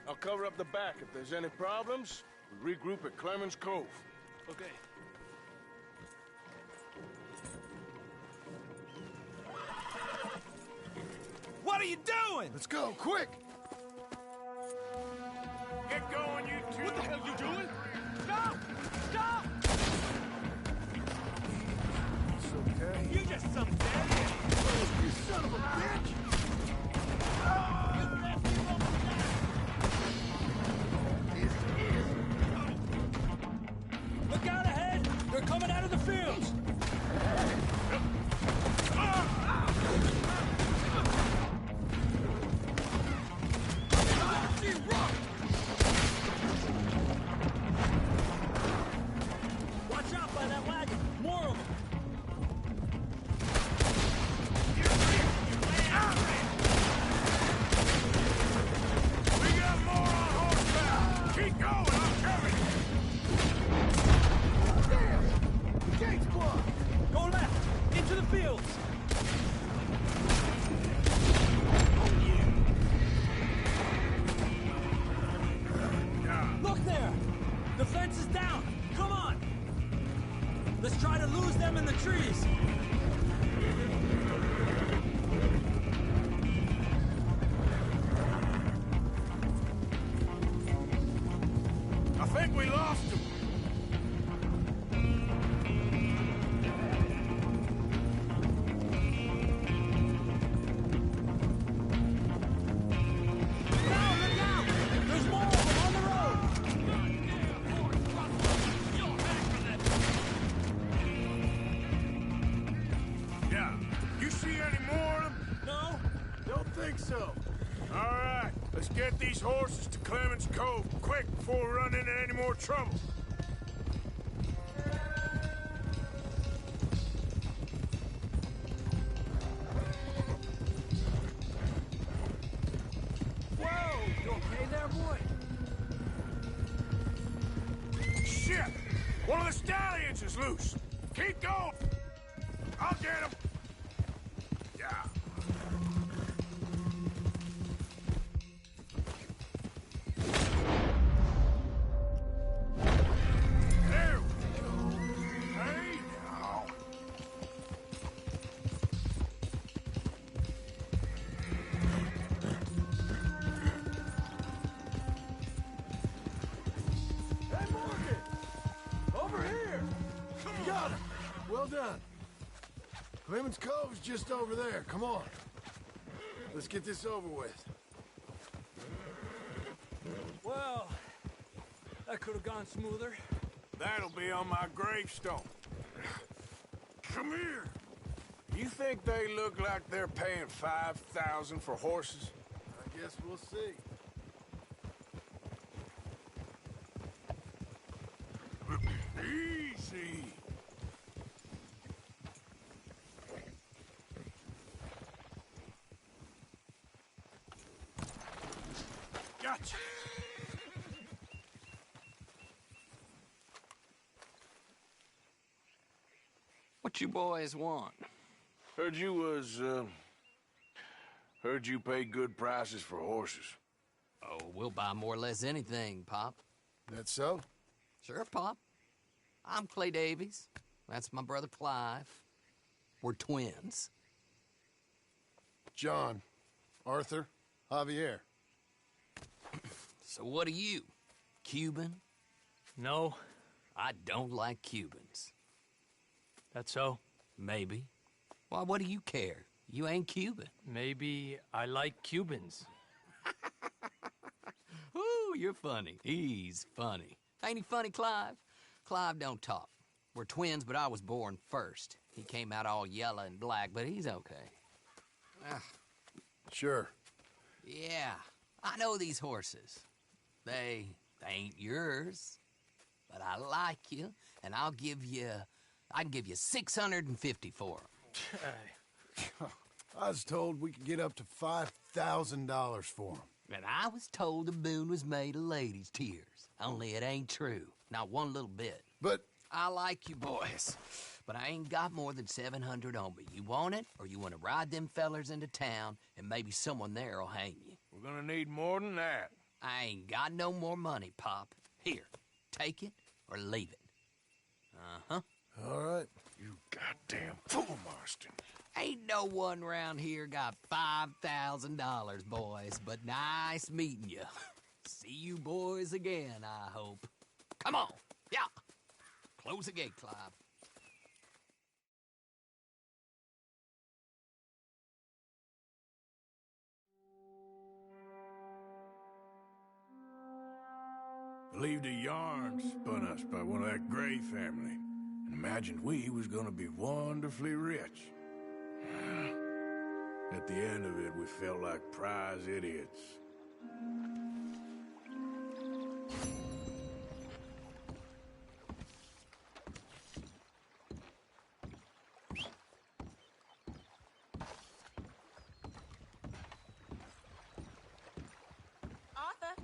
I'll cover up the back. If there's any problems, we regroup at Clemens Cove. Okay. What are you doing? Let's go, quick! Get going, you two! What the hell you doing? Stop! Stop! It's okay. You just some dead. You son of a bitch! Look out ahead! They're coming out of the fields! Watch out by that wagon! More of them! We got more on horseback! Keep going, I'm coming! Damn! The gate's blocked! Go left! Into the fields! Look there! The fence is down! Come on! Let's try to lose them in the trees! I think we lost him. Now, look out! There's more of them on the road! Yeah. You see any more of them? No? Don't think so. All right. Let's get these horses to Clemens Cove quick before we run into any more trouble. Whoa! You okay there, boy? Shit! One of the stallions is loose. Keep going. I'll get him. Yeah. There we go. Hey now. Hey, Morgan! Over here! Got him! Well done. Clemens Cove's just over there. Come on. Let's get this over with. Well, that could have gone smoother. That'll be on my gravestone. Come here. You think they look like they're paying $5,000 for horses? I guess we'll see. Easy. Gotcha. What you boys want? Heard you pay good prices for horses. Oh, we'll buy more or less anything, Pop. That so? Sure, Pop. I'm Clay Davies. That's my brother Clive. We're twins. John, Arthur, Javier. So what are you? Cuban? No. I don't like Cubans. That's so? Maybe. Why, what do you care? You ain't Cuban. Maybe I like Cubans. Ooh, you're funny. He's funny. Ain't he funny, Clive? Clive don't talk. We're twins, but I was born first. He came out all yellow and black, but he's okay. Sure. Yeah, I know these horses. They ain't yours, but I like you, and I can give you 650 for them. I was told we could get up to $5,000 for them. And I was told the moon was made of ladies' tears. Only it ain't true. Not one little bit. But I like you boys, but I ain't got more than 700 on me. You want it, or you want to ride them fellers into town, and maybe someone there'll hang you? We're gonna need more than that. I ain't got no more money, Pop. Here, take it or leave it. Uh-huh. All right. You goddamn fool, Marston. Ain't no one round here got $5,000, boys, but nice meeting you. See you boys again, I hope. Come on, yeah. Close the gate, Clive. Believed a yarn spun us by one of that Gray family, and imagined we was gonna be wonderfully rich. At the end of it, we felt like prize idiots. Arthur?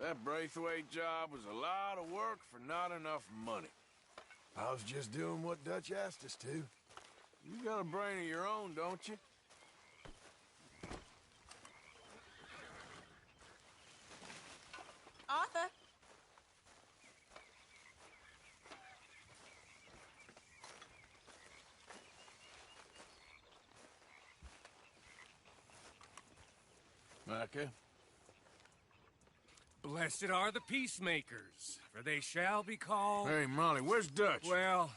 That Braithwaite job was a lot of work for not enough money. I was just doing what Dutch asked us to. You got a brain of your own, don't you? Arthur? Micah? Blessed are the peacemakers, for they shall be called... Hey, Molly, where's Dutch? Well,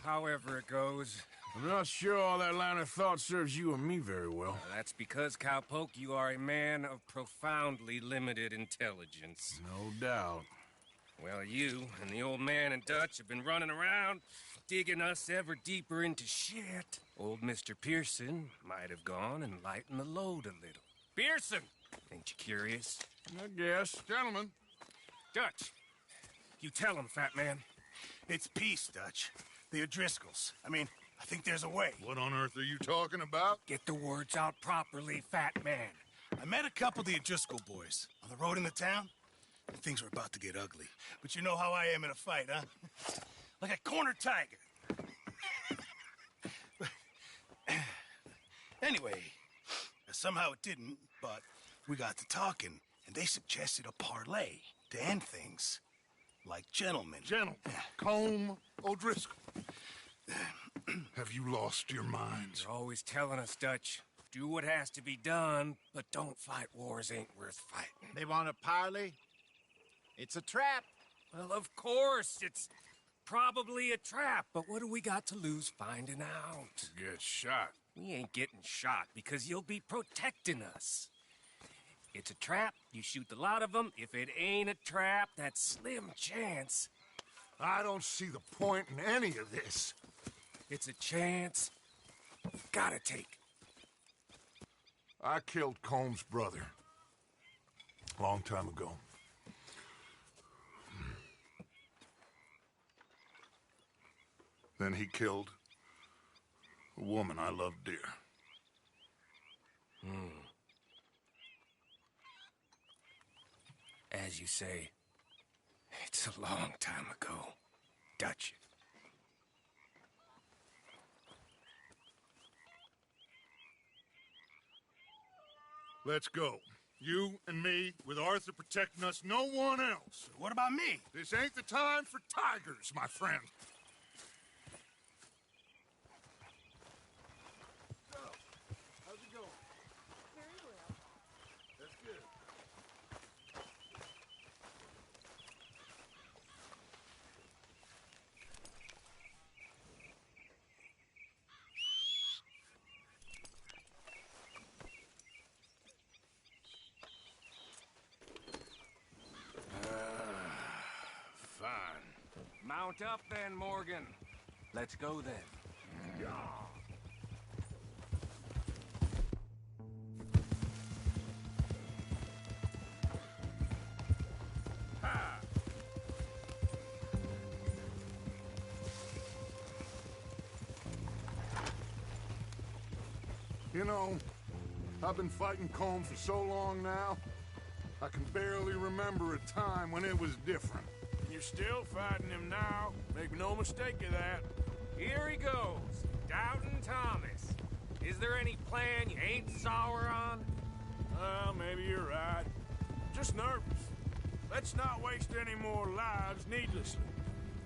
however it goes. I'm not sure all that line of thought serves you and me very well. That's because, Cowpoke, you are a man of profoundly limited intelligence. No doubt. Well, you and the old man and Dutch have been running around, digging us ever deeper into shit. Old Mr. Pearson might have gone and lightened the load a little. Pearson! Ain't you curious? I guess. Gentlemen. Dutch, you tell him, fat man. It's peace, Dutch. The O'Driscolls. I mean, I think there's a way. What on earth are you talking about? Get the words out properly, fat man. I met a couple of the O'Driscoll boys on the road into town, and things were about to get ugly. But you know how I am in a fight, huh? Like a corner tiger. Anyway, somehow it didn't, but we got to talking, and they suggested a parlay to end things. Like gentlemen. Gentlemen. Combe O'Driscoll. Have you lost your minds? You're always telling us, Dutch. Do what has to be done, but don't fight wars ain't worth fighting. They want a parley? It's a trap. Well, of course, it's probably a trap, but what do we got to lose finding out? Get shot. We ain't getting shot because you'll be protecting us. It's a trap, you shoot the lot of them. If it ain't a trap, that's slim chance. I don't see the point in any of this. It's a chance. Gotta take. I killed Combs' brother. A long time ago. Then he killed a woman I loved dear. As you say, it's a long time ago, Dutch. Let's go. You and me, with Arthur protecting us, no one else. What about me? This ain't the time for tigers, my friend. So, how's it going? Very well. That's good. Mount up then, Morgan. Let's go then. You know, I've been fighting Colm for so long now, I can barely remember a time when it was different. You're still fighting him now. Make no mistake of that. Here he goes, Doubting Thomas. Is there any plan you ain't sour on? Well, maybe you're right. Just nervous. Let's not waste any more lives needlessly.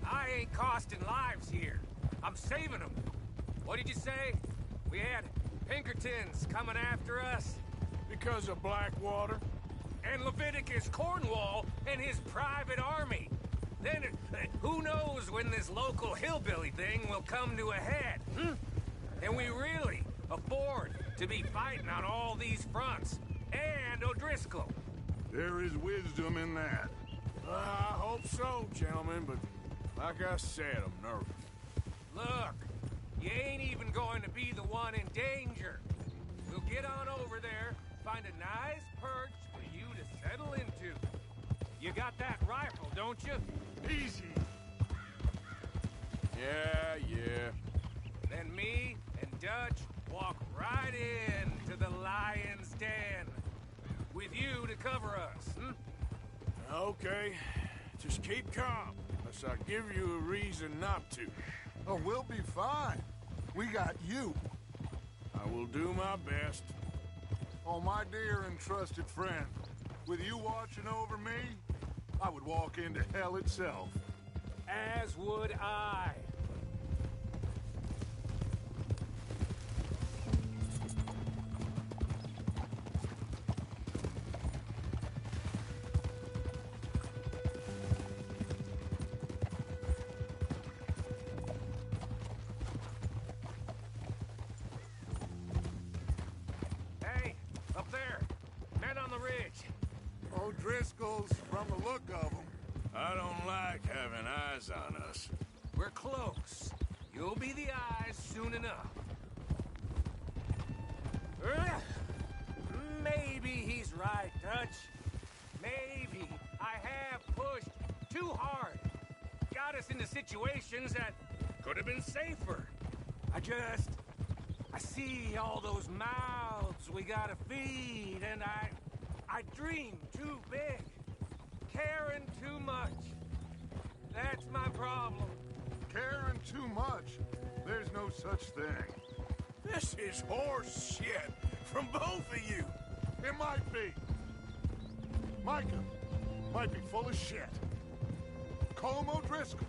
I ain't costing lives here. I'm saving them. What did you say? We had Pinkertons coming after us? Because of Blackwater? And Leviticus Cornwall and his private army. Then, who knows when this local hillbilly thing will come to a head, And we really afford to be fighting on all these fronts. And O'Driscoll. There is wisdom in that. I hope so, gentlemen, but like I said, I'm nervous. Look, you ain't even going to be the one in danger. We'll get on over there, find a nice perch for you to settle into. You got that rifle, don't you? Easy. Yeah. Then me and Dutch walk right in to the lion's den. With you to cover us, Okay. Just keep calm, unless I give you a reason not to. Oh, we'll be fine. We got you. I will do my best. Oh, my dear and trusted friend, with you watching over me, I would walk into hell itself. As would I. Hey, up there. Men on the ridge. O'Driscoll's from the look of them. I don't like having eyes on us. We're close. You'll be the eyes soon enough. Maybe he's right, Dutch. Maybe I have pushed too hard. Got us into situations that could have been safer. I see all those mouths we gotta feed, and I dream too big. Caring too much. That's my problem. Caring too much? There's no such thing. This is horse shit from both of you. It might be. Micah might be full of shit. Colm O'Driscoll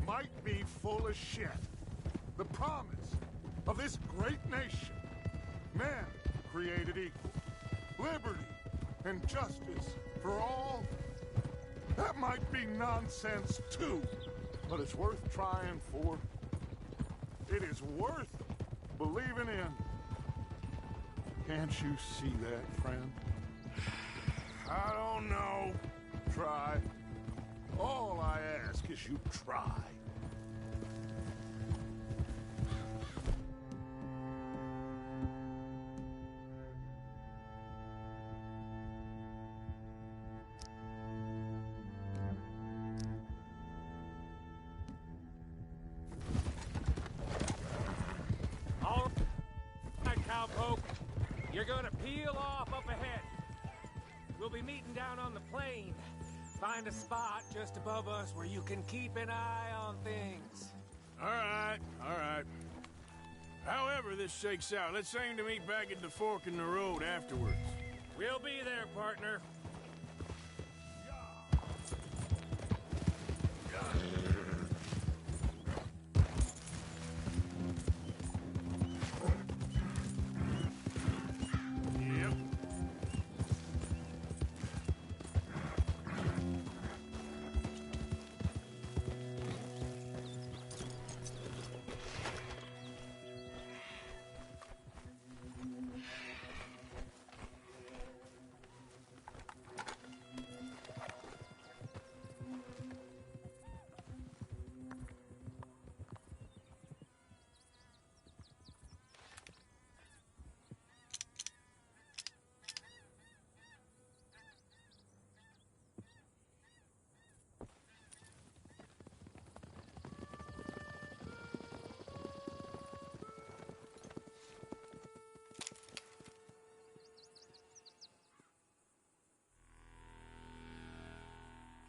might be full of shit. The promise of this great nation. Men created equal. Liberty and justice for all. That might be nonsense too, but it's worth trying for. It is worth believing in. Can't you see that, friend? I don't know. Try. All I ask is you try. All right, cowpoke. You're gonna peel off up ahead. We'll be meeting down on the plain. Find a spot just above us where you can keep an eye on things. All right. However this shakes out, let's aim to meet back at the fork in the road afterwards. We'll be there, partner.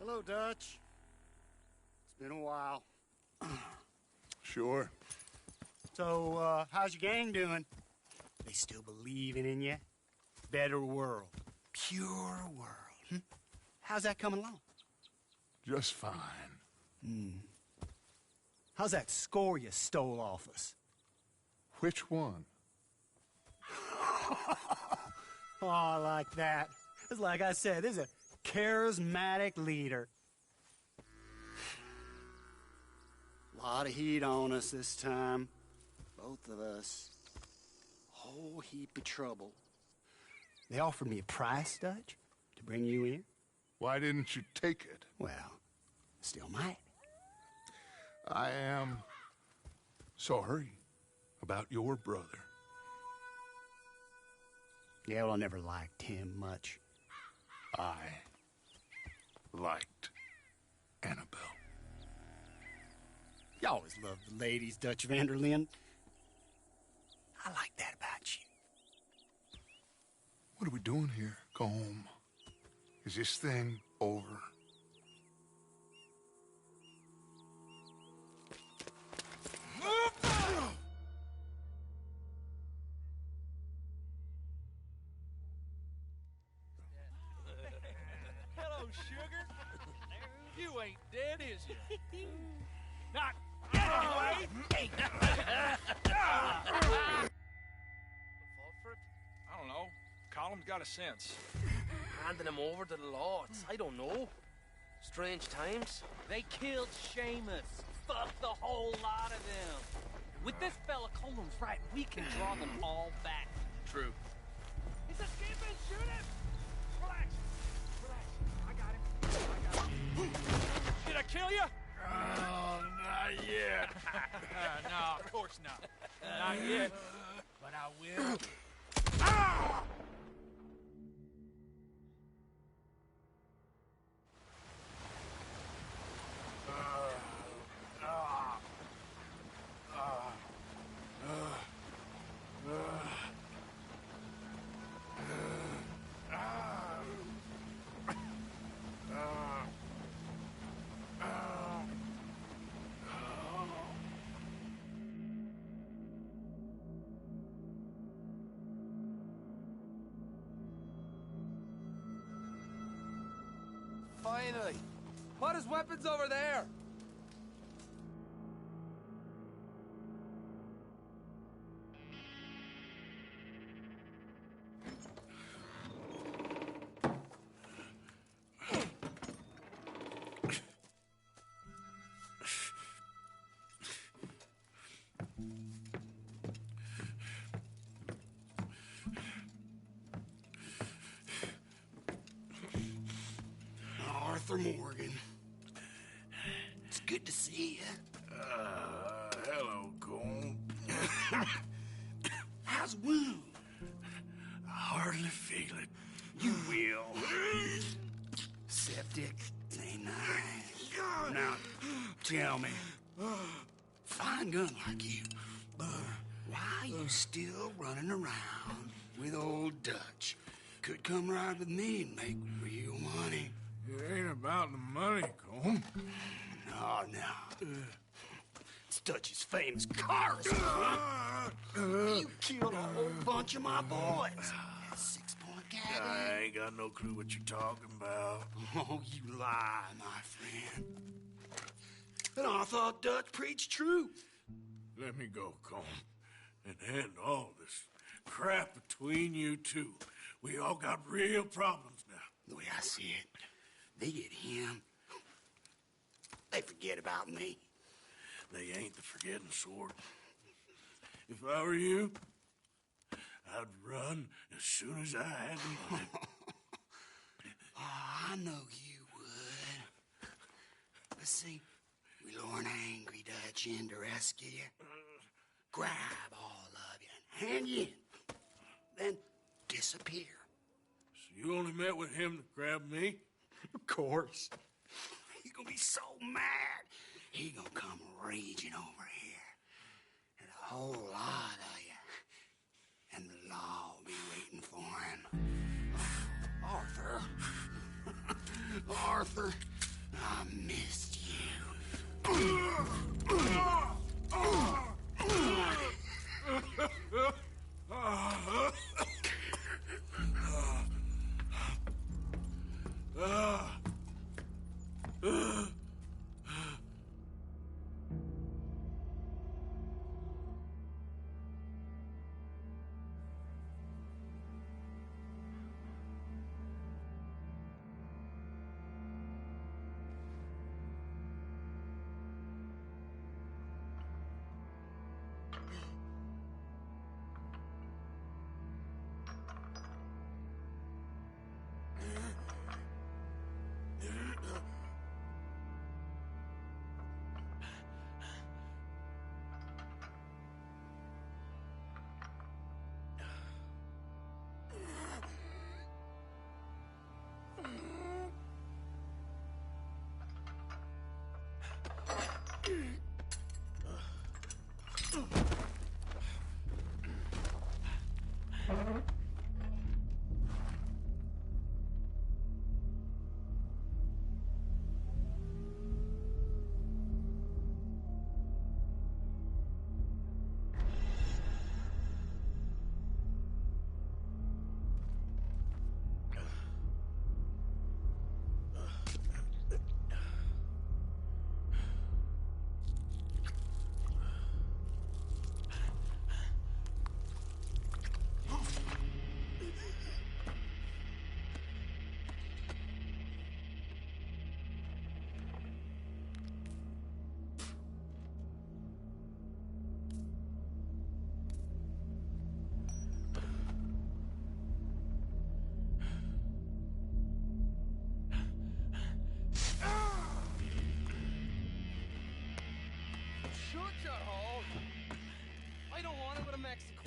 Hello, Dutch. It's been a while. Sure. So, how's your gang doing? They still believing in you? Better world. Pure world. How's that coming along? Just fine. How's that score you stole off us? Which one? Oh, I like that. It's like I said, this is a charismatic leader. Lot of heat on us this time. Both of us. Whole heap of trouble. They offered me a price, Dutch, to bring you in. Why didn't you take it? Well, still might. I am sorry about your brother. Yeah, well, I never liked him much. I liked Annabelle. You always loved the ladies, Dutch Vanderlyn. I like that about you. What are we doing here? Go home. Is this thing over? Hello, sugar. You ain't dead, is you? Not anyway. I don't know. Column's got a sense. Handing him over to the law. I don't know. Strange times. They killed Seamus. Fuck the whole lot of them. With this fella Colum's right, we can draw them all back. True. He's escaping. Shoot him. Relax. Relax. I got him. Did I kill you? Oh, not yet. No, of course not. Not yet. But I will. Finally! Put his weapons over there! Arthur Morgan. It's good to see you. Hello, Cole. How's the wound? I hardly feel it. You will. Septic. Ain't nice. Now, tell me. Fine gun like you. Why you still running around with old Dutch? Could come right with me and make real money. It ain't about the money, Colm. No. It's Dutch's famous cars. You killed a whole bunch of my boys. That 6-point gag. I ain't got no clue what you're talking about. Oh, you lie, my friend. And I thought Dutch preached truth. Let me go, Colm, and end all this crap between you two. We all got real problems now. The way I see it, they get him. They forget about me. They ain't the forgetting sort. If I were you, I'd run as soon as I had the money. Oh, I know you would. But see, we lure an angry Dutch in to rescue you. Grab all of you and hand you in. Then disappear. So you only met with him to grab me? Of course. He's gonna be so mad. He gonna come raging over here. And a whole lot of you. And the law will be waiting for him. Arthur. Arthur. missed you. Shut your hole. I don't want to go to Mexico.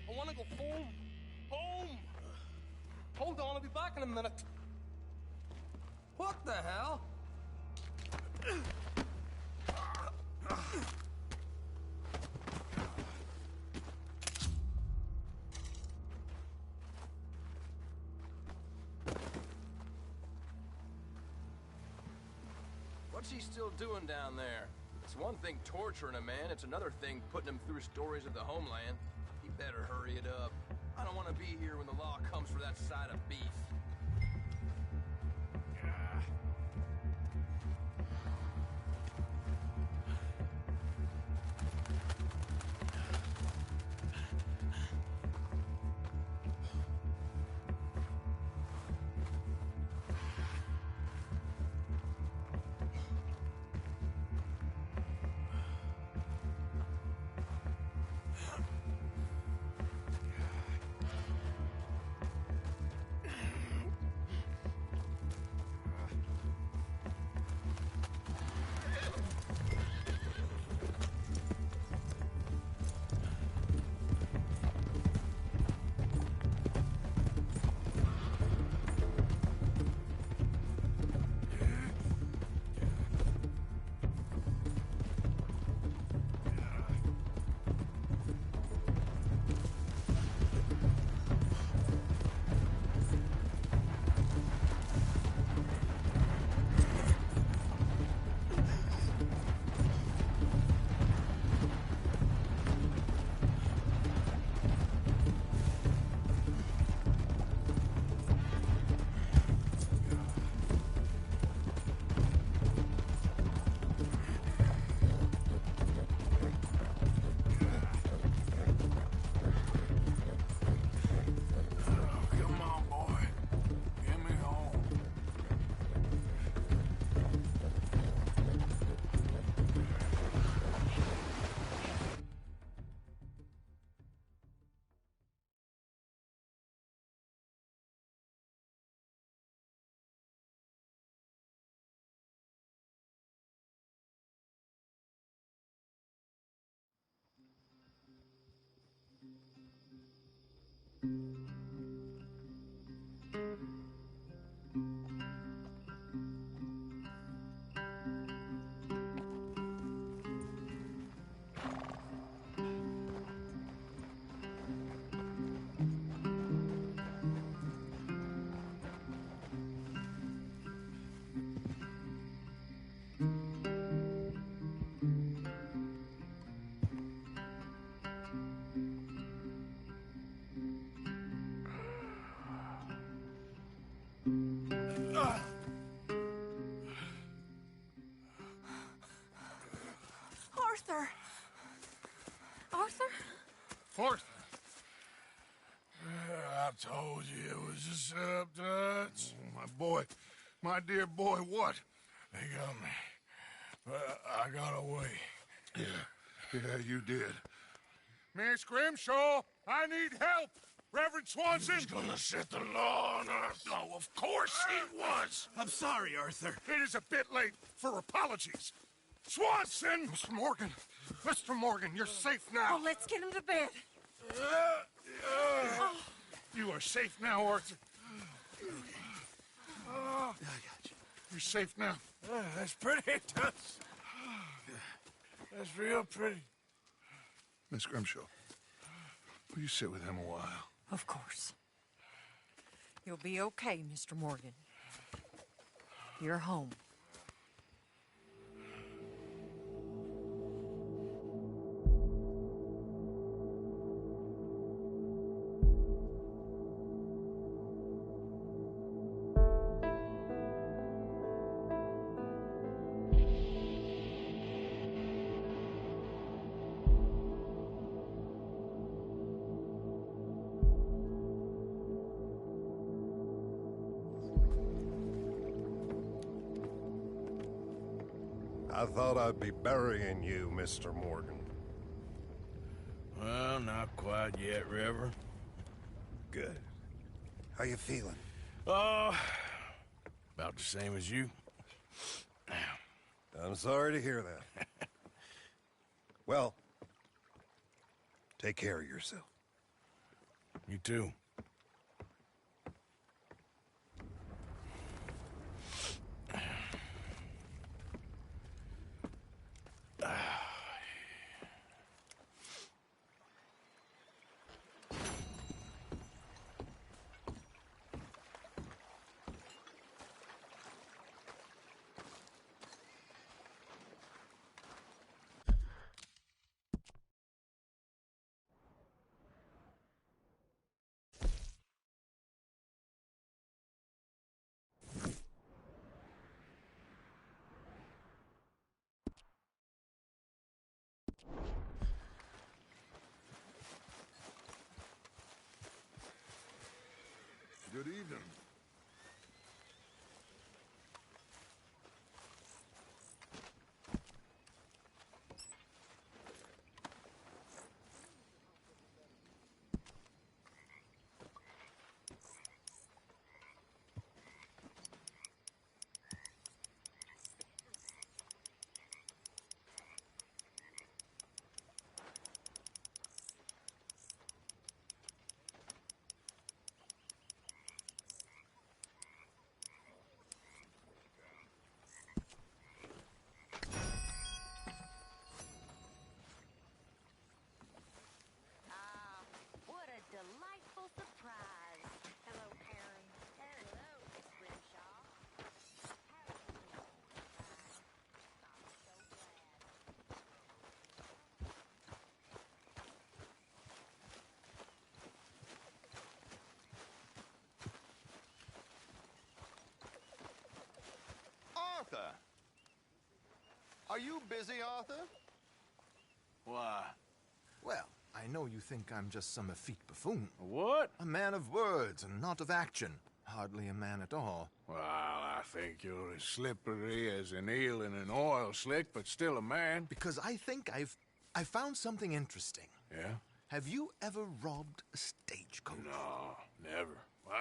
I want to go home. Home! Hold on, I'll be back in a minute. What the hell? What's he still doing down there? It's one thing torturing a man, it's another thing putting him through stories of the homeland. He better hurry it up. I don't want to be here when the law comes for that side of beef. Arthur! Arthur? Arthur! I told you it was a setup, Dutch. My boy, my dear boy, what? They got me. I got away. Yeah, you did. Miss Grimshaw, I need help! Reverend Swanson! He's gonna set the law on us. Oh, of course he was! I'm sorry, Arthur. It is a bit late for apologies. Swanson! Mr. Morgan, you're safe now. Oh, let's get him to bed. You are safe now, Arthur. I got you. You're safe now. That's pretty, Tuts. That's real pretty. Miss Grimshaw, will you sit with him a while? Of course. You'll be okay, Mr. Morgan. You're home. I thought I'd be burying you, Mr. Morgan. Well, not quite yet, Reverend. Good. How you feeling? Oh, about the same as you. I'm sorry to hear that. Well, take care of yourself. You too. Good evening. What a delightful surprise. Hello, Harry. Hello, Miss Grimshaw. Arthur! Are you busy, Arthur? Why? Well, I know you think I'm just some effete buffoon. What? A man of words and not of action. Hardly a man at all. Well, I think you're as slippery as an eel in an oil slick, but still a man. Because I think I found something interesting. Yeah? Have you ever robbed a stagecoach? No, never.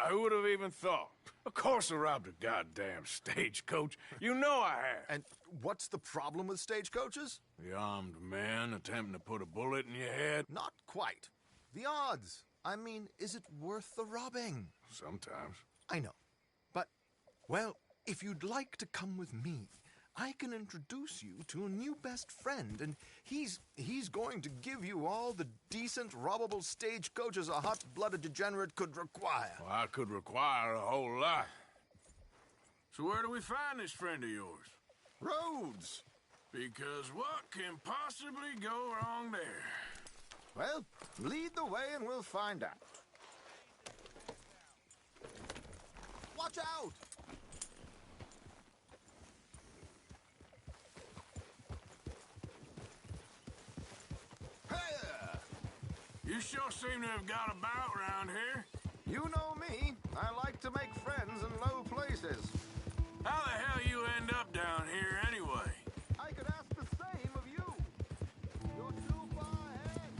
Who would have even thought? Of course I robbed a goddamn stagecoach. You know I have. And what's the problem with stagecoaches? The armed man attempting to put a bullet in your head? Not quite. The odds. I mean, is it worth the robbing? Sometimes. I know. But, well, if you'd like to come with me, I can introduce you to a new best friend, and he's going to give you all the decent, robbable stagecoaches a hot-blooded degenerate could require. Well, I could require a whole lot. So where do we find this friend of yours? Roads. Because what can possibly go wrong there? Well, lead the way and we'll find out. Watch out! sure seem to have got about round here. You know me. I like to make friends in low places. How the hell you end up down here anyway? I could ask the same of you. You're too far ahead.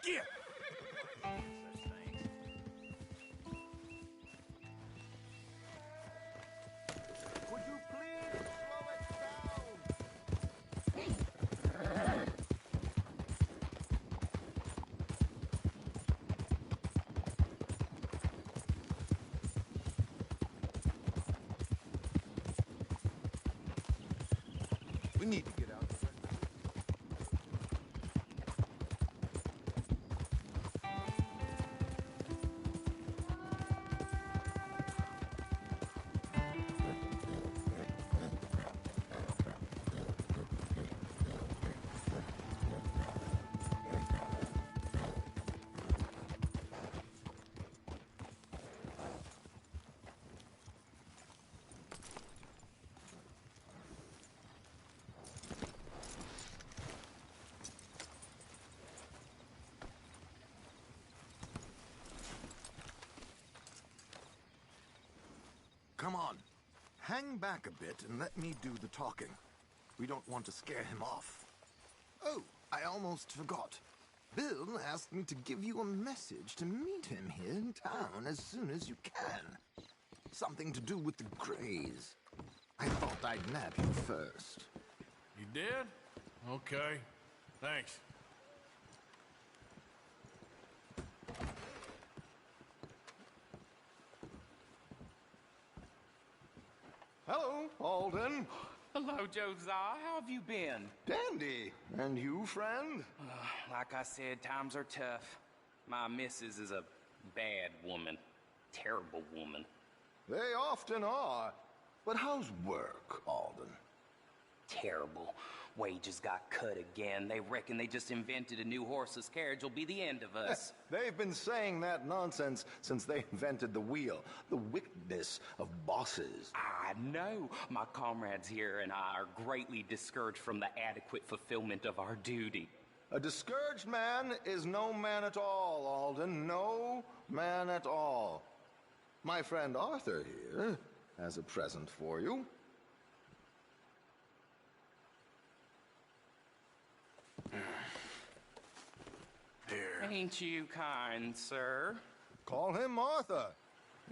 Get! Would you please slow it down? We need to get out of here. Come on. Hang back a bit and let me do the talking. We don't want to scare him off. Oh, I almost forgot. Bill asked me to give you a message to meet him here in town as soon as you can. Something to do with the Greys. I thought I'd nab you first. You did? Okay. Thanks. Hello, Alden. Hello, Josiah. How have you been? Dandy. And you, friend? Like I said, times are tough. My missus is a bad woman. Terrible woman. They often are. But how's work, Alden? Terrible. Wages got cut again. They reckon they just invented a new horseless carriage will be the end of us. They've been saying that nonsense since they invented the wheel. The wickedness of bosses. I know. My comrades here and I are greatly discouraged from the adequate fulfillment of our duty. A discouraged man is no man at all, Alden. No man at all. My friend Arthur here has a present for you. Here. Ain't you kind, sir? Call him Arthur.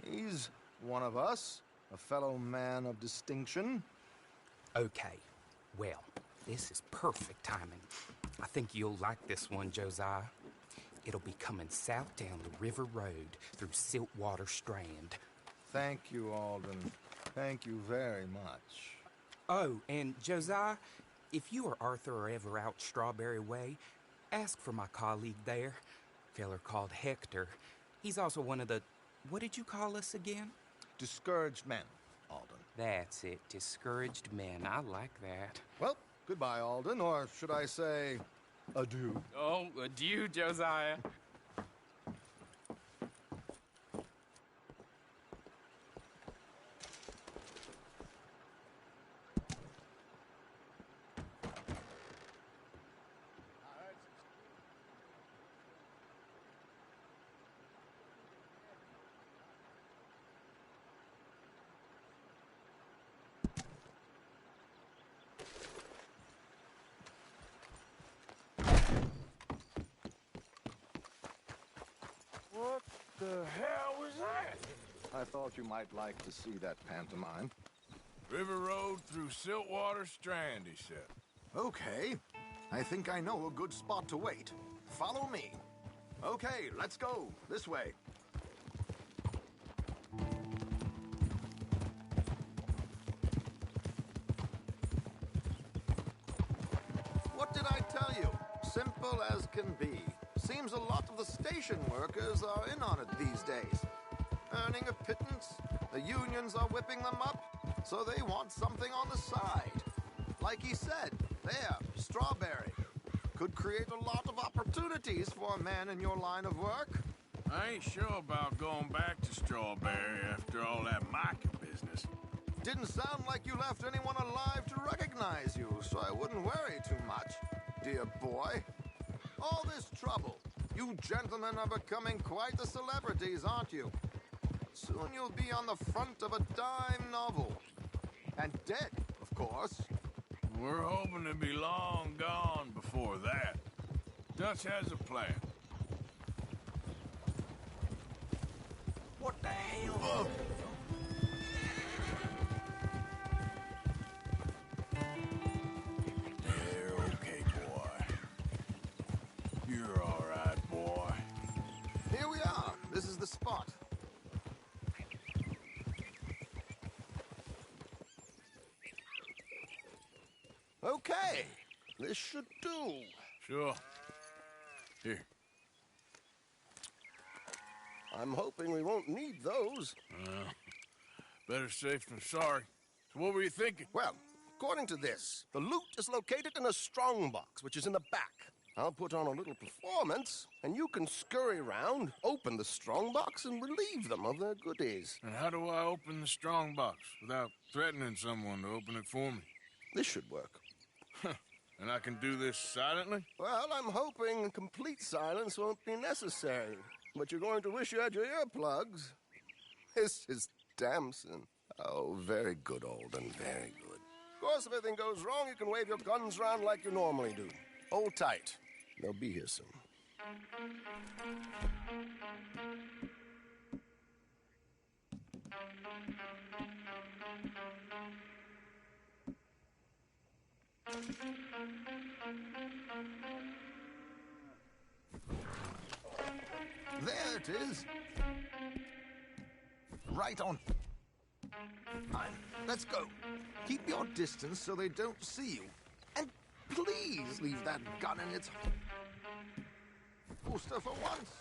He's one of us, a fellow man of distinction. Okay. Well, this is perfect timing. I think you'll like this one, Josiah. It'll be coming south down the river road through Siltwater Strand. Thank you, Alden. Thank you very much. Oh, and Josiah, if you or Arthur are ever out Strawberry Way, ask for my colleague there, feller called Hector. He's also one of the... What did you call us again? Discouraged men, Alden. That's it, discouraged men. I like that. Well, goodbye, Alden, or should I say, adieu. Oh, adieu, Josiah. What the hell was that? I thought you might like to see that pantomime. River Road through Siltwater Strand, he said. Okay. I think I know a good spot to wait. Follow me. Okay, let's go. This way. What did I tell you? Simple as can be. Seems a lot of the station workers are in on it these days. earning a pittance. The unions are whipping them up, so they want something on the side. Like he said, there, Strawberry. Could create a lot of opportunities for a man in your line of work. I ain't sure about going back to Strawberry after all that Micah business. Didn't sound like you left anyone alive to recognize you, so I wouldn't worry too much, dear boy. All this trouble. You gentlemen are becoming quite the celebrities, aren't you? Soon you'll be on the front of a dime novel. And dead, of course. We're hoping to be long gone before that. Dutch has a plan. What the hell? You're okay, boy. You're all right, boy. Here we are. This is the spot. Okay. This should do. Sure. Here. I'm hoping we won't need those. Better safe than sorry. So what were you thinking? Well, according to this, the loot is located in a strongbox, which is in the back. I'll put on a little performance, and you can scurry around, open the strongbox, and relieve them of their goodies. And how do I open the strongbox without threatening someone to open it for me? This should work. And I can do this silently? Well, I'm hoping complete silence won't be necessary. But you're going to wish you had your earplugs. This is Damson. Oh, very good, Alden, very good. Of course, if anything goes wrong, you can wave your guns around like you normally do. Hold tight. They'll be here soon. There it is. Right on. Fine. Let's go. Keep your distance so they don't see you. And please leave that gun in its holster for once.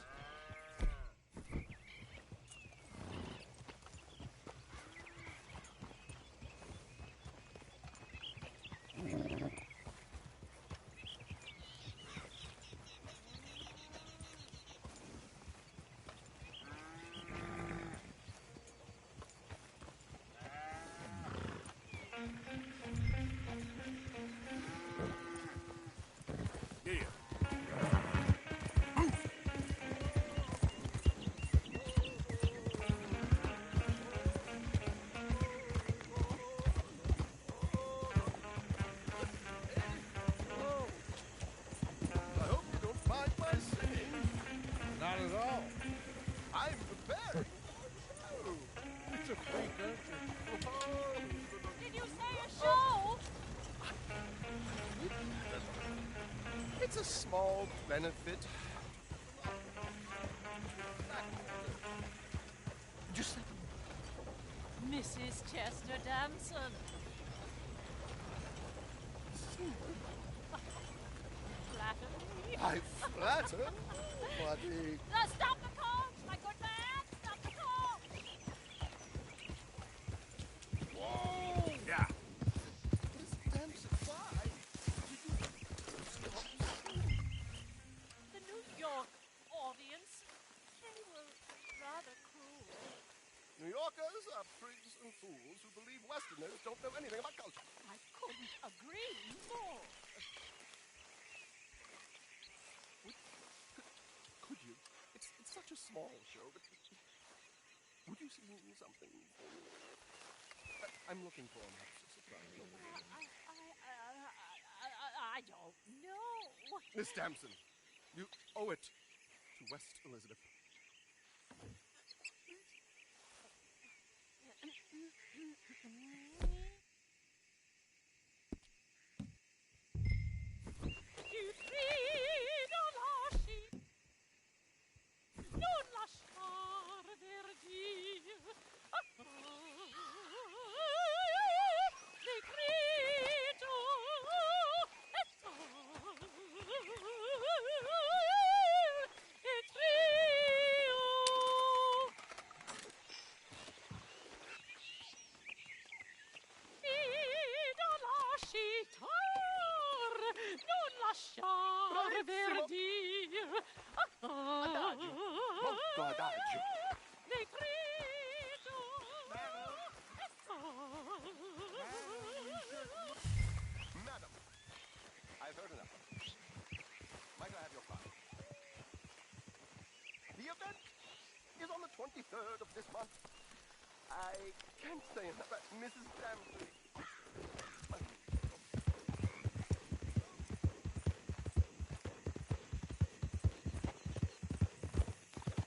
It's a small benefit. Just Mrs. Chester Damson. Flatter me. I flatter? Bloody... Stop the coach, my good man! Stop the coach! Whoa! Yeah. Miss Damson, why? The New York audience, they were rather cruel. New Yorkers are prigs and fools who believe Westerners don't know anything about culture. I couldn't agree more. Could you? It's such a small show, but would you sing something for me? I'm looking for an extra surprise. I don't know. Miss Damson, you owe it to West Elizabeth. pervertir. Molto adagio. Nitrito. Madam, I've heard enough. Might I have your card? The event is on the 23rd of this month. I can't say enough. Mrs. Damsley.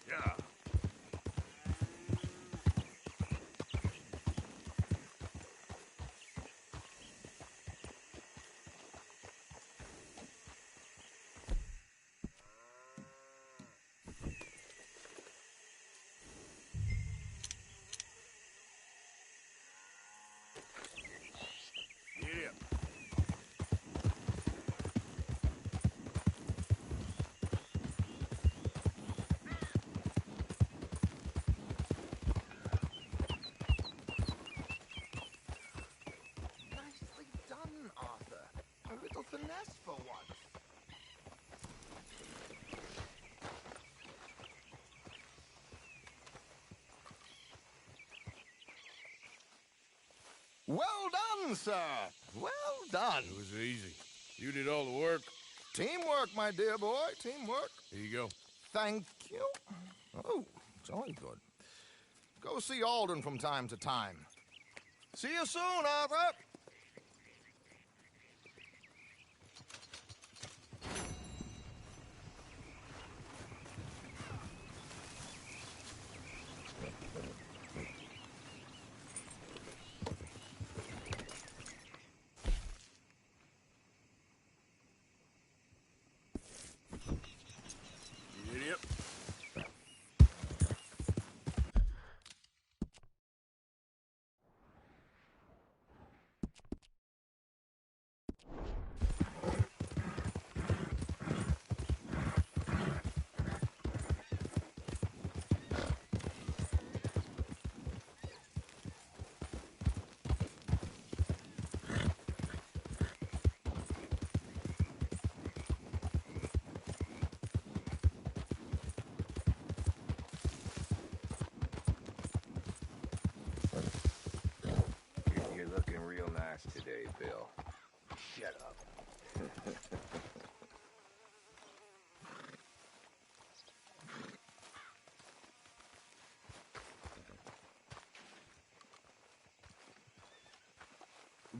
Yeah. Get up. Nicely done, Arthur. A little finesse for once. Well done, sir. Well done. It was easy. You did all the work. Teamwork, my dear boy. Teamwork. Here you go. Thank you. Oh, jolly good. Go see Alden from time to time. See you soon, Arthur. Idiot. You're looking real nice today, Bill. Shut up.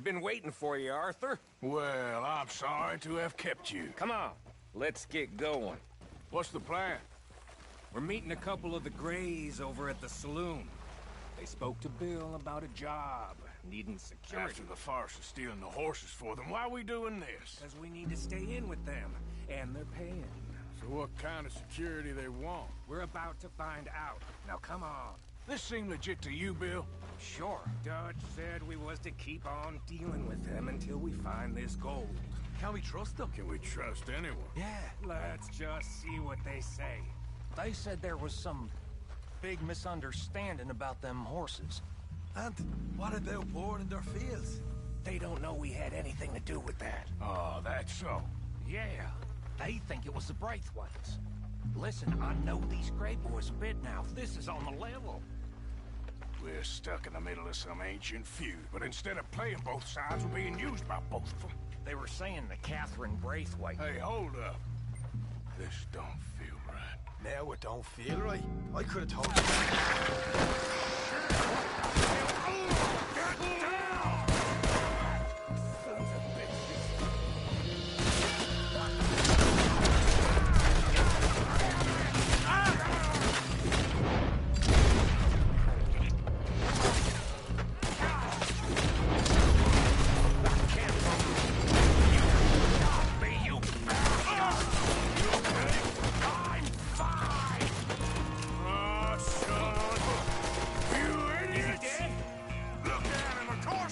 Been waiting for you, Arthur. Well, I'm sorry to have kept you. Come on, let's get going. What's the plan? We're meeting a couple of the Grays over at the saloon. They spoke to Bill about a job, needing security. After the farce of stealing the horses for them, why are we doing this? Because we need to stay in with them, and they're paying. So what kind of security they want? We're about to find out. Now come on. This seem legit to you, Bill? Sure. Dutch said we was to keep on dealing with them until we find this gold. Can we trust them? Can we trust anyone? Yeah. Let's just see what they say. They said there was some big misunderstanding about them horses. And what about board in their fields? They don't know we had anything to do with that. Oh, that's so. Yeah, they think it was the Braithwaites. Listen, I know these Grey boys a bit now. This is on the level. We're stuck in the middle of some ancient feud, but instead of playing both sides, we're being used by both of them. They were saying that Catherine Braithwaite... Hey, hold up. This don't feel right. Now it don't feel right. I could have told you. Get down! Sons of bitches. Look at him, of course!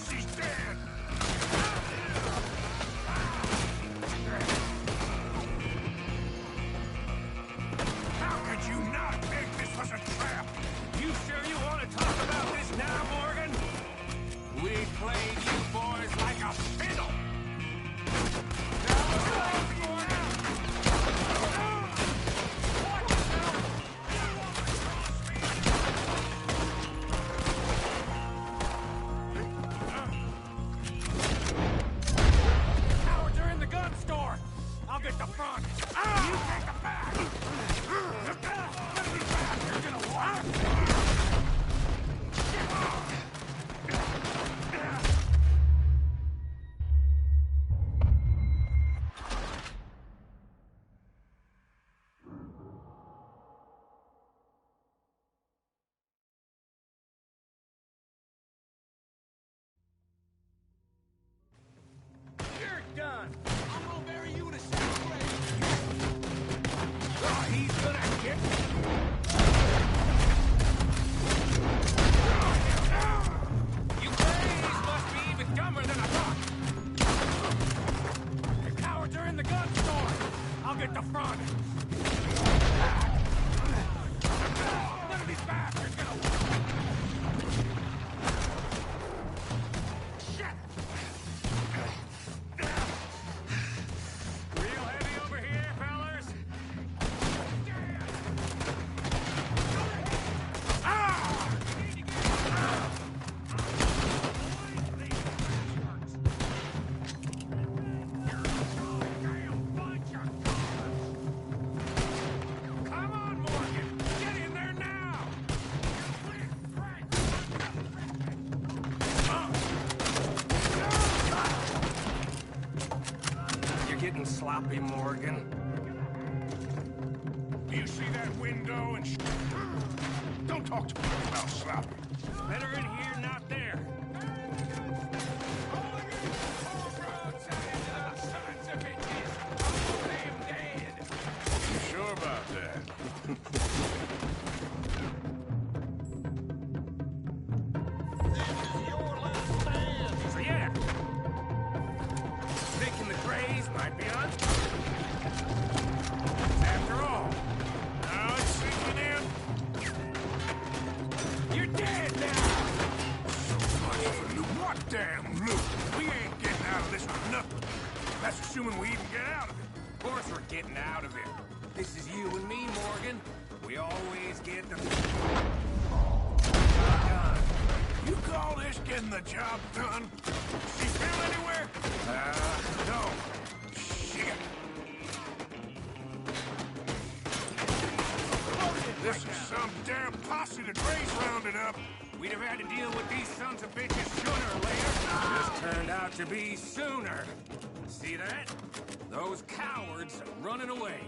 front! You take the back! None of these bastards gonna walk! You're done. I'm gonna bury you in a safe grave. Oh, he's gonna get... You craze must be even dumber than I thought. The cowards are in the gun store. I'll get the front. None of these bastards gonna walk. Shit! Real heavy over here, fellas. Come on, Morgan. Get in there now. You're getting sloppy, Morgan. Do you see that window and Don't talk to me about sloppy. Better in here, not there. You sure about that? So yeah. Thinking the Grays might be on? After all. Now it's sinking in. You're dead now! So much for loot. What damn loot? We ain't getting out of this with nothing. That's assuming we even get out of it. Of course we're getting out of it. This is you and me, Morgan. We always get the... You call this getting the job done? She feel anywhere? No. Shit. This is some damn posse the Grays rounded up. We'd have had to deal with these sons of bitches sooner or later. This turned out to be sooner. See that? Those cowards are running away.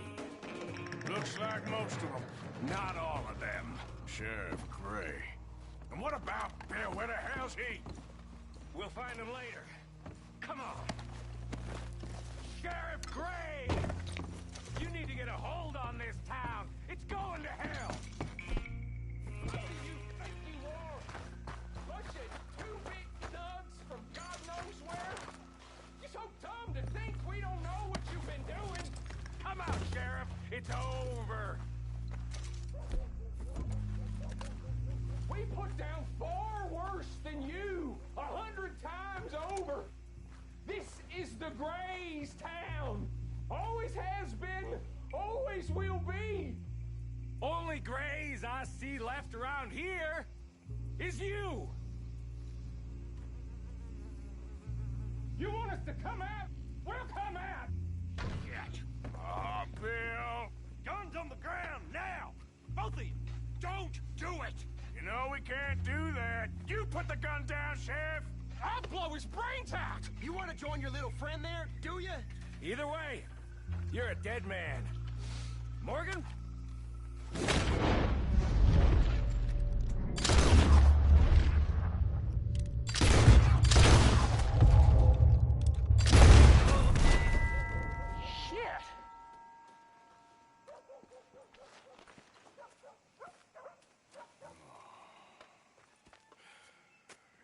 Looks like most of them. Not all of them. Sheriff Gray. And what about Bill? Where the hell's he? We'll find him later. Come on. Sheriff Gray! You need to get a hold on this town. It's going to hell. What do you think you are? Bunch of two big thugs from God knows where? You're so dumb to think we don't know what you've been doing. Come out, Sheriff. It's over. We put down far worse than you, 100 times over. This is the Grays' town. Always has been, always will be. Only Grays I see left around here is you. You want us to come out? We'll come out. Shit. Oh, Bill. Guns on the ground, now! Both of you! Don't do it! You know we can't do that. You put the gun down, Sheriff. I'll blow his brains out. You want to join your little friend there, do you? Either way, you're a dead man. Morgan? Shit.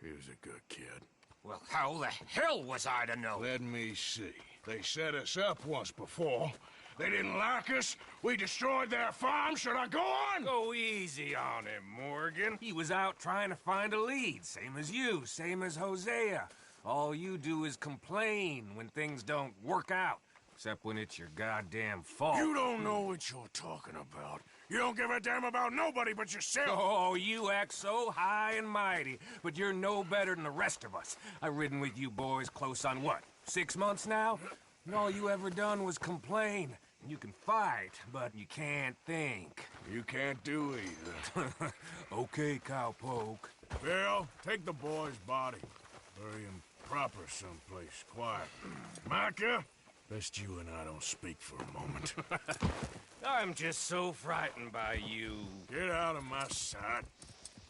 He was a good kid. Well, how the hell was I to know? Let me see. They set us up once before. They didn't like us. We destroyed their farm. Should I go on? Go easy on him, Morgan. He was out trying to find a lead. Same as you, same as Hosea. All you do is complain when things don't work out. Except when it's your goddamn fault. You don't know what you're talking about. You don't give a damn about nobody but yourself. Oh, you act so high and mighty, but you're no better than the rest of us. I've ridden with you boys close on what, 6 months now? And all you ever done was complain. You can fight, but you can't think. You can't do either. Okay, cowpoke. Bill, take the boy's body. Bury him proper someplace, quiet. Micah, best you and I don't speak for a moment. I'm just so frightened by you. Get out of my sight,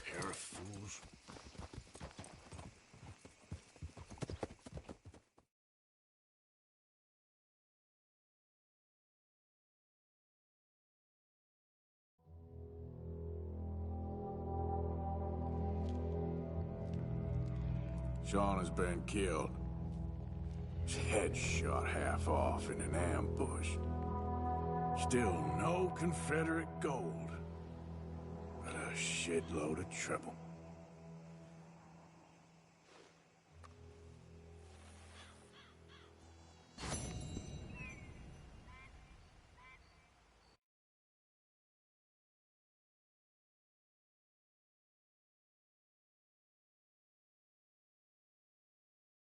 pair of fools. Sean has been killed. His head shot half off in an ambush. Still no Confederate gold, but a shitload of trouble.